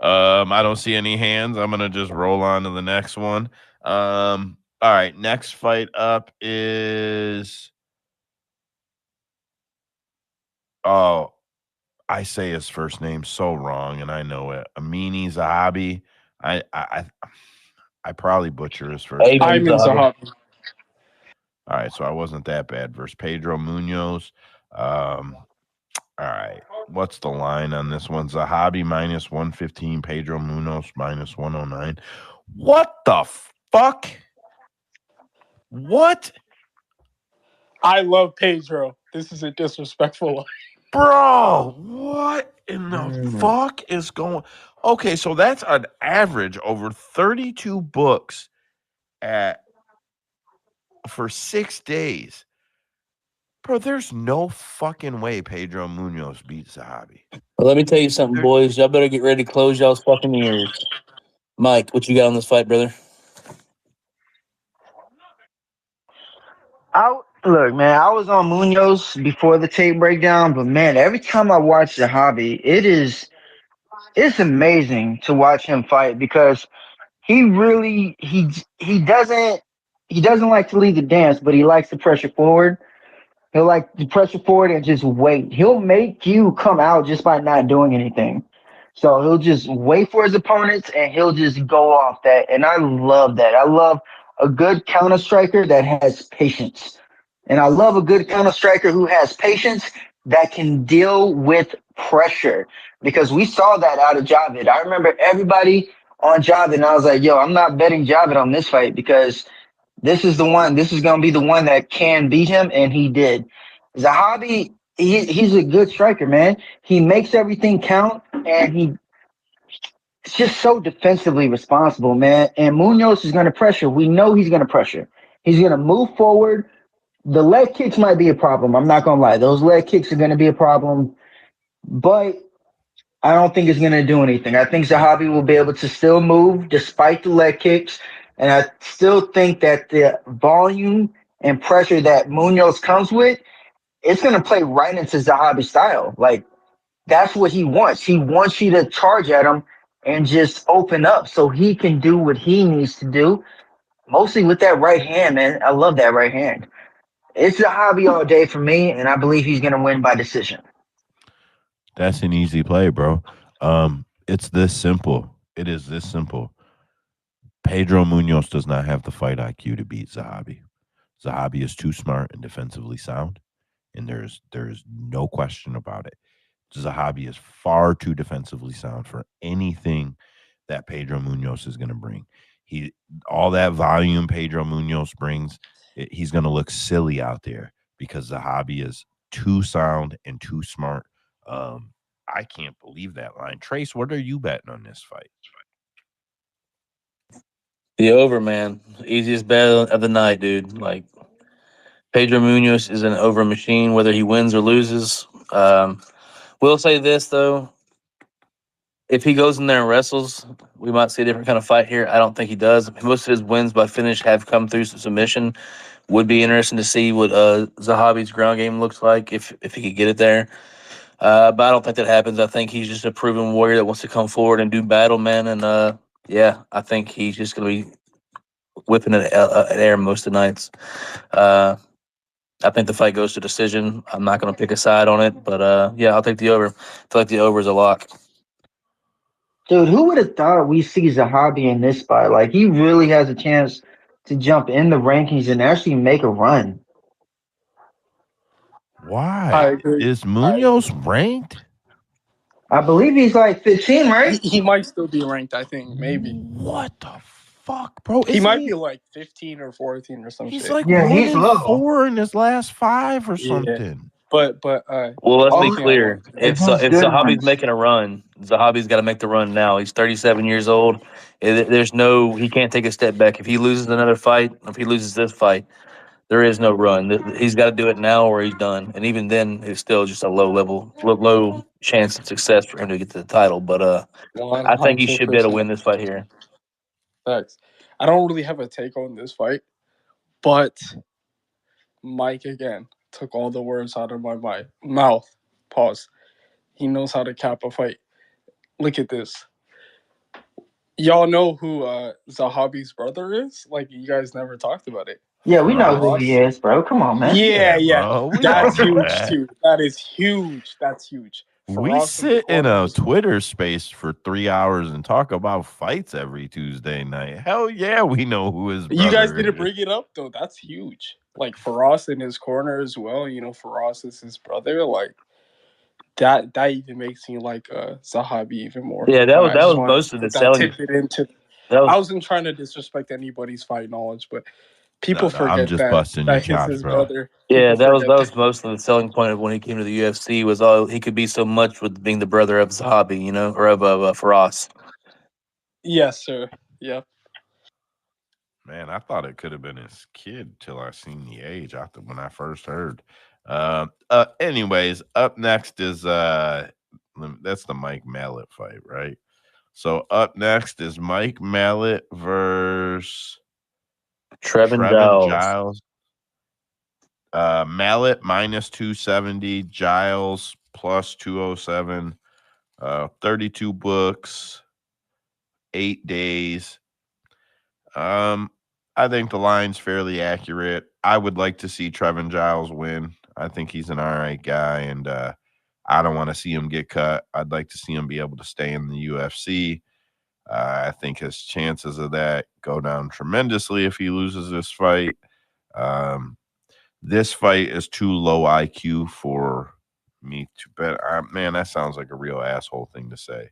I don't see any hands. I'm gonna just roll on to the next one. All right, next fight up is I say his first name so wrong, and I know it. Amini Zahabi. I probably butcher his first name. Aiemann Zahabi. All right, so I wasn't that bad. Versus Pedro Munhoz. All right, what's the line on this one? Zahabi minus 115, Pedro Munhoz minus 109. What the fuck? What? I love Pedro. This is a disrespectful line. Bro, what in the fuck is going? Okay, so that's an average over 32 books for 6 days. Bro, there's no fucking way Pedro Munhoz beats Zahabi. Well, let me tell you something, boys. Y'all better get ready to close y'all's fucking ears. Mike, what you got on this fight, brother? Look, man, I was on Munhoz before the tape breakdown, but man, every time I watch Zahabi, it's amazing to watch him fight because he doesn't like to lead the dance, but he likes to pressure forward. He'll like to pressure forward and just wait. He'll make you come out just by not doing anything. So he'll just wait for his opponents and he'll just go off that. And I love that. I love a good counter striker that has patience. And I love a good counter striker who has patience that can deal with pressure. Because we saw that out of Javid. I remember everybody on Javid, and I was like, yo, I'm not betting Javid on this fight because this is going to be the one that can beat him, and he did. Zahabi, he's a good striker, man. He makes everything count, and he's just so defensively responsible, man. And Munhoz is going to pressure. We know he's going to pressure. He's going to move forward. The leg kicks might be a problem. I'm not going to lie. Those leg kicks are going to be a problem, but I don't think it's going to do anything. I think Zahabi will be able to still move despite the leg kicks. And I still think that the volume and pressure that Munhoz comes with, it's going to play right into Zahabi's style. Like, that's what he wants. He wants you to charge at him and just open up so he can do what he needs to do, mostly with that right hand, man. I love that right hand. It's Zahabi all day for me, and I believe he's going to win by decision. That's an easy play, bro. It's this simple. It is this simple. Pedro Munhoz does not have the fight IQ to beat Zahabi. Zahabi is too smart and defensively sound, and there's no question about it. Zahabi is far too defensively sound for anything that Pedro Munhoz is going to bring. All that volume Pedro Munhoz brings, he's going to look silly out there because Zahabi is too sound and too smart. I can't believe that line. Trace, what are you betting on this fight? The over, man. Easiest bet of the night, dude. Like, Pedro Munhoz is an over machine, whether he wins or loses. We'll say this, though. If he goes in there and wrestles, we might see a different kind of fight here. I don't think he does. Most of his wins by finish have come through submission. Would be interesting to see what Zahabi's ground game looks like if he could get it there. But I don't think that happens. I think he's just a proven warrior that wants to come forward and do battle, man. And, yeah, I think he's just going to be whipping it at air most of the nights. I think the fight goes to decision. I'm not going to pick a side on it, but, yeah, I'll take the over. I feel like the over is a lock. Dude, who would have thought we see Zahabi in this spot? Like, he really has a chance to jump in the rankings and actually make a run. Why? Is Munhoz ranked? I believe he's like 15, right? He might still be ranked, I think, maybe. What the fuck, bro? He might be like 15 or 14 or something. He's like he's 4 in his last 5 or something. But well, let's be clear. If Zahabi's making a run, Zahabi's got to make the run now. He's 37 years old. He can't take a step back. If he loses another fight, if he loses this fight, there is no run. He's got to do it now or he's done. And even then, it's still just a low chance of success for him to get to the title. But I think he should be able to win this fight here. Thanks. I don't really have a take on this fight, but Mike again took all the words out of my mouth. Pause. He knows how to cap a fight. Look at this. Y'all know who Zahabi's brother is? Like, you guys never talked about it. Yeah, we know who he is, bro. Come on, man. Yeah. Bro, That's huge, too. That is huge. That's huge. We Faraz in the sit in corner a is Twitter space for 3 hours and talk about fights every Tuesday night. Hell yeah, we know who his You guys brother didn't is. bring it up though. That's huge. Like Faraz in his corner as well. You know, Faraz is his brother. Like that even makes me like Zahabi even more. Yeah, But I that just was wanted most to of the put that selling. tidbit into. That I was wasn't trying to disrespect anybody's fight knowledge, but people No, I'm forget just that busting your he's chops, his bro. brother. yeah, People forget that that. was most of the selling point of when he came to the UFC was all he could be so much with being the brother of Zahabi, you know, or of Faraz. Yes, sir. Yeah. Man, I thought it could have been his kid till I seen the age after when I first heard. Anyways, up next is that's the Mike Malott fight, right? So up next is Mike Malott versus Trevin Trevin Giles. Giles. Malott minus 270, Giles plus 207, 32 books, 8 days. I think the line's fairly accurate. I would like to see Trevin Giles win. I think he's an all right guy, and I don't want to see him get cut. I'd like to see him be able to stay in the UFC. I think his chances of that go down tremendously if he loses this fight. This fight is too low IQ for me to bet. Man, that sounds like a real asshole thing to say.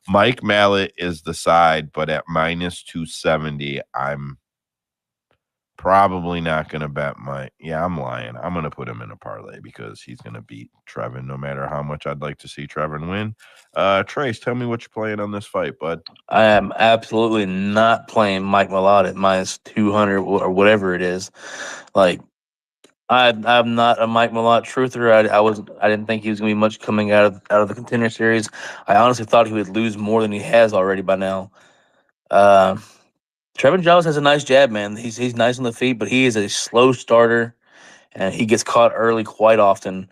Mike Malott is the side, but at minus 270, I'm probably not going to bet Mike. Yeah, I'm lying. I'm going to put him in a parlay because he's going to beat Trevin no matter how much I'd like to see Trevin win. Trace, tell me what you're playing on this fight, bud. I am absolutely not playing Mike Malott at minus 200 or whatever it is. Like, I'm not a Mike Malott truther. I didn't think he was going to be much coming out of the Contender Series. I honestly thought he would lose more than he has already by now. Trevin Giles has a nice jab, man. He's nice on the feet, but he is a slow starter, and he gets caught early quite often.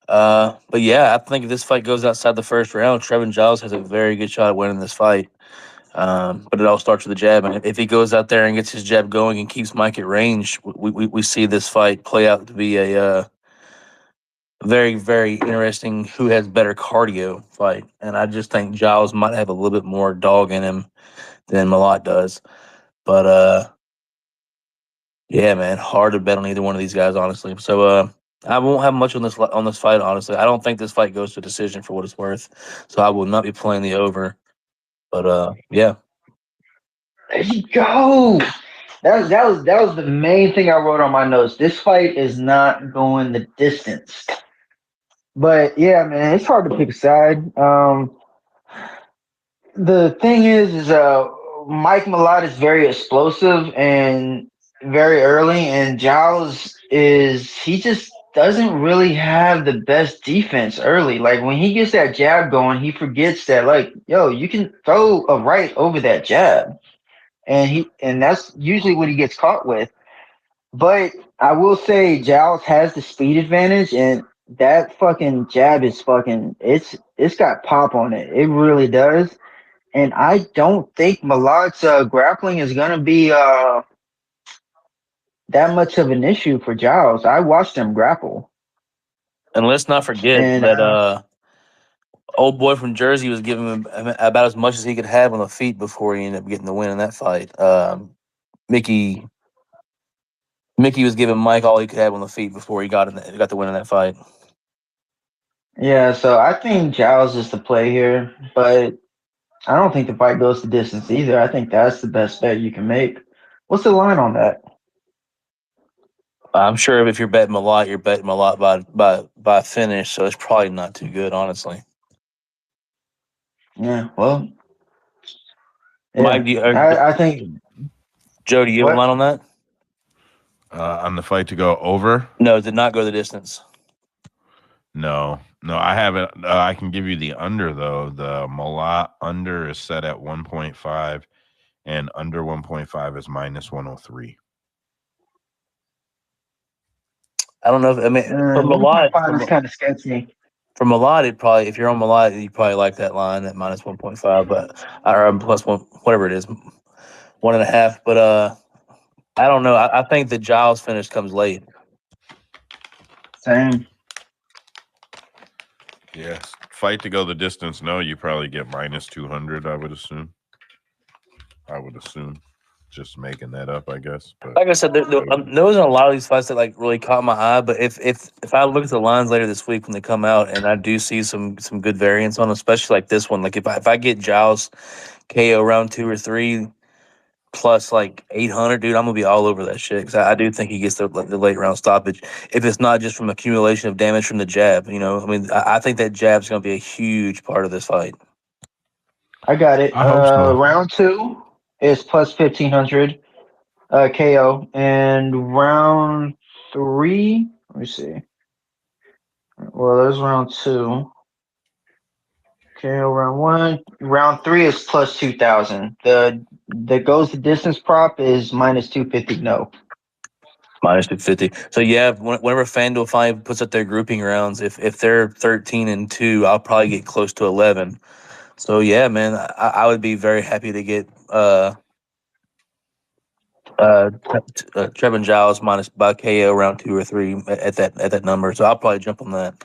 But yeah, I think if this fight goes outside the first round, Trevin Giles has a very good shot at winning this fight. But it all starts with the jab, and if he goes out there and gets his jab going and keeps Mike at range, we see this fight play out to be a very, very interesting who has better cardio fight. And I just think Giles might have a little bit more dog in him than Malott does. But yeah, man, hard to bet on either one of these guys, honestly. So I won't have much on this fight, honestly. I don't think this fight goes to decision for what it's worth. So I will not be playing the over. But yeah. Let's go. That was the main thing I wrote on my notes. This fight is not going the distance. But yeah, man, it's hard to pick a side. The thing is Mike Malott is very explosive and very early, and Giles he just doesn't really have the best defense early. Like when he gets that jab going, he forgets that like, yo, you can throw a right over that jab. And that's usually what he gets caught with. But I will say Giles has the speed advantage, and that fucking jab is it's got pop on it. It really does. And I don't think Malott's grappling is gonna be that much of an issue for Giles. I watched him grapple, And let's not forget and that old boy from Jersey was giving him about as much as he could have on the feet before he ended up getting the win in that fight. Mickey was giving Mike all he could have on the feet before he got the win in that fight. yeah, so I think Giles is the play here, but I don't think the fight goes the distance either. I think that's the best bet you can make. What's the line on that? I'm sure if you're betting Malott, you're betting Malott by finish, so it's probably not too good, honestly. Yeah, well, Mike, I think Joe, do you have a what? line on that? On the fight to go over? No, did not go the distance. No, I haven't. I can give you the under though. The Malott under is set at 1.5, and under 1.5 is minus 103. I don't know if for Malott, 1.5 is kind of sketchy. for Malott, if you're on Malott, you probably like that line at minus 1.5, but or plus one, whatever it is, 1.5. But I don't know. I think the Giles finish comes late. Same. Yeah, fight to go the distance. No, you probably get minus 200. I would assume. Just making that up, I guess. But Like I said, there wasn't a lot of these fights that like really caught my eye. But if I look at the lines later this week when they come out, and I do see some good variants on them, especially like this one. Like if I get Giles KO round 2 or 3 plus like 800, dude, I'm gonna be all over that shit because I do think he gets the late round stoppage. If it's not just from accumulation of damage from the jab, I mean, I think that jab's gonna be a huge part of this fight. I got it. I hope so. Round 2 is plus 1500 KO, and round 3. Let me see. Well, there's round 2. KO round 1. Round 3 is plus 2000. The goes the distance prop is minus 250. No. Minus 250. So yeah, whenever FanDuel finally puts up their grouping rounds, if they're 13-2, I'll probably get close to 11. So yeah, man, I would be very happy to get Trevin Giles minus by KO round 2 or 3 at that number. So I'll probably jump on that.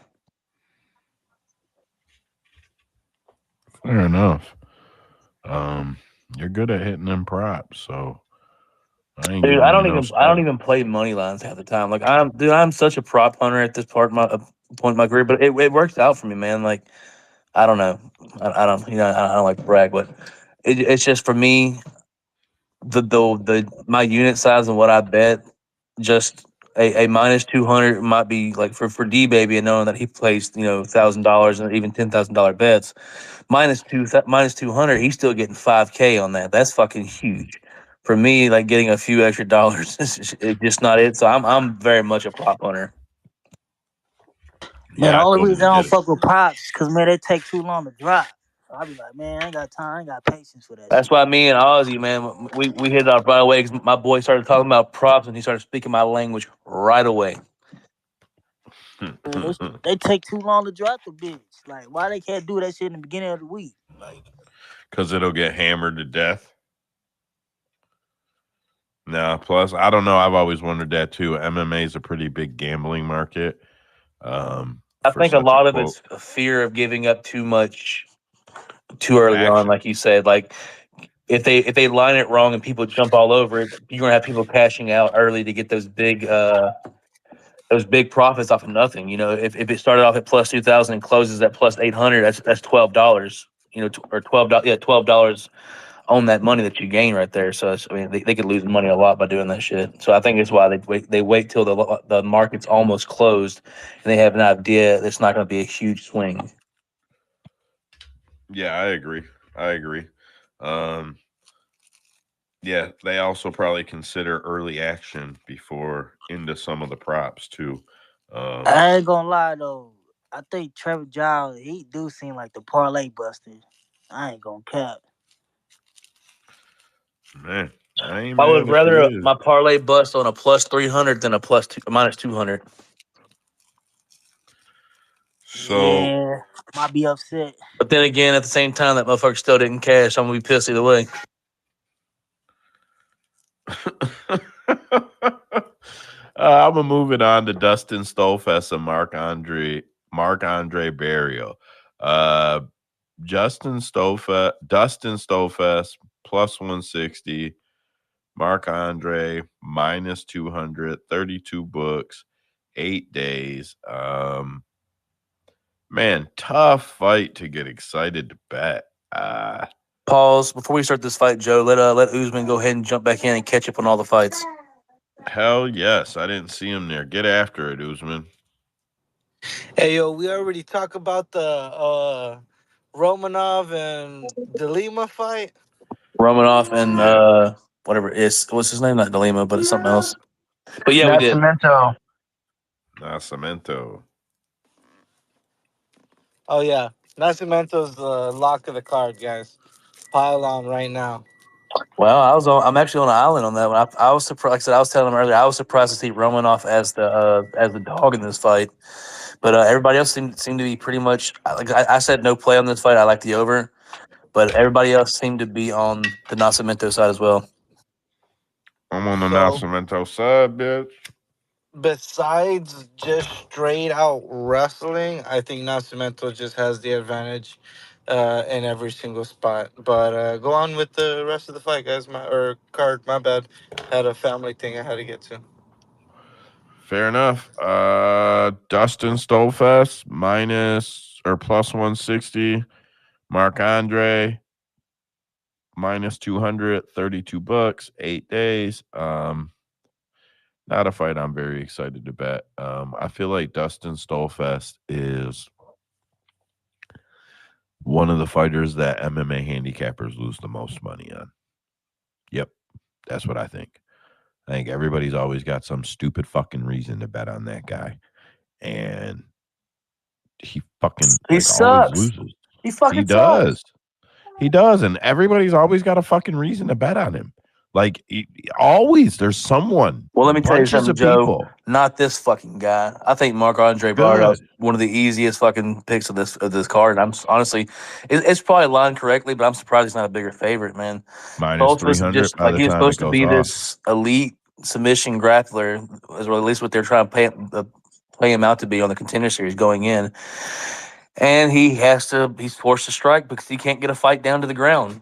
Fair enough. You're good at hitting them props, so Dude, I don't even play money lines half the time. Like I'm such a prop hunter at this point in my career, but it works out for me, man. Like I don't know, I don't I don't like to brag, but it's just for me the my unit size and what I bet, just a minus 200 might be like for D baby, and knowing that he plays $1,000 and even $10,000 bets, minus 200, he's still getting 5K on that. That's fucking huge. For me, like getting a few extra dollars is just not it. So I'm very much a prop hunter. Man, the only reason I don't fuck with props because man, they take too long to drop. So I be like, man, I ain't got time, I ain't got patience for that. That's shit. why me and Ozzy, man, we hit it off right away because my boy started talking about props and he started speaking my language right away. They take too long to drop the bitch. Like, why they can't do that shit in the beginning of the week? Like, because it'll get hammered to death. No, plus I don't know. I've always wondered that too. MMA is a pretty big gambling market. I think a lot of it's a fear of giving up too much too early on, like you said. Like if they line it wrong and people jump all over it, you're gonna have people cashing out early to get those big profits off of nothing. If it started off at plus 2,000 and closes at plus 800, that's $12. Or $12 on that money that you gain right there. So they could lose money a lot by doing that shit. So I think it's why they wait till the market's almost closed and they have an idea that's not going to be a huge swing. Yeah, I agree. Yeah, they also probably consider early action before into some of the props too. I ain't gonna lie though. I think Trevor Giles, he do seem like the parlay buster. I ain't gonna cap. Man, I would rather my parlay bust on a plus 300 than a minus 200. So yeah, might be upset. But then again, at the same time, that motherfucker still didn't cash. I'm gonna be pissed either way. I'm moving on to Dustin Stolfest and Marc-André Barrio. Dustin Stolfest plus 160, Marc-André minus 200, 32 books, 8 days. Man, tough fight to get excited to bet. Pause before we start this fight, Joe. Let Usman go ahead and jump back in and catch up on all the fights. Hell yes, I didn't see him there. Get after it, Usman. Hey yo, we already talked about the Romanov and DeLima fight. Romanov and whatever it is. What's his name? Not DeLima, but it's something else. But yeah, we did. Nascimento. Oh yeah, Nascimento's the lock of the card, guys. Pile on right now. Well, I'm actually on an island on that one. I was surprised. Like I said, I was telling him earlier, I was surprised to see Romanov as the dog in this fight. But everybody else seemed to be pretty much like I said, no play on this fight. I like the over, but everybody else seemed to be on the Nascimento side as well. I'm on the Nascimento side, bitch. besides just straight out wrestling, I think Nascimento just has the advantage in every single spot. But go on with the rest of the fight, guys. Card. My bad. Had a family thing I had to get to. Fair enough. Dustin Stolfest minus or plus 160. Marc-André minus 200, $32, 8 days. Not a fight I'm very excited to bet. I feel like Dustin Stolfest is one of the fighters that MMA handicappers lose the most money on. Yep, that's what I think. I think everybody's always got some stupid fucking reason to bet on that guy. And he fucking always loses. He fucking does. sucks. He does. And everybody's always got a fucking reason to bet on him. Like, always, there's someone. Well, let me tell you something, Joe. People. Not this fucking guy. I think Marc-André Barrios one of the easiest fucking picks of this card. And I'm honestly, it's probably lined correctly, but I'm surprised he's not a bigger favorite, man. Minus 300 by the he's time supposed it to be goes off. this elite submission grappler, as well, at least what they're trying to play him out to be on the Contender Series going in. And he's forced to strike because he can't get a fight down to the ground.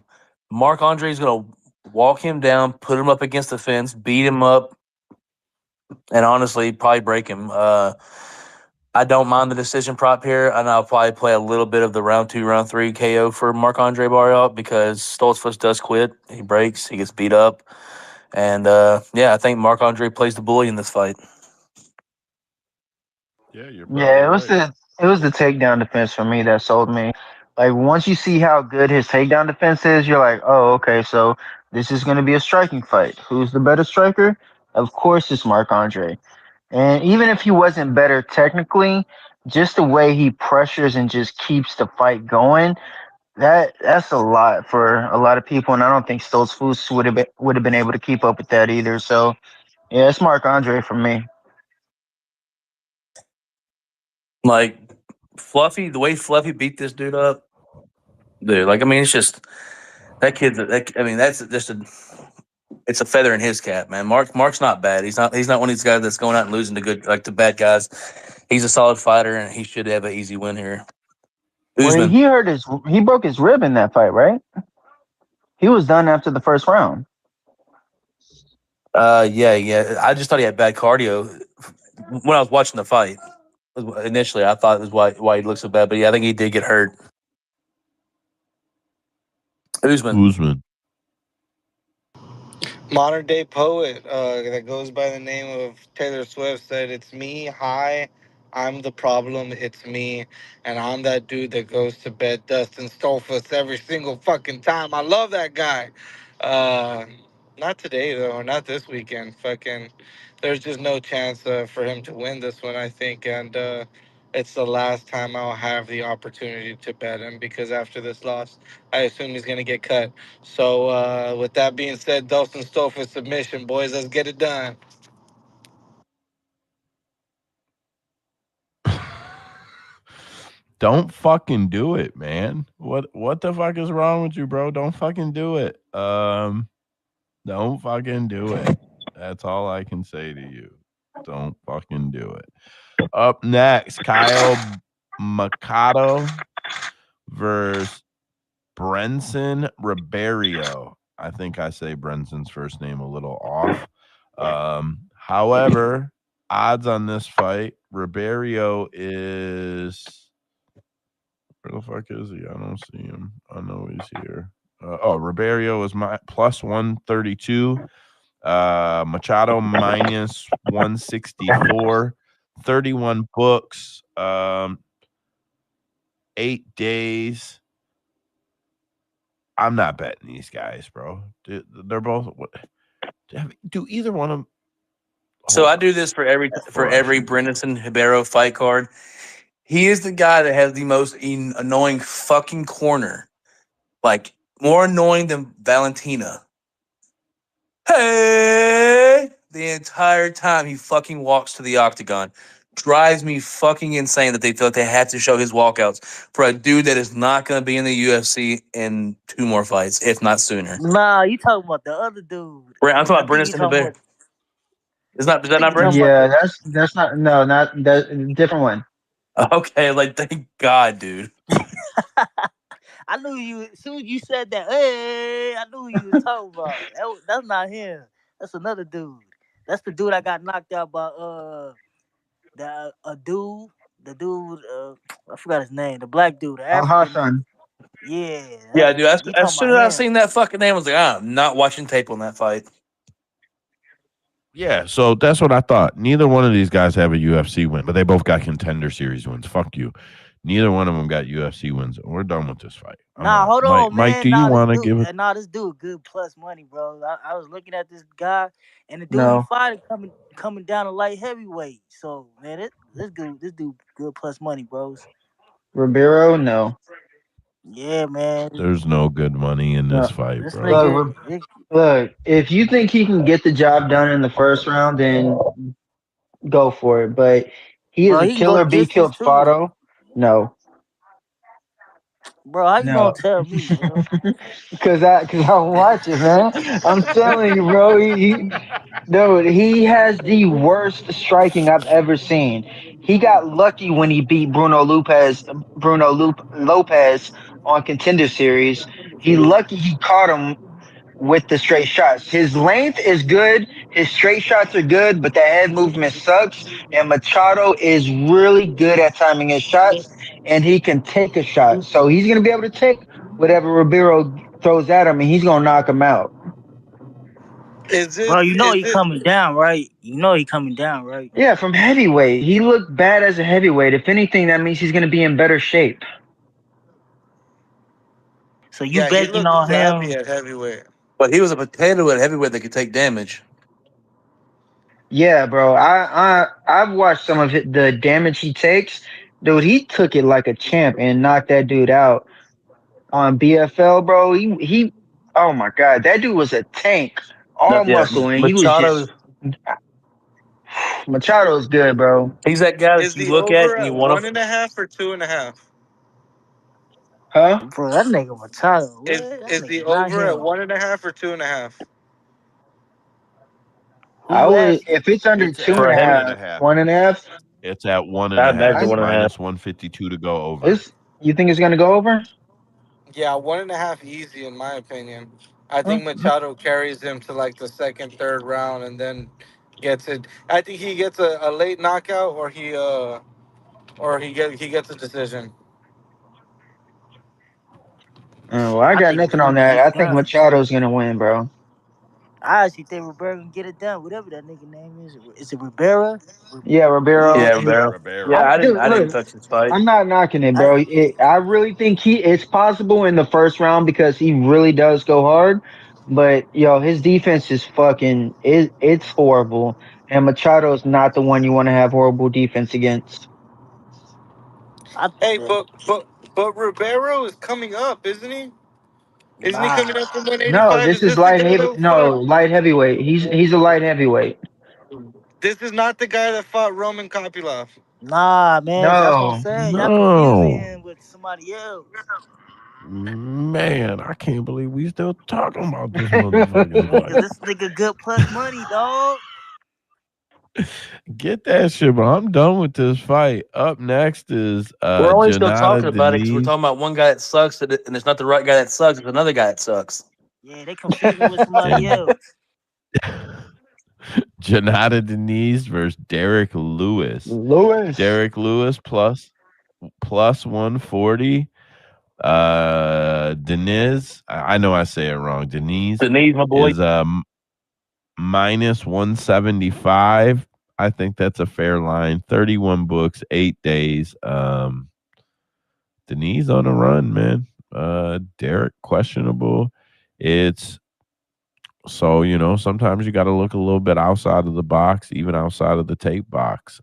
Marc-André is going to walk him down, put him up against the fence, beat him up, and honestly, probably break him. I don't mind the decision prop here, and I'll probably play a little bit of the round 2, round 3 KO for Marc-André Barrios because Stoltzfus does quit. He breaks. He gets beat up. And, I think Marc-André plays the bully in this fight. Yeah, you're Yeah, right. it was the takedown defense for me that sold me. Like once you see how good his takedown defense is, you're like, oh, okay, so this is going to be a striking fight. Who's the better striker? Of course, it's Marc-André. And even if he wasn't better technically, just the way he pressures and just keeps the fight going, that's a lot for a lot of people. And I don't think Stoltzfus would have been able to keep up with that either. So yeah, it's Marc-André for me. Like, the way Fluffy beat this dude up, dude, like, I mean, it's just, that kid's, that's just it's a feather in his cap, man. Mark's not bad. He's not one of these guys that's going out and losing to bad guys. He's a solid fighter, and he should have an easy win here. Well, Usman. he broke his rib in that fight, right? He was done after the first round. Yeah. I just thought he had bad cardio when I was watching the fight. Initially, I thought it was why he looked so bad, but yeah, I think he did get hurt. Usman. Modern day poet that goes by the name of Taylor Swift said, "It's me. Hi, I'm the problem. It's me, and I'm that dude that goes to bed Dustin Stolfus every single fucking time. I love that guy. Not today though. Not this weekend. Fucking, there's just no chance for him to win this one. I think, and it's the last time I'll have the opportunity to bet him because after this loss, I assume he's gonna get cut." So with that being said, Dustin Stolfus submission, boys. Let's get it done. Don't fucking do it, man. What the fuck is wrong with you, bro? Don't fucking do it. Don't fucking do it. That's all I can say to you. Don't fucking do it. Up next, Kyle Mercado versus Brenson Ribeiro. I think I say Brenson's first name a little off. However, odds on this fight, Ribeiro is... Where the fuck is he? I don't see him. I know he's here. Ribeiro is my plus 132. Machado minus 164. 31 books. 8 days. I'm not betting these guys, bro. They're both. Do either one of them? So I do this for every Brendan Ribeiro fight card. He is the guy that has the most annoying fucking corner. Like, more annoying than Valentina. Hey! The entire time he fucking walks to the octagon. Drives me fucking insane that they feel like they had to show his walkouts for a dude that is not going to be in the UFC in 2 more fights, if not sooner. Nah, you talking about the other dude. I'm talking about Brendan Ribeiro. Is that not British? Yeah, that's not that different one. Okay, like thank God, dude. I knew you. As soon as you said that, hey, I knew who you was talking about. That's not him. That's another dude. That's the dude I got knocked out by. The dude. I forgot his name. The black dude, the African. Hassan. Yeah, Yeah, dude. you As talking soon about as I him? seen that fucking name, I was like, I'm not watching tape on that fight. Yeah, so that's what I thought. Neither one of these guys have a UFC win, but they both got contender series wins. Fuck you. Neither one of them got UFC wins. We're done with this fight. I'm Nah, out. hold on, Mike, man. do you Nah, want to give it? this dude good plus money, bro. I was looking at this guy, and the dude he No. fighting coming down to light heavyweight. So man, this dude good plus money, bros. Ribeiro, no. Yeah, man. There's no good money in this No. fight, This bro. nigga, Look, if you think he can get the job done in the first round, then go for it. But he is bro, a he can go killer the B distance killed too, Fado. No. bro. How you gonna No. tell me, bro? Cause I watch it, man. I'm telling you, bro. Dude, he has the worst striking I've ever seen. He got lucky when he beat Lopez on Contender Series. He lucky he caught him with the straight shots. His length is good, his straight shots are good, but the head movement sucks. And Machado is really good at timing his shots, and he can take a shot. So he's gonna be able to take whatever Ribeiro throws at him, and he's gonna knock him out. Is Bro, this you know is he this coming down, right? You know he coming down, right? Yeah, from heavyweight. He looked bad as a heavyweight. If anything, that means he's gonna be in better shape. So you yeah, he betting looked on savvy him? at heavyweight. But he was a potato at heavyweight that could take damage. Yeah, bro. I've watched some of the damage he takes. Dude, he took it like a champ and knocked that dude out on BFL, bro. He oh my god, that dude was a tank, No, all yeah, muscle, and he was Machado. just Machado's good, bro. He's that guy Is that you the look at over and you at want one to. and a half or 2.5? Huh? Bro, that nigga Machado, what? That Is the nigga not over at him. 1.5 or 2.5? Who I you would asking? if it's under It's two at and For a a one heavy, and a half, half. 1.5. It's at one and I a imagine half, one and a half. minus 152 to go over. It's you think it's gonna go over? Yeah, 1.5 easy in my opinion. I Huh? think Machado carries him to like the second, third round, and then gets it. I think he gets a late knockout, or he gets a decision. Oh, well, I I got think nothing Rivera on gonna that. get I it think done. Machado's gonna win, bro. I actually think Rivera gonna get it done. Whatever that nigga name is. Is it Rivera? Yeah, Yeah. Ribeiro. Yeah, Yeah, Romero. Ribeiro. Yeah, I I dude, didn't look, touch his fight. I'm not knocking it, I, bro. I really think it's possible in the first round because he really does go hard. But yo, his defense is fucking it's horrible, and Machado's not the one you want to have horrible defense against. I, Hey, but Ribeiro is coming up, isn't he? Isn't he nah, coming up from No, 185? this Is is this the guy that fought? light heavyweight. He's a light heavyweight. This is not the guy that fought Roman Kopylov. nah, man. That's what I'm No, saying. Y'all confusing No. him with somebody else. Man, I can't believe we still talking about this motherfucking Cause fight. this nigga good plus money, dog. Get that shit, bro. I'm done with this fight. Up next is We're only still Janata talking about it because we're Denise. talking about one guy that sucks, and it's not the right guy that sucks. It's another guy that sucks. Yeah, they confusing with somebody Jan- else. Janata Denise versus Derek Lewis. Lewis. Derek Lewis plus 140. Denise, I know I say it wrong. Denise Denise, my boy. is minus 175. I think that's a fair line. 31 books, 8 days. Denise on the run, man. Derek questionable. It's so, sometimes you got to look a little bit outside of the box, even outside of the tape box.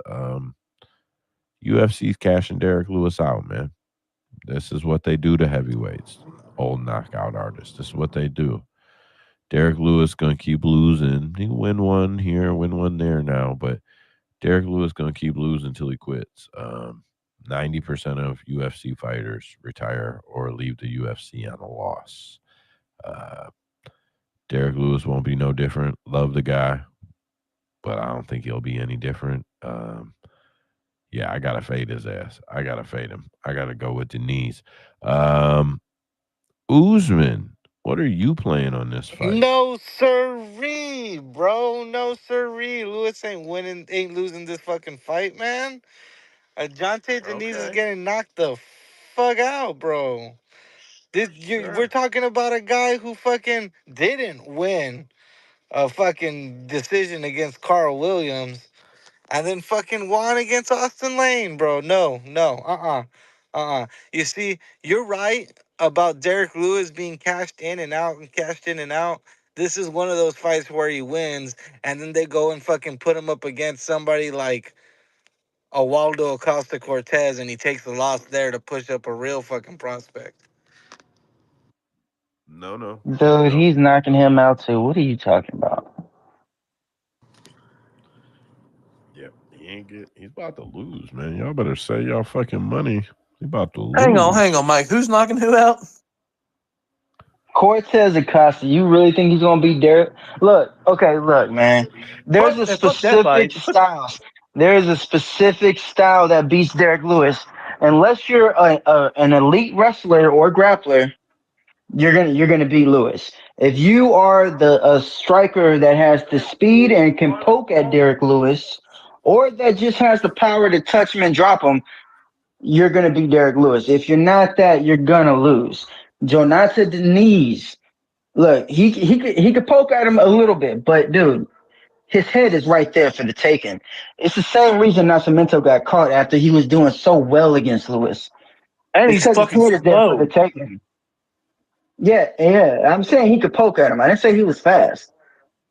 UFC's cashing Derek Lewis out, man. This is what they do to heavyweights, old knockout artists. This is what they do. Derek Lewis going to keep losing. He can win one here, win one there now, but Derek Lewis going to keep losing until he quits. 90% of UFC fighters retire or leave the UFC on a loss. Derek Lewis won't be no different. Love the guy, but I don't think he'll be any different. Yeah, I gotta fade his ass. I gotta fade him. I gotta go with the knees. Usman, what are you playing on this fight? No sirree, bro. No sirree. Lewis ain't losing this fucking fight, man. Jonte Denise is getting knocked the fuck out, bro. We're talking about a guy who fucking didn't win a fucking decision against Carl Williams and then fucking won against Austin Lane, bro. No. You see, you're right about Derek Lewis being cashed in and out. This is one of those fights where he wins and then they go and fucking put him up against somebody like a Waldo Acosta Cortez and he takes the loss there to push up a real fucking prospect. No. Dude, he's knocking him out too. What are you talking about? Yeah, he's about to lose, man. Y'all better save y'all fucking money. He's about to lose. Hang on, Mike. Who's knocking who out? Cortez Acosta. You really think he's gonna beat Derek? Look, man. There's a specific style. There's a specific style that beats Derek Lewis. Unless you're an elite wrestler or grappler, you're gonna beat Lewis. If you are a striker that has the speed and can poke at Derek Lewis, or that just has the power to touch him and drop him, you're gonna beat Derek Lewis. If you're not that, you're gonna lose. Jonathan Denise, look, he could poke at him a little bit, but dude, his head is right there for the taking. It's the same reason Nascimento got caught after he was doing so well against Lewis. And It's he's because his fucking head is there for slow. the taking. Yeah. I'm saying he could poke at him. I didn't say he was fast.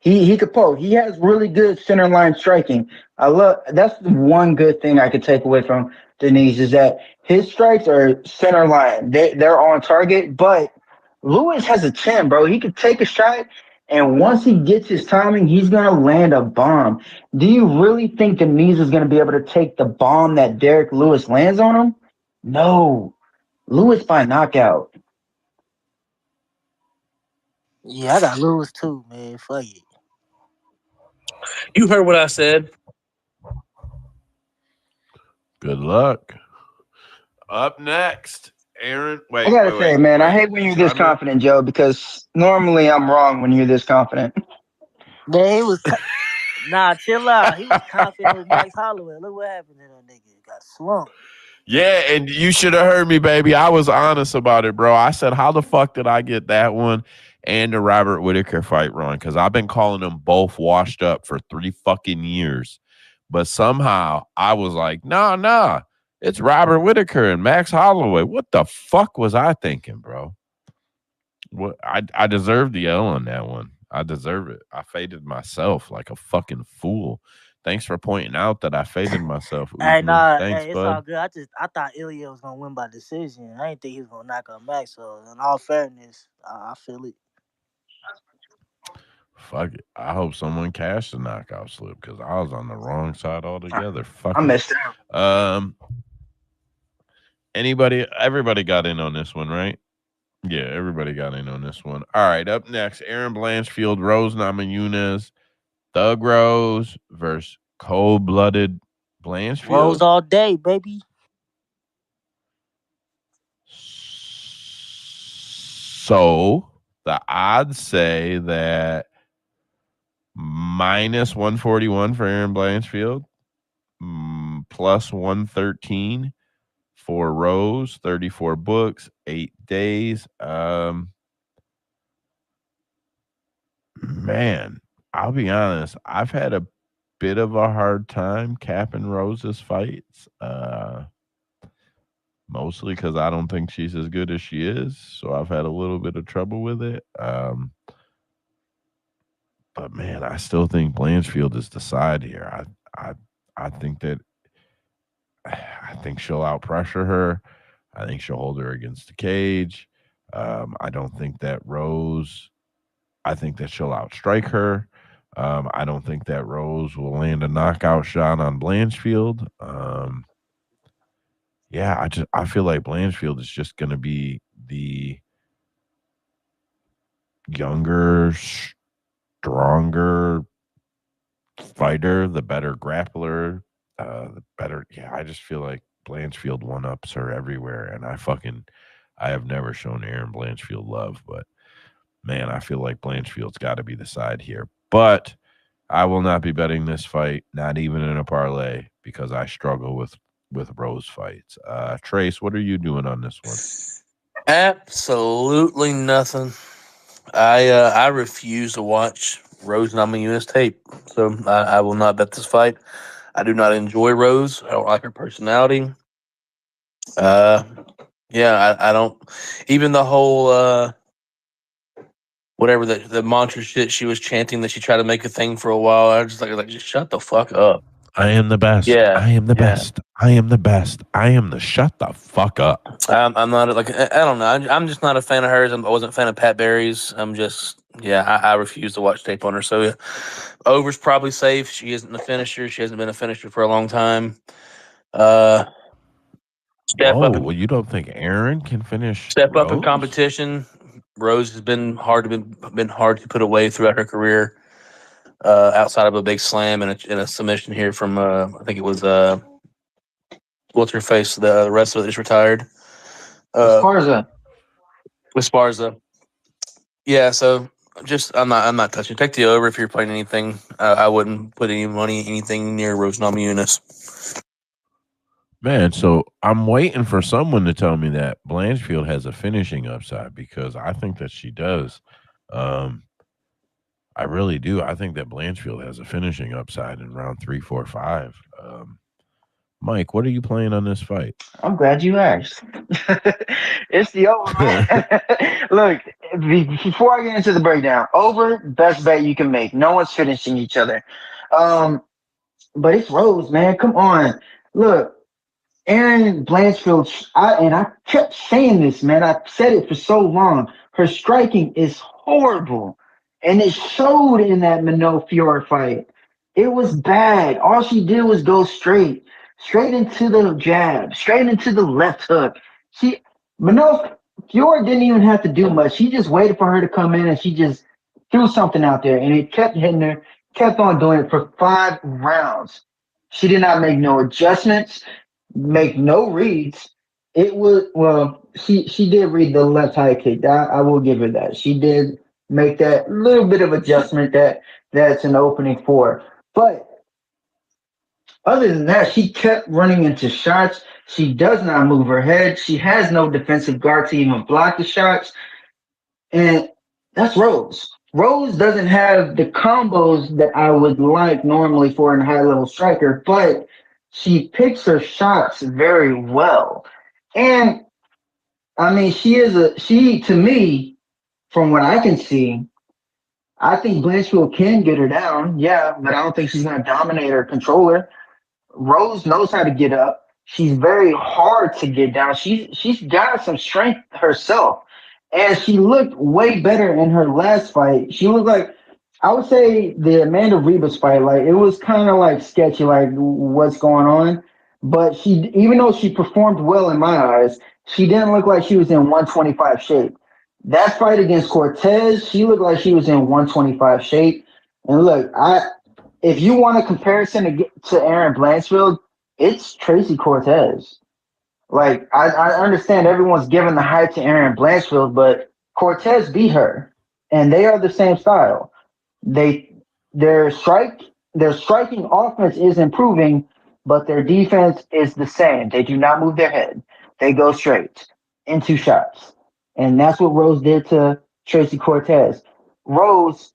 He could poke. He has really good center line striking. That's the one good thing I could take away from Denise is that his strikes are center line. They're on target, but Lewis has a chin, bro. He could take a shot, and once he gets his timing, he's gonna land a bomb. Do you really think Denise is gonna be able to take the bomb that Derek Lewis lands on him? No. Lewis by knockout. Yeah, I got Lewis too, man. Fuck it. You heard what I said. Good luck. Up next, Aaron. I gotta say, man, I hate when you're this confident, Joe, because normally I'm wrong when you're this confident. Man, he was chill out. He was confident with Max Holloway. Look what happened to that nigga. He got slumped. Yeah, and you should have heard me, baby. I was honest about it, bro. I said, how the fuck did I get that one and the Robert Whittaker fight wrong? Because I've been calling them both washed up for 3 fucking years. But somehow I was like, nah. It's Robert Whittaker and Max Holloway. What the fuck was I thinking, bro? What I deserve the L on that one. I deserve it. I faded myself like a fucking fool. Thanks for pointing out that I faded myself. Hey, Thanks, it's bud. all good. I thought Ilya was gonna win by decision. I didn't think he was gonna knock out Max. So, in all fairness, I feel it. Fuck it. I hope someone cashed the knockout slip because I was on the wrong side altogether. Fuck I it. missed out. Everybody got in on this one, right? Yeah, everybody got in on this one. All right, up next, Aaron Blanchfield, Rose Namajunas, Thug Rose versus cold-blooded Blanchfield. Rose all day, baby. So the odds say that minus 141 for Aaron Blanchfield, plus 113 for Rose, 34 books, 8 days. Man, I'll be honest. I've had a bit of a hard time capping Rose's fights. Mostly because I don't think she's as good as she is. So I've had a little bit of trouble with it. But man, I still think Blanchfield is the side here. I think she'll outpressure her. I think she'll hold her against the cage. I don't think that Rose. I think that she'll outstrike her. I don't think that Rose will land a knockout shot on Blanchfield. Yeah, I feel like Blanchfield is just going to be the younger, stronger, fighter, the better grappler, the better. Yeah, I just feel like Blanchfield one-ups her everywhere, and I have never shown Aaron Blanchfield love, but man, I feel like Blanchfield's got to be the side here. But I will not be betting this fight, not even in a parlay, because I struggle with Rose fights. Trace, what are you doing on this one? Absolutely nothing. I refuse to watch Rose Namajunas tape, so I will not bet this fight. I do not enjoy Rose. I don't like her personality. Yeah, I don't. Even the whole whatever the mantra shit she was chanting that she tried to make a thing for a while. I was just like just shut the fuck up. I am the best. Yeah, I am the best. I am the best. I am the shut the fuck up. I'm not like I don't know. I'm just not a fan of hers. I wasn't a fan of Pat Barry's. I'm just I refuse to watch tape on her. So yeah, over's probably safe. She isn't a finisher. She hasn't been a finisher for a long time. Step up. Well, you don't think Aaron can finish? Step Rose? up in competition. Rose has been hard to put away throughout her career. Outside of a big slam and a submission here from I think it was what's her face, the wrestler that's retired. Esparza. Yeah, so I'm not touching. Take the over if you're playing anything. I wouldn't put any money anything near Rose Namajunas. Man, so I'm waiting for someone to tell me that Blanchfield has a finishing upside, because I think that she does. I really do. I think that Blanchfield has a finishing upside in round 3, 4, 5. Mike, what are you playing on this fight? I'm glad you asked. It's the over. Look, before I get into the breakdown, over, best bet you can make. No one's finishing each other. But it's Rose, man. Come on. Look, Aaron Blanchfield, I kept saying this, man. I said it for so long. Her striking is horrible. And it showed in that Munhoz-Fiore fight. It was bad. All she did was go straight into the jab, straight into the left hook. Munhoz-Fiore didn't even have to do much. She just waited for her to come in, and she just threw something out there, and it kept hitting her, kept on doing it for 5 rounds. She did not make no adjustments, make no reads. It was, well, she did read the left high kick. I will give her that. She did make that little bit of adjustment that's an opening for. But other than that, she kept running into shots. She does not move her head. She has no defensive guard to even block the shots. And that's Rose. Rose doesn't have the combos that I would like normally for a high-level striker, but she picks her shots very well. And, I mean, to me, from what I can see, I think Blanchfield can get her down, yeah, but I don't think she's going to dominate or control her. Rose knows how to get up. She's very hard to get down. She's got some strength herself, and she looked way better in her last fight. She looked like, I would say, the Amanda Ribas fight. Like, it was kind of like sketchy, like what's going on. But even though she performed well in my eyes, she didn't look like she was in 125 shape. That fight against Cortez, she looked like she was in 125 shape. And look, if you want a comparison to Aaron Blanchfield, it's Tracy Cortez. Like, I understand everyone's giving the hype to Aaron Blanchfield, but Cortez beat her, and they are the same style. Their striking offense is improving, but their defense is the same. They do not move their head. They go straight into shots. And that's what Rose did to Tracy Cortez. Rose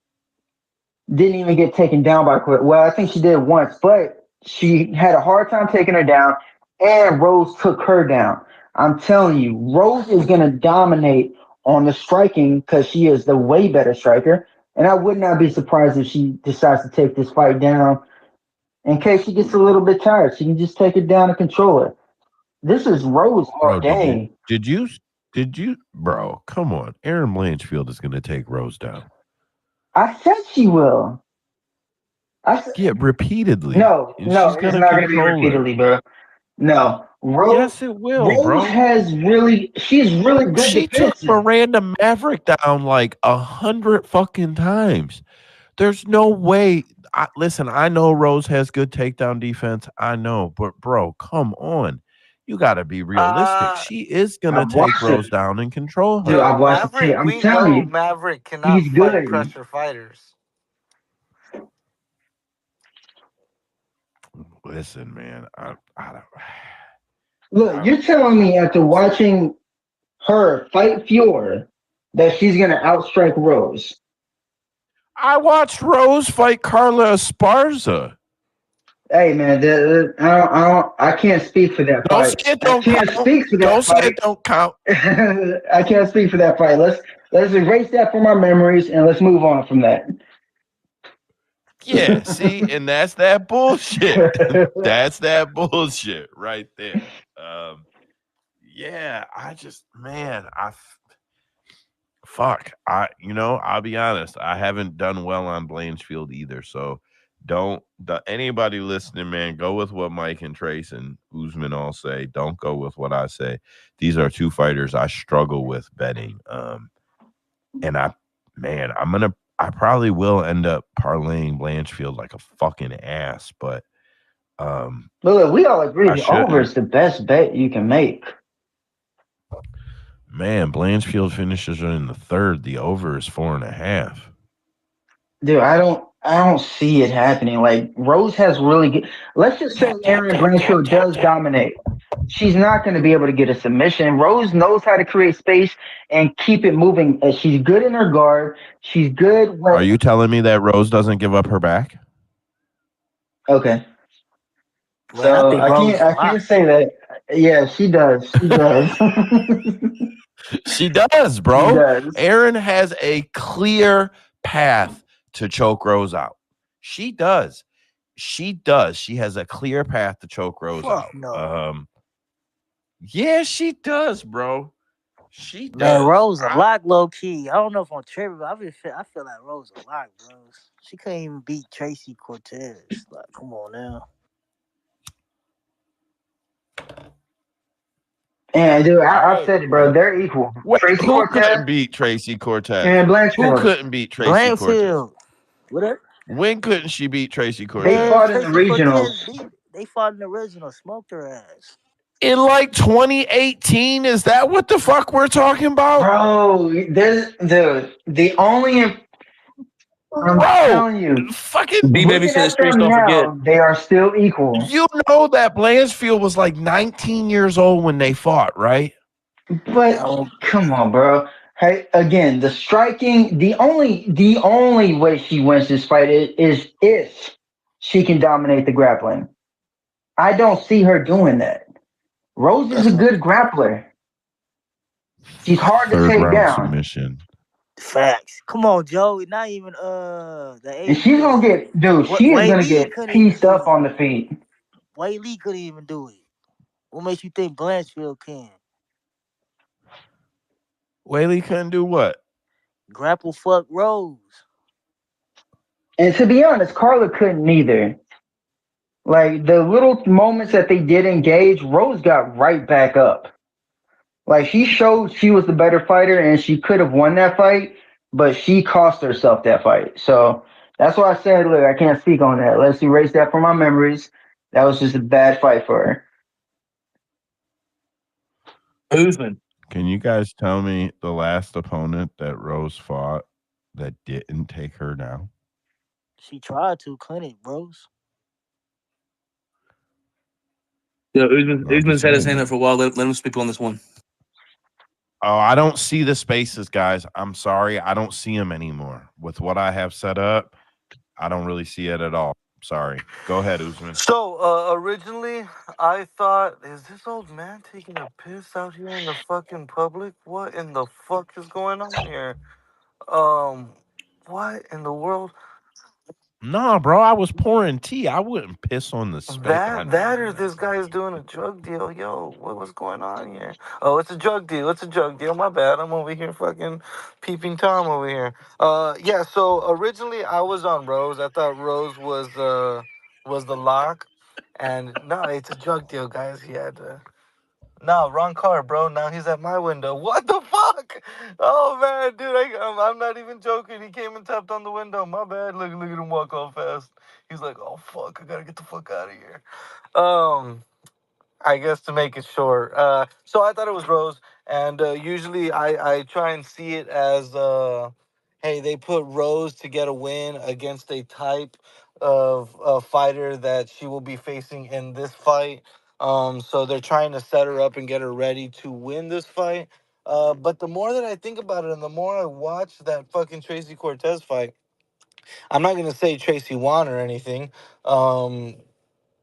didn't even get taken down by Cortez. Well, I think she did once, but she had a hard time taking her down, and Rose took her down. I'm telling you, Rose is going to dominate on the striking because she is the way better striker. And I would not be surprised if she decides to take this fight down. In case she gets a little bit tired, she can just take it down and control it. This is Rose all day. Did you, bro, come on. Aaron Blanchfield is going to take Rose down. I said she will. Repeatedly. No, it's not going to be repeatedly, bro. No. Rose, yes, it will, Rose bro. She's really good. She took Miranda Maverick down like 100 fucking times. There's no way. Listen, I know Rose has good takedown defense. I know, but bro, come on. You got to be realistic. She is going to I've take watched Rose it. down and control Dude, her. I've watched the tape. Maverick, I'm we telling know you, Maverick cannot he's fight good. pressure fighters. Listen, man, I don't. Look, you're telling me after watching her fight Fiora that she's gonna outstrike Rose. I watched Rose fight Carla Esparza. Hey man, I can't speak for that Don't fight. say it I don't can't count. speak for that Don't say fight. it don't count. I can't speak for that fight. Let's erase that from our memories and let's move on from that. Yeah, see, and that's that bullshit. That's that bullshit right there. Yeah, I'll be honest. I haven't done well on Blanchfield either. So anybody listening, man, go with what Mike and Trace and Usman all say. Don't go with what I say. These are two fighters I struggle with betting. And I probably will end up parlaying Blanchfield like a fucking ass, but Look, we all agree the over is the best bet you can make. Man, Blanchfield finishes in the third. The over is 4.5. Dude, I don't see it happening. Like Rose has really good. Let's just say Aaron Blanchfield does dominate. She's not going to be able to get a submission. Rose knows how to create space and keep it moving. She's good in her guard. She's good. Are you telling me that Rose doesn't give up her back? Okay. Well, So I can't say that. Yeah, she does. She does. She does, bro. She does. Aaron has a clear path to choke Rose out. She does. She does. She has a clear path to choke Rose out. No. Yeah, she does, bro. She does. Man, Rose a lock low key. I don't know if I'm tripping, but I feel like Rose a lock, bro. She couldn't even beat Tracy Cortez. Like, come on now. And dude, I said it, bro. They're equal. Wait, Tracy who Cortez couldn't beat Tracy Cortez? and Blanchfield. Who couldn't beat Tracy Cortez? What? When couldn't she beat Tracy Cortez? They fought in the regionals. They fought in the original. Smoked her ass. In like 2018, is that what the fuck we're talking about? Bro, the only I'm telling you, fucking B-Baby said the streets don't forget. They are still equal. You know that Blanchfield was like 19 years old when they fought, right? But come on, bro. Hey, again, the striking, the only way she wins this fight is if she can dominate the grappling. I don't see her doing that. Rose is a good grappler. She's hard to take down. Submission. Facts. Come on, Joe. Not even and she's gonna get she is gonna get pieced up on the feet. Wade Lee couldn't even do it. What makes you think Blanchfield can? Whaley couldn't do what? Grapple fuck Rose. And to be honest, Carla couldn't either. Like the little moments that they did engage, Rose got right back up. Like she showed she was the better fighter and she could have won that fight, but she cost herself that fight. So that's why I said, look, I can't speak on that. Let's erase that from my memories. That was just a bad fight for her. Usman. Can you guys tell me the last opponent that Rose fought that didn't take her down? She tried to, Clinic, Rose. Yeah, Usman's had his hand up for a while. Let him speak on this one. Oh, I don't see the spaces, guys. I'm sorry. I don't see them anymore. With what I have set up, I don't really see it at all. Sorry. Go ahead, Usman. So, originally, I thought, is this old man taking a piss out here in the fucking public? What in the fuck is going on here? What in the world? Nah, bro, I was pouring tea. I wouldn't piss on the space. That or this guy is doing a drug deal. Yo, what's going on here? Oh, it's a drug deal. It's a drug deal. My bad. I'm over here fucking peeping Tom over here. Yeah, so originally I was on Rose. I thought Rose was the lock. And no, it's a drug deal, guys. He had No, wrong car, bro. Now he's at my window. What the fuck? Oh man, dude, I'm not even joking. He came and tapped on the window. My bad. Look, fuck, I gotta get the fuck out of here. I guess to make it short. So I thought it was Rose, and usually I try and see it as hey, they put Rose to get a win against a type of fighter that she will be facing in this fight. So they're trying to set her up and get her ready to win this fight. But the more that I think about it, and the more I watch that fucking Tracy Cortez fight, I'm not gonna say Tracy won or anything. Um,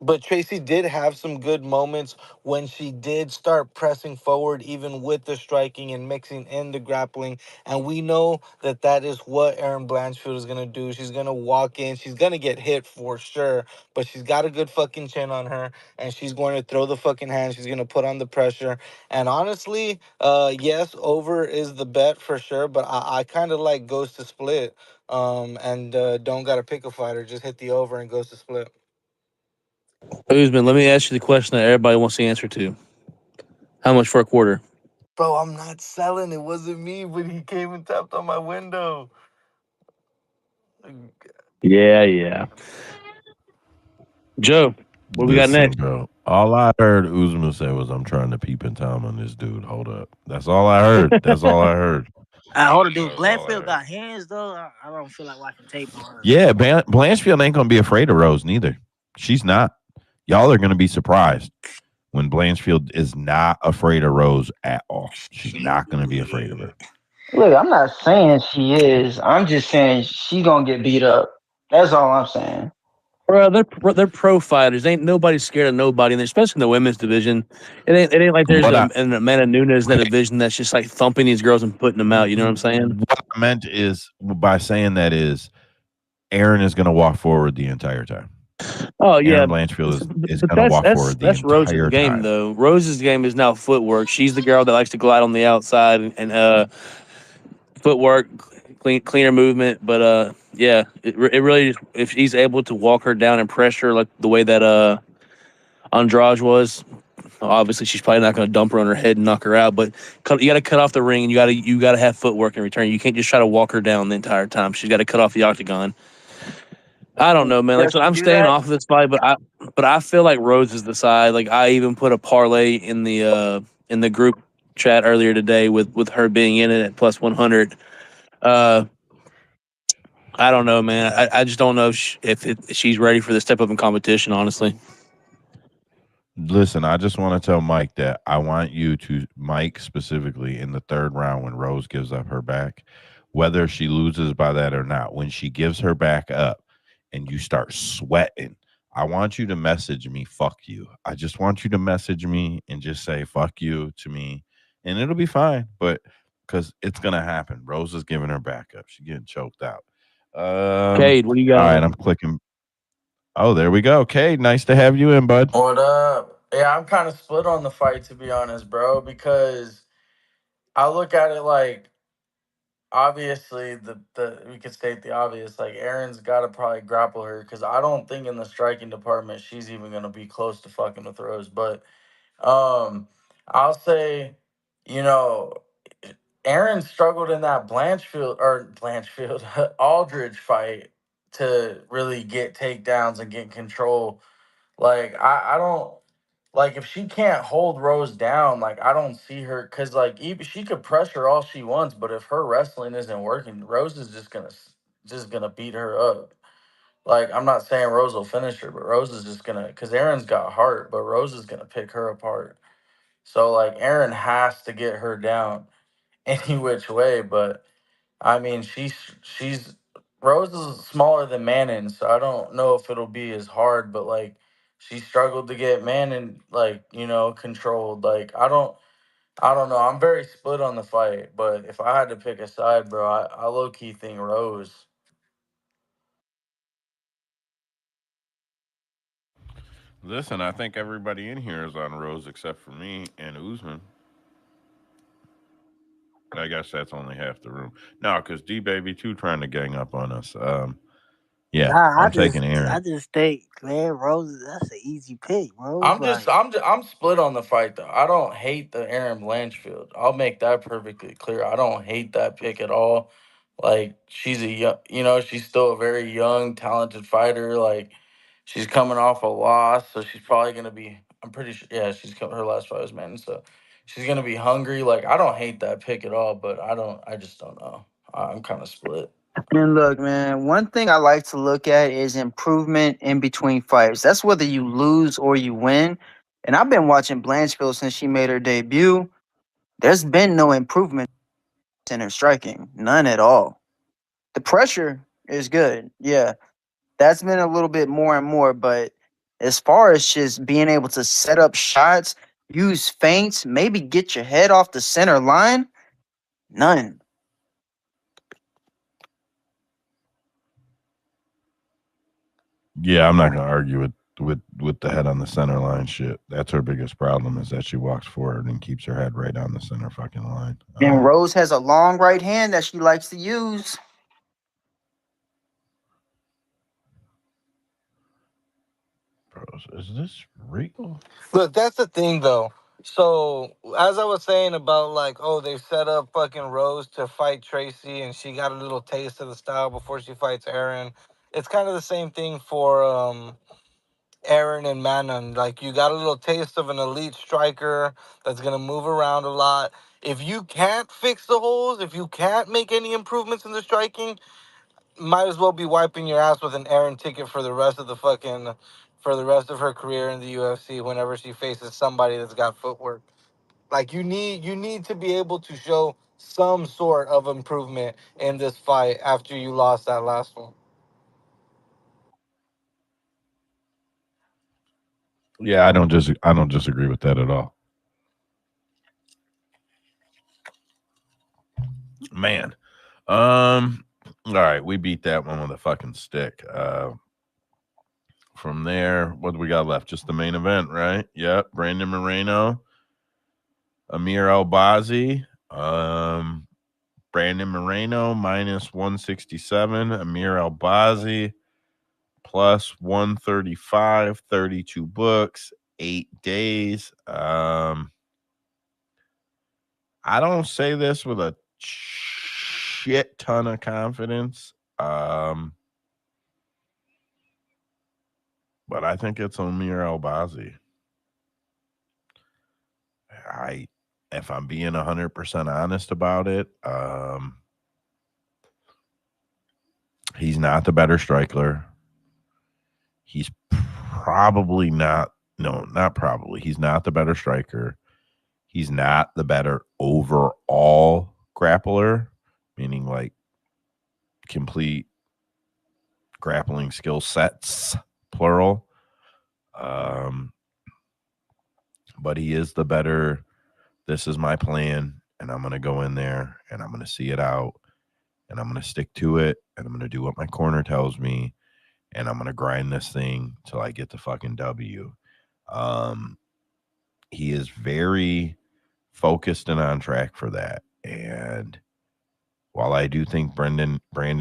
but Tracy did have some good moments when she did start pressing forward, even with the striking and mixing in the grappling. And we know that that is what Erin Blanchfield is going to do. She's going to walk in. She's going to get hit for sure, but she's got a good fucking chin on her, and she's going to throw the fucking hand. She's going to put on the pressure. And honestly, yes, over is the bet for sure, but I kind of like goes to split, and don't got to pick a fighter. Just hit the over and goes to split. Usman, let me ask you the question that everybody wants the answer to. How much for a quarter? Bro, I'm not selling. It wasn't me, but he came and tapped on my window. Yeah. Joe, what we got Listen, next? bro. All I heard Usman say was, "I'm trying to peep in time on this dude." Hold up. That's all I heard. That's all I heard. Hold on, dude. That's all I Blanchfield heard. got hands though. I don't feel like watching tape on her. Yeah, Blanchfield ain't gonna be afraid of Rose neither. She's not. Y'all are gonna be surprised when Blanchfield is not afraid of Rose at all. She's not gonna be afraid of her. Look, I'm not saying she is. I'm just saying she gonna get beat up. That's all I'm saying. Bro, they're pro fighters. Ain't nobody scared of nobody, and especially in the women's division. It ain't like there's What an Amanda Nunes in that division that's just like thumping these girls and putting them out. You know what I'm saying? What I meant is by saying that is Aaron is gonna walk forward the entire time. Oh yeah, Aaron Blanchfield is but gonna walk forward the that's Rose's entire game time. though. Rose's game is now footwork. She's the girl that likes to glide on the outside and footwork, cleaner movement. But yeah, it really just, if he's able to walk her down and pressure like the way that Andrade was, obviously she's probably not going to dump her on her head and knock her out. But you got to cut off the ring, and you got to have footwork in return. You can't just try to walk her down the entire time. She's got to cut off the octagon. I don't know, man. Like, Does so she I'm do staying that? off of this fight, but I feel like Rose is the side. Like I even put a parlay in the group chat earlier today with her being in it at plus 100. Uh, I don't know, man. I just don't know if she's ready for this step up in competition. Honestly, Listen, I just want to tell Mike that I want you to, Mike specifically, in the third round when Rose gives up her back, whether she loses by that or not, when she gives her back up and you start sweating, I want you to message me, fuck you. I just want you to message me and just say, fuck you to me, and it'll be fine. But because it's going to happen. Rose is giving her back up. She's getting choked out. Cade, what do you All got? right, I'm clicking. Oh, there we go. Okay, nice to have you in, bud. What up? Yeah, I'm kind of split on the fight, to be honest, bro, because I look at it like obviously the we could state the obvious, like Aaron's got to probably grapple her because I don't think in the striking department she's even gonna be close to fucking with Rose. But I'll say, you know, Aaron struggled in that Blanchfield Aldridge fight to really get takedowns and get control. Like I don't like if she can't hold Rose down, like I don't see her because like even she could pressure all she wants, but if her wrestling isn't working, Rose is just gonna beat her up. Like I'm not saying Rose will finish her, but Rose is just gonna because Aaron's got heart, but Rose is gonna pick her apart. So like Aaron has to get her down any which way, but I mean she's Rose is smaller than Manning, so I don't know if it'll be as hard, but like she struggled to get Manning like, controlled. Like I don't know. I'm very split on the fight, but if I had to pick a side, bro, I low key think Rose. Listen, I think everybody in here is on Rose except for me and Usman. I guess that's only half the room. No, because D Baby too trying to gang up on us. Yeah, Nah, I'm taking I Aaron. just think man, Rose. That's an easy pick, Rose. I'm just Like I'm just, I'm split on the fight though. I don't hate the Aaron Blanchfield. I'll make that perfectly clear. I don't hate that pick at all. Like she's a young, she's still a very young, talented fighter. Like She's coming off a loss, so she's probably gonna be. I'm pretty sure. Yeah, her last fight was man, so she's gonna be hungry. Like I don't hate that pick at all, but I just don't know. I'm kind of split. And look, man, one thing I like to look at is improvement in between fights. That's whether you lose or you win. And I've been watching Blanchfield since she made her debut. There's been no improvement in her striking, none at all. The pressure is good, yeah. That's been a little bit more and more, but as far as just being able to set up shots, use feints, maybe get your head off the center line, none. Yeah, I'm not gonna argue with the head on the center line shit. That's her biggest problem is that she walks forward and keeps her head right on the center fucking line. And Rose has a long right hand that she likes to use. Is this real? Look, that's the thing though. So as I was saying about like, oh, they set up fucking Rose to fight Tracy, and she got a little taste of the style before she fights Aaron. It's kind of the same thing for Aaron and Manon. Like you got a little taste of an elite striker that's gonna move around a lot. If you can't fix the holes, if you can't make any improvements in the striking, might as well be wiping your ass with an Aaron ticket for the rest of her career in the UFC whenever she faces somebody that's got footwork. Like you need to be able to show some sort of improvement in this fight after you lost that last one. Yeah, I don't disagree with that at all. Man. All right, we beat that one with a fucking stick. From there, what do we got left? Just the main event, right? Yep. Brandon Moreno, Amir Albazi. Brandon Moreno minus 167. Amir Albazi plus 135. 32 books, 8 days. I don't say this with a shit ton of confidence. But I think it's Amir Albazi. If I'm being 100% honest about it, he's not the better striker. He's probably not. No, not probably. He's not the better striker. He's not the better overall grappler, meaning like complete grappling skill sets, plural. But he is the better. This is my plan, and I'm going to go in there, and I'm going to see it out, and I'm going to stick to it, and I'm going to do what my corner tells me, and I'm going to grind this thing till I get the fucking W. He is very focused and on track for that. And while I do think Brandon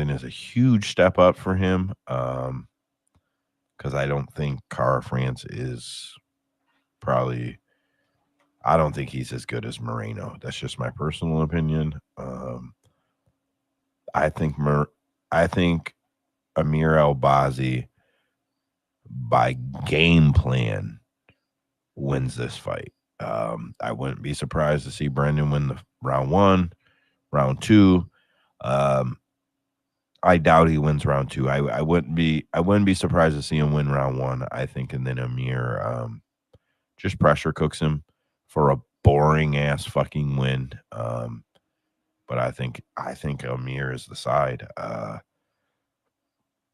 is a huge step up for him, because I don't think Cara France is probably, I don't think he's as good as Moreno. That's just my personal opinion. I think Amir Albazi, by game plan, wins this fight. I wouldn't be surprised to see Brandon win the round 1, round 2. I doubt he wins round 2. I wouldn't be surprised to see him win round 1. I think, and then Amir just pressure cooks him for a boring ass fucking win. But I think Amir is the side.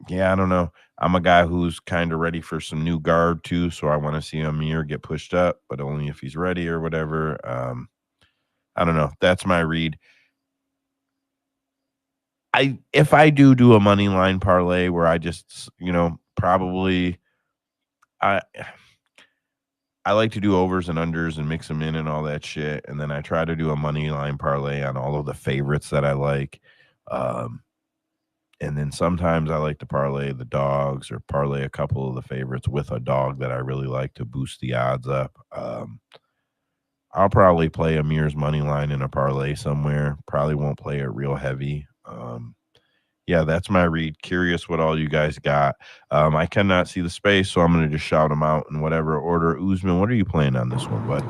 Yeah, I don't know. I'm a guy who's kind of ready for some new guard too, so I want to see Amir get pushed up, but only if he's ready or whatever. I don't know. That's my read. If I do a money line parlay where I just, probably I like to do overs and unders and mix them in and all that shit, and then I try to do a money line parlay on all of the favorites that I like. And then sometimes I like to parlay the dogs or parlay a couple of the favorites with a dog that I really like to boost the odds up. I'll probably play Amir's money line in a parlay somewhere. Probably won't play it real heavy. Yeah, that's my read. Curious what all you guys got. I cannot see the space, so I'm going to just shout them out in whatever order. Usman, what are you playing on this one, bud?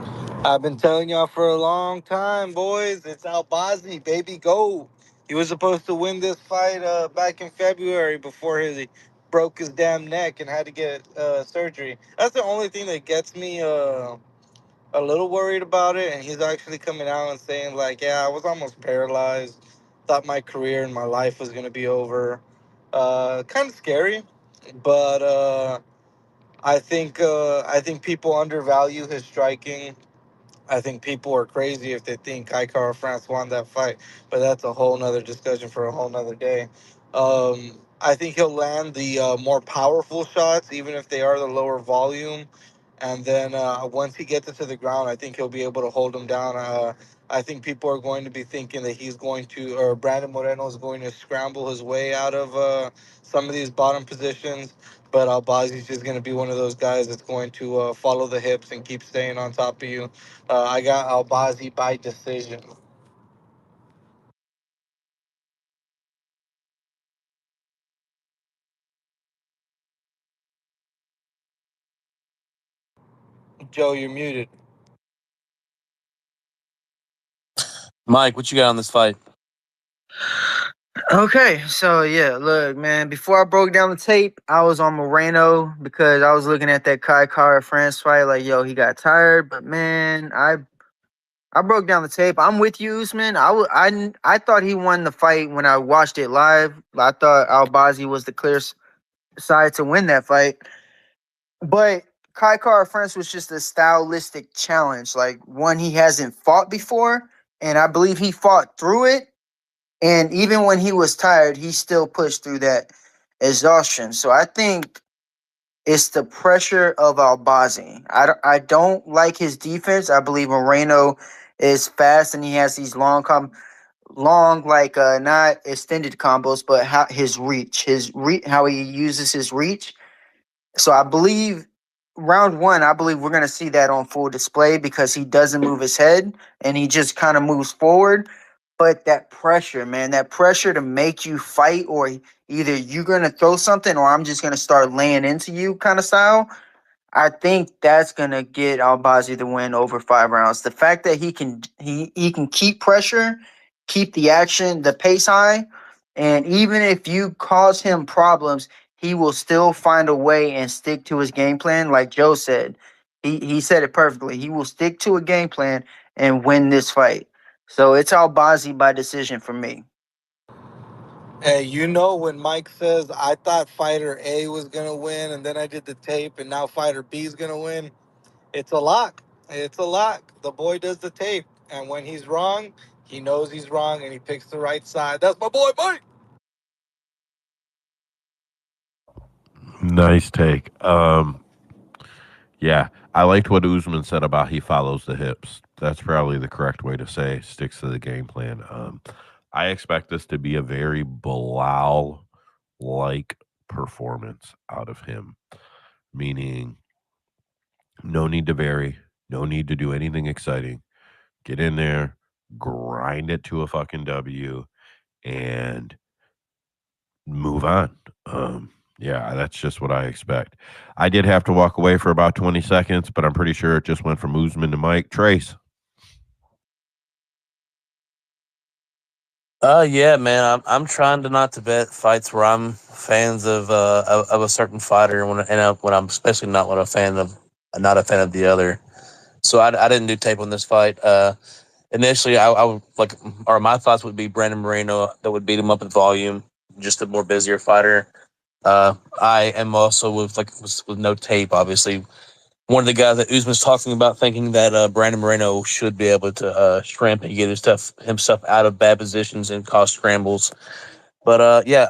I've been telling y'all for a long time, boys. It's Albazi, baby, go. He was supposed to win this fight back in February before he broke his damn neck and had to get surgery. That's the only thing that gets me a little worried about it. And he's actually coming out and saying, like, yeah, I was almost paralyzed. Thought my career and my life was going to be over. Kind of scary, but I think people undervalue his striking. I think people are crazy if they think Kaikara France won that fight, but that's a whole nother discussion for a whole nother day. I think he'll land the more powerful shots, even if they are the lower volume. And then once he gets it to the ground, I think he'll be able to hold him down. I think people are going to be thinking that he's going to, or Brandon Moreno is going to scramble his way out of some of these bottom positions. But Albazi's just going to be one of those guys that's going to follow the hips and keep staying on top of you. I got Albazi by decision. Joe, you're muted. Mike, what you got on this fight? Okay, so yeah, look, man. Before I broke down the tape, I was on Moreno because I was looking at that Kai Kara France fight. Like, yo, he got tired, but man, I broke down the tape. I'm with you, Usman. I thought he won the fight when I watched it live. I thought Albazi was the clear side to win that fight, but Kai Kara France was just a stylistic challenge, like one he hasn't fought before, and I believe he fought through it. And even when he was tired, he still pushed through that exhaustion. So I think it's the pressure of Albazi. I don't like his defense. I believe Moreno is fast and he has these long like not extended combos, but how how he uses his reach. So I believe round one, I believe we're gonna see that on full display because he doesn't move his head and he just kind of moves forward. But that pressure, man, that pressure to make you fight, or either you're gonna throw something or I'm just gonna start laying into you kind of style. I think that's gonna get Albazi the win over 5 rounds. The fact that he can keep pressure, keep the action, the pace high, and even if you cause him problems, he will still find a way and stick to his game plan. Like Joe said, he said it perfectly. He will stick to a game plan and win this fight. So it's Albazi by decision for me. Hey, you know when Mike says I thought fighter A was gonna win, and then I did the tape, and now fighter B is gonna win. It's a lock. It's a lock. The boy does the tape, and when he's wrong, he knows he's wrong, and he picks the right side. That's my boy, Mike. Nice take. Yeah, I liked what Usman said about he follows the hips. That's probably the correct way to say sticks to the game plan. I expect this to be a very Bilal like performance out of him, meaning no need to vary, no need to do anything exciting. Get in there, grind it to a fucking W, and move on. Yeah, that's just what I expect. I did have to walk away for about 20 seconds, but I'm pretty sure it just went from Usman to Mike. Trace. Yeah, man. I'm trying to not to bet fights where I'm fans of a certain fighter when I'm especially not when I'm a fan of not a fan of the other. So I didn't do tape on this fight. Initially, I would like, or my thoughts would be Brandon Moreno that would beat him up in volume, just a more busier fighter. I am also with no tape, obviously. One of the guys that Usman's talking about, thinking that Brandon Moreno should be able to shrimp and get himself out of bad positions and cause scrambles. But yeah,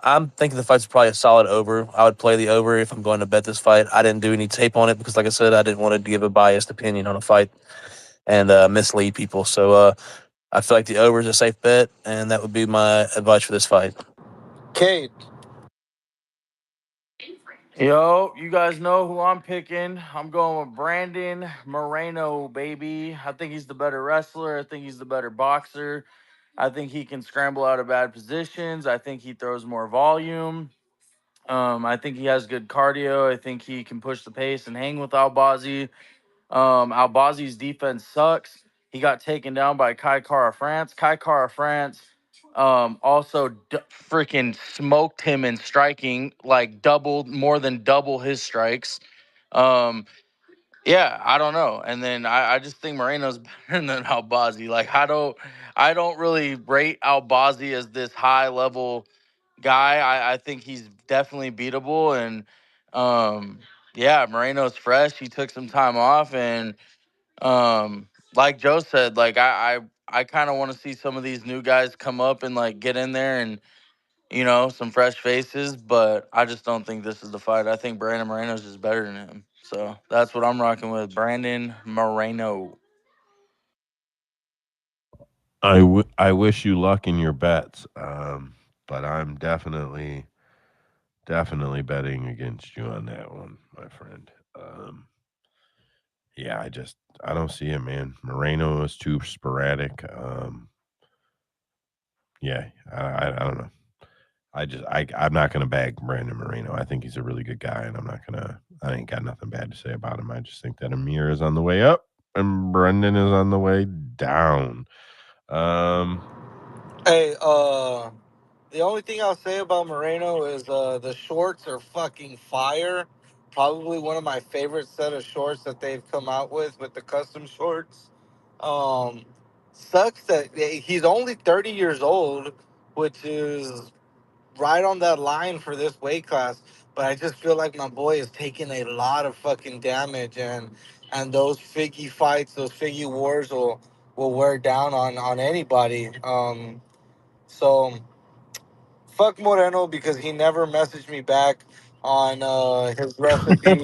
I'm thinking the fight's probably a solid over. I would play the over if I'm going to bet this fight. I didn't do any tape on it because, like I said, I didn't want to give a biased opinion on a fight and mislead people. So I feel like the over is a safe bet, and that would be my advice for this fight. Cade. Yo, you guys know who I'm picking. I'm going with Brandon Moreno, baby. I think he's the better wrestler. I think he's the better boxer. I think he can scramble out of bad positions. I think he throws more volume. I think he has good cardio. I think he can push the pace and hang with Albazi. Albazi's defense sucks. He got taken down by Kai Kara France. Kai Kara France also freaking smoked him in striking, like more than double his strikes. Yeah, I don't know. And then I just think Moreno's better than Albazi. Like I don't really rate Albazi as this high level guy. I think he's definitely beatable. And yeah, Moreno's fresh. He took some time off, and like Joe said, like I kind of want to see some of these new guys come up and like get in there and some fresh faces, but I just don't think this is the fight. I think Brandon Moreno's just better than him. So that's what I'm rocking with, Brandon Moreno. I wish you luck in your bets, but I'm definitely betting against you on that one, my friend. Yeah, I don't see it, man. Moreno is too sporadic. Yeah, I don't know. I'm not gonna bag Brandon Moreno. I think he's a really good guy, and I ain't got nothing bad to say about him. I just think that Amir is on the way up and Brendan is on the way down. Hey, the only thing I'll say about Moreno is the shorts are fucking fire. Probably one of my favorite set of shorts that they've come out with the custom shorts. Um, Sucks that he's only 30 years old, which is right on that line for this weight class. But I just feel like my boy is taking a lot of fucking damage, and those figgy fights, those figgy wars will wear down on anybody. So fuck Moreno because he never messaged me back on his recipe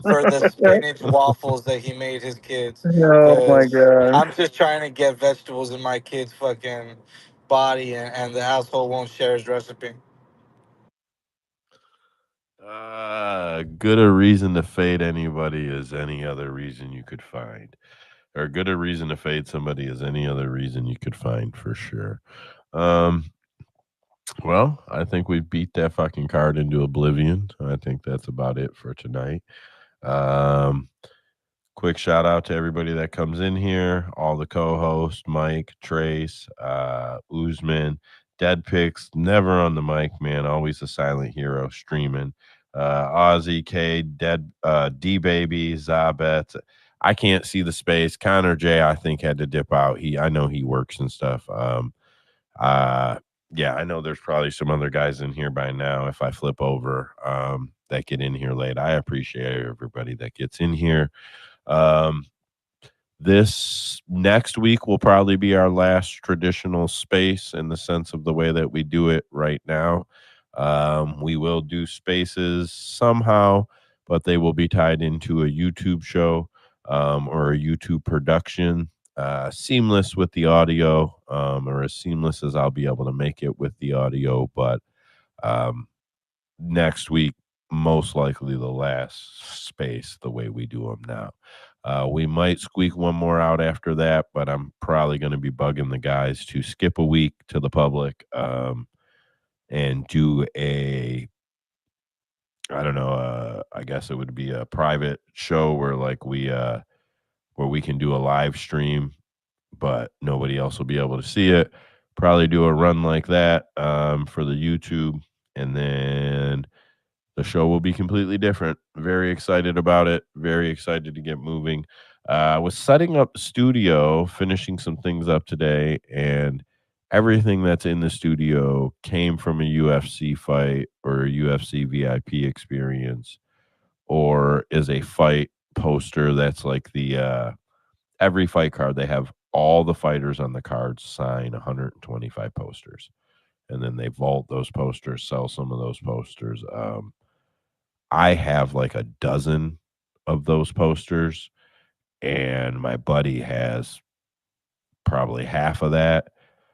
for the spinach waffles that he made his kids. Oh my Because god. I'm just trying to get vegetables in my kid's fucking body, and the asshole won't share his recipe. Good a reason to fade anybody as any other reason you could find. Or good a reason to fade somebody as any other reason you could find for sure. Well, I think we beat that fucking card into oblivion. I think that's about it for tonight. Quick shout out to everybody that comes in here, all the co-hosts, Mike, Trace, Uzman, Dead Picks, never on the mic, man, always a silent hero streaming. Ozzy, K, Dead, D Baby, Zabet. I can't see the space. Connor J, I think, had to dip out. I know he works and stuff. Yeah, I know there's probably some other guys in here by now if I flip over that get in here late. I appreciate everybody that gets in here. This next week will probably be our last traditional space in the sense of the way that we do it right now. We will do spaces somehow, but they will be tied into a YouTube show or a YouTube production, seamless with the audio, or as seamless as I'll be able to make it with the audio. But next week, most likely the last space the way we do them now. We might squeak one more out after that, but I'm probably going to be bugging the guys to skip a week to the public and do I don't know, I guess it would be a private show where we can do a live stream, but nobody else will be able to see it. Probably do a run like that for the YouTube, and then the show will be completely different. Very excited about it. Very excited to get moving. I was setting up the studio, finishing some things up today, and everything that's in the studio came from a UFC fight or a UFC VIP experience, or is a fight poster that's like the every fight card. They have all the fighters on the cards sign 125 posters, and then they vault those posters, sell some of those posters. I have like a dozen of those posters, and my buddy has probably half of that.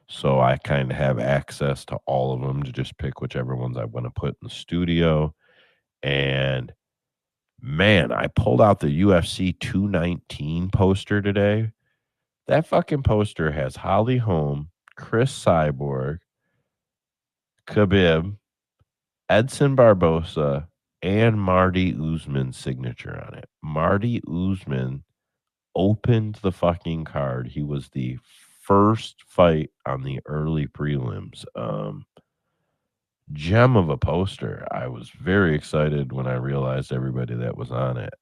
So I kind of have access to all of them to just pick whichever ones I want to put in the studio. And man, I pulled out the UFC 219 poster today. That fucking poster has Holly Holm, Chris Cyborg, Khabib, Edson Barbosa, and Marty Usman's signature on it. Marty Usman opened the fucking card. He was the first fight on the early prelims. Gem of a poster. I was very excited when I realized everybody that was on it.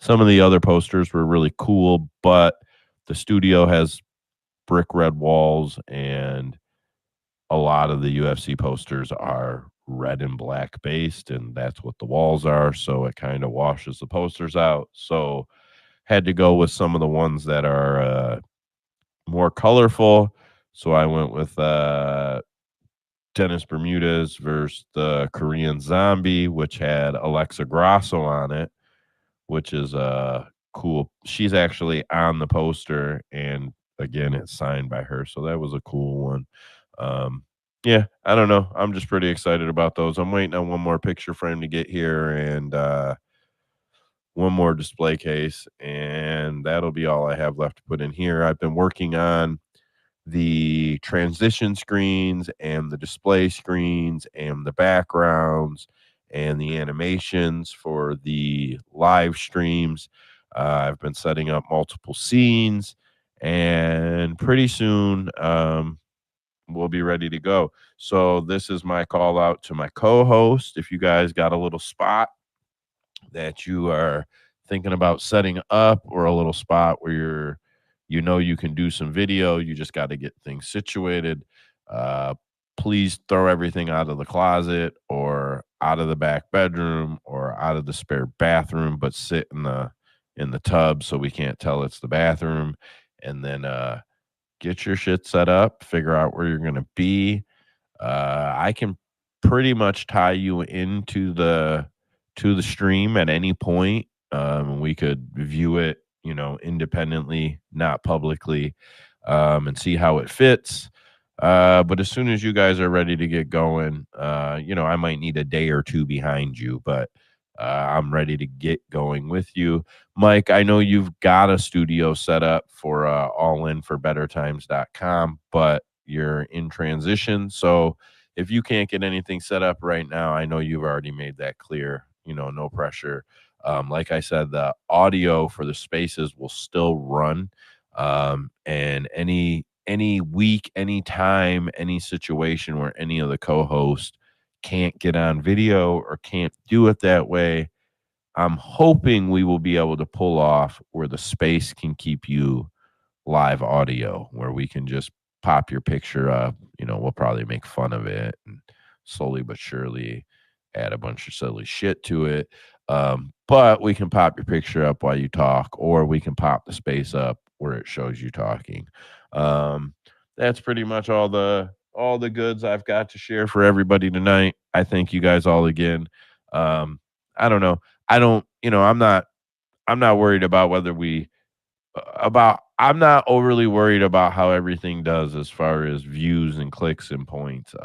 Some of the other posters were really cool, but the studio has brick red walls, and a lot of the UFC posters are red and black based, and that's what the walls are. So it kind of washes the posters out. So had to go with some of the ones that are more colorful. So I went with Dennis Bermudez versus the Korean Zombie, which had Alexa Grasso on it, which is cool. She's actually on the poster, and again, it's signed by her. So that was a cool one. Yeah, I don't know. I'm just pretty excited about those. I'm waiting on one more picture frame to get here and one more display case, and that'll be all I have left to put in here. I've been working on the transition screens and the display screens and the backgrounds and the animations for the live streams. I've been setting up multiple scenes, and pretty soon we'll be ready to go. So this is my call out to my co-host. If you guys got a little spot that you are thinking about setting up, or a little spot where you can do some video, you just got to get things situated, please throw everything out of the closet or out of the back bedroom or out of the spare bathroom, but sit in the tub so we can't tell it's the bathroom, and then get your shit set up, figure out where you're going to be. I can pretty much tie you into the stream at any point. We could view it, independently, not publicly, and see how it fits. But as soon as you guys are ready to get going, I might need a day or two behind you, but I'm ready to get going with you. Mike, I know you've got a studio set up for allinforbettertimes.com, but you're in transition. So if you can't get anything set up right now, I know you've already made that clear, no pressure. Like I said, the audio for the spaces will still run. And any week, any time, any situation where any of the co-hosts can't get on video or can't do it that way, I'm hoping we will be able to pull off where the space can keep you live audio, where we can just pop your picture up. We'll probably make fun of it and slowly but surely add a bunch of silly shit to it. But we can pop your picture up while you talk, or we can pop the space up where it shows you talking. That's pretty much all the goods I've got to share for everybody tonight. I thank you guys all again. I don't know. I'm not worried about whether I'm not overly worried about how everything does as far as views and clicks and points.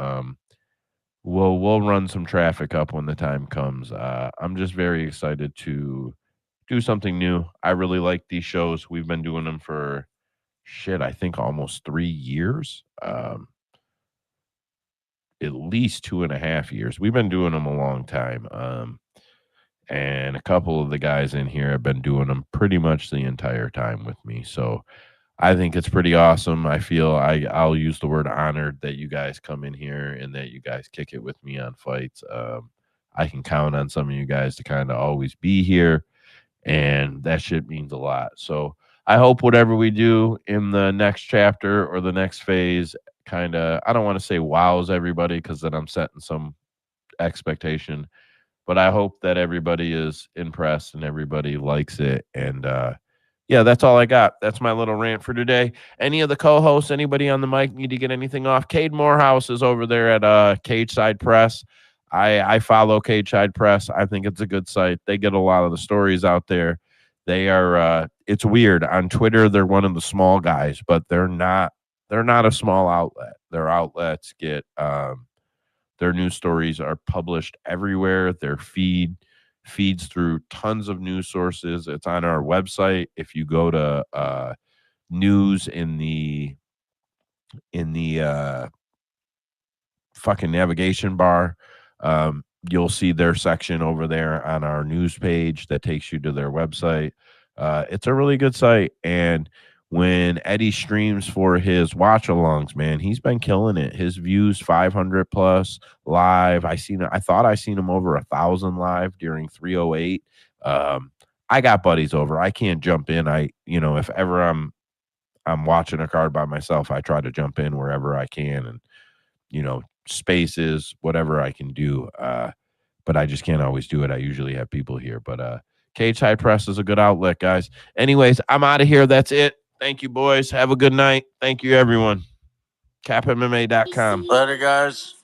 We'll run some traffic up when the time comes. I'm just very excited to do something new. I really like these shows. We've been doing them for I think almost 3 years. At least 2.5 years. We've been doing them a long time. And a couple of the guys in here have been doing them pretty much the entire time with me. So I think it's pretty awesome. I feel I'll use the word honored that you guys come in here and that you guys kick it with me on fights. I can count on some of you guys to kind of always be here, and that shit means a lot. So I hope whatever we do in the next chapter or the next phase kind of, I don't want to say wows everybody, because then I'm setting some expectation, but I hope that everybody is impressed and everybody likes it. And yeah, that's all I got. That's my little rant for today. Any of the co-hosts, anybody on the mic need to get anything off? Cade Morehouse is over there at Cage Side Press. I follow Cage Side Press. I think it's a good site. They get a lot of the stories out there. They are it's weird. On Twitter, they're one of the small guys, but they're not a small outlet. Their outlets get their news stories are published everywhere. Their feeds through tons of news sources. It's on our website. If you go to news in the fucking navigation bar. You'll see their section over there on our news page that takes you to their website. It's a really good site. And when Eddie streams for his watch alongs, man, he's been killing it. His views 500 plus live. I thought I seen him over 1,000 live during 308. I got buddies over. I can't jump in. If ever I'm watching a card by myself, I try to jump in wherever I can, and spaces, whatever I can do. But I just can't always do it. I usually have people here. But Cage High Press is a good outlet, guys. Anyways, I'm out of here. That's it. Thank you, boys. Have a good night. Thank you, everyone. CapMMA.com. Later, guys.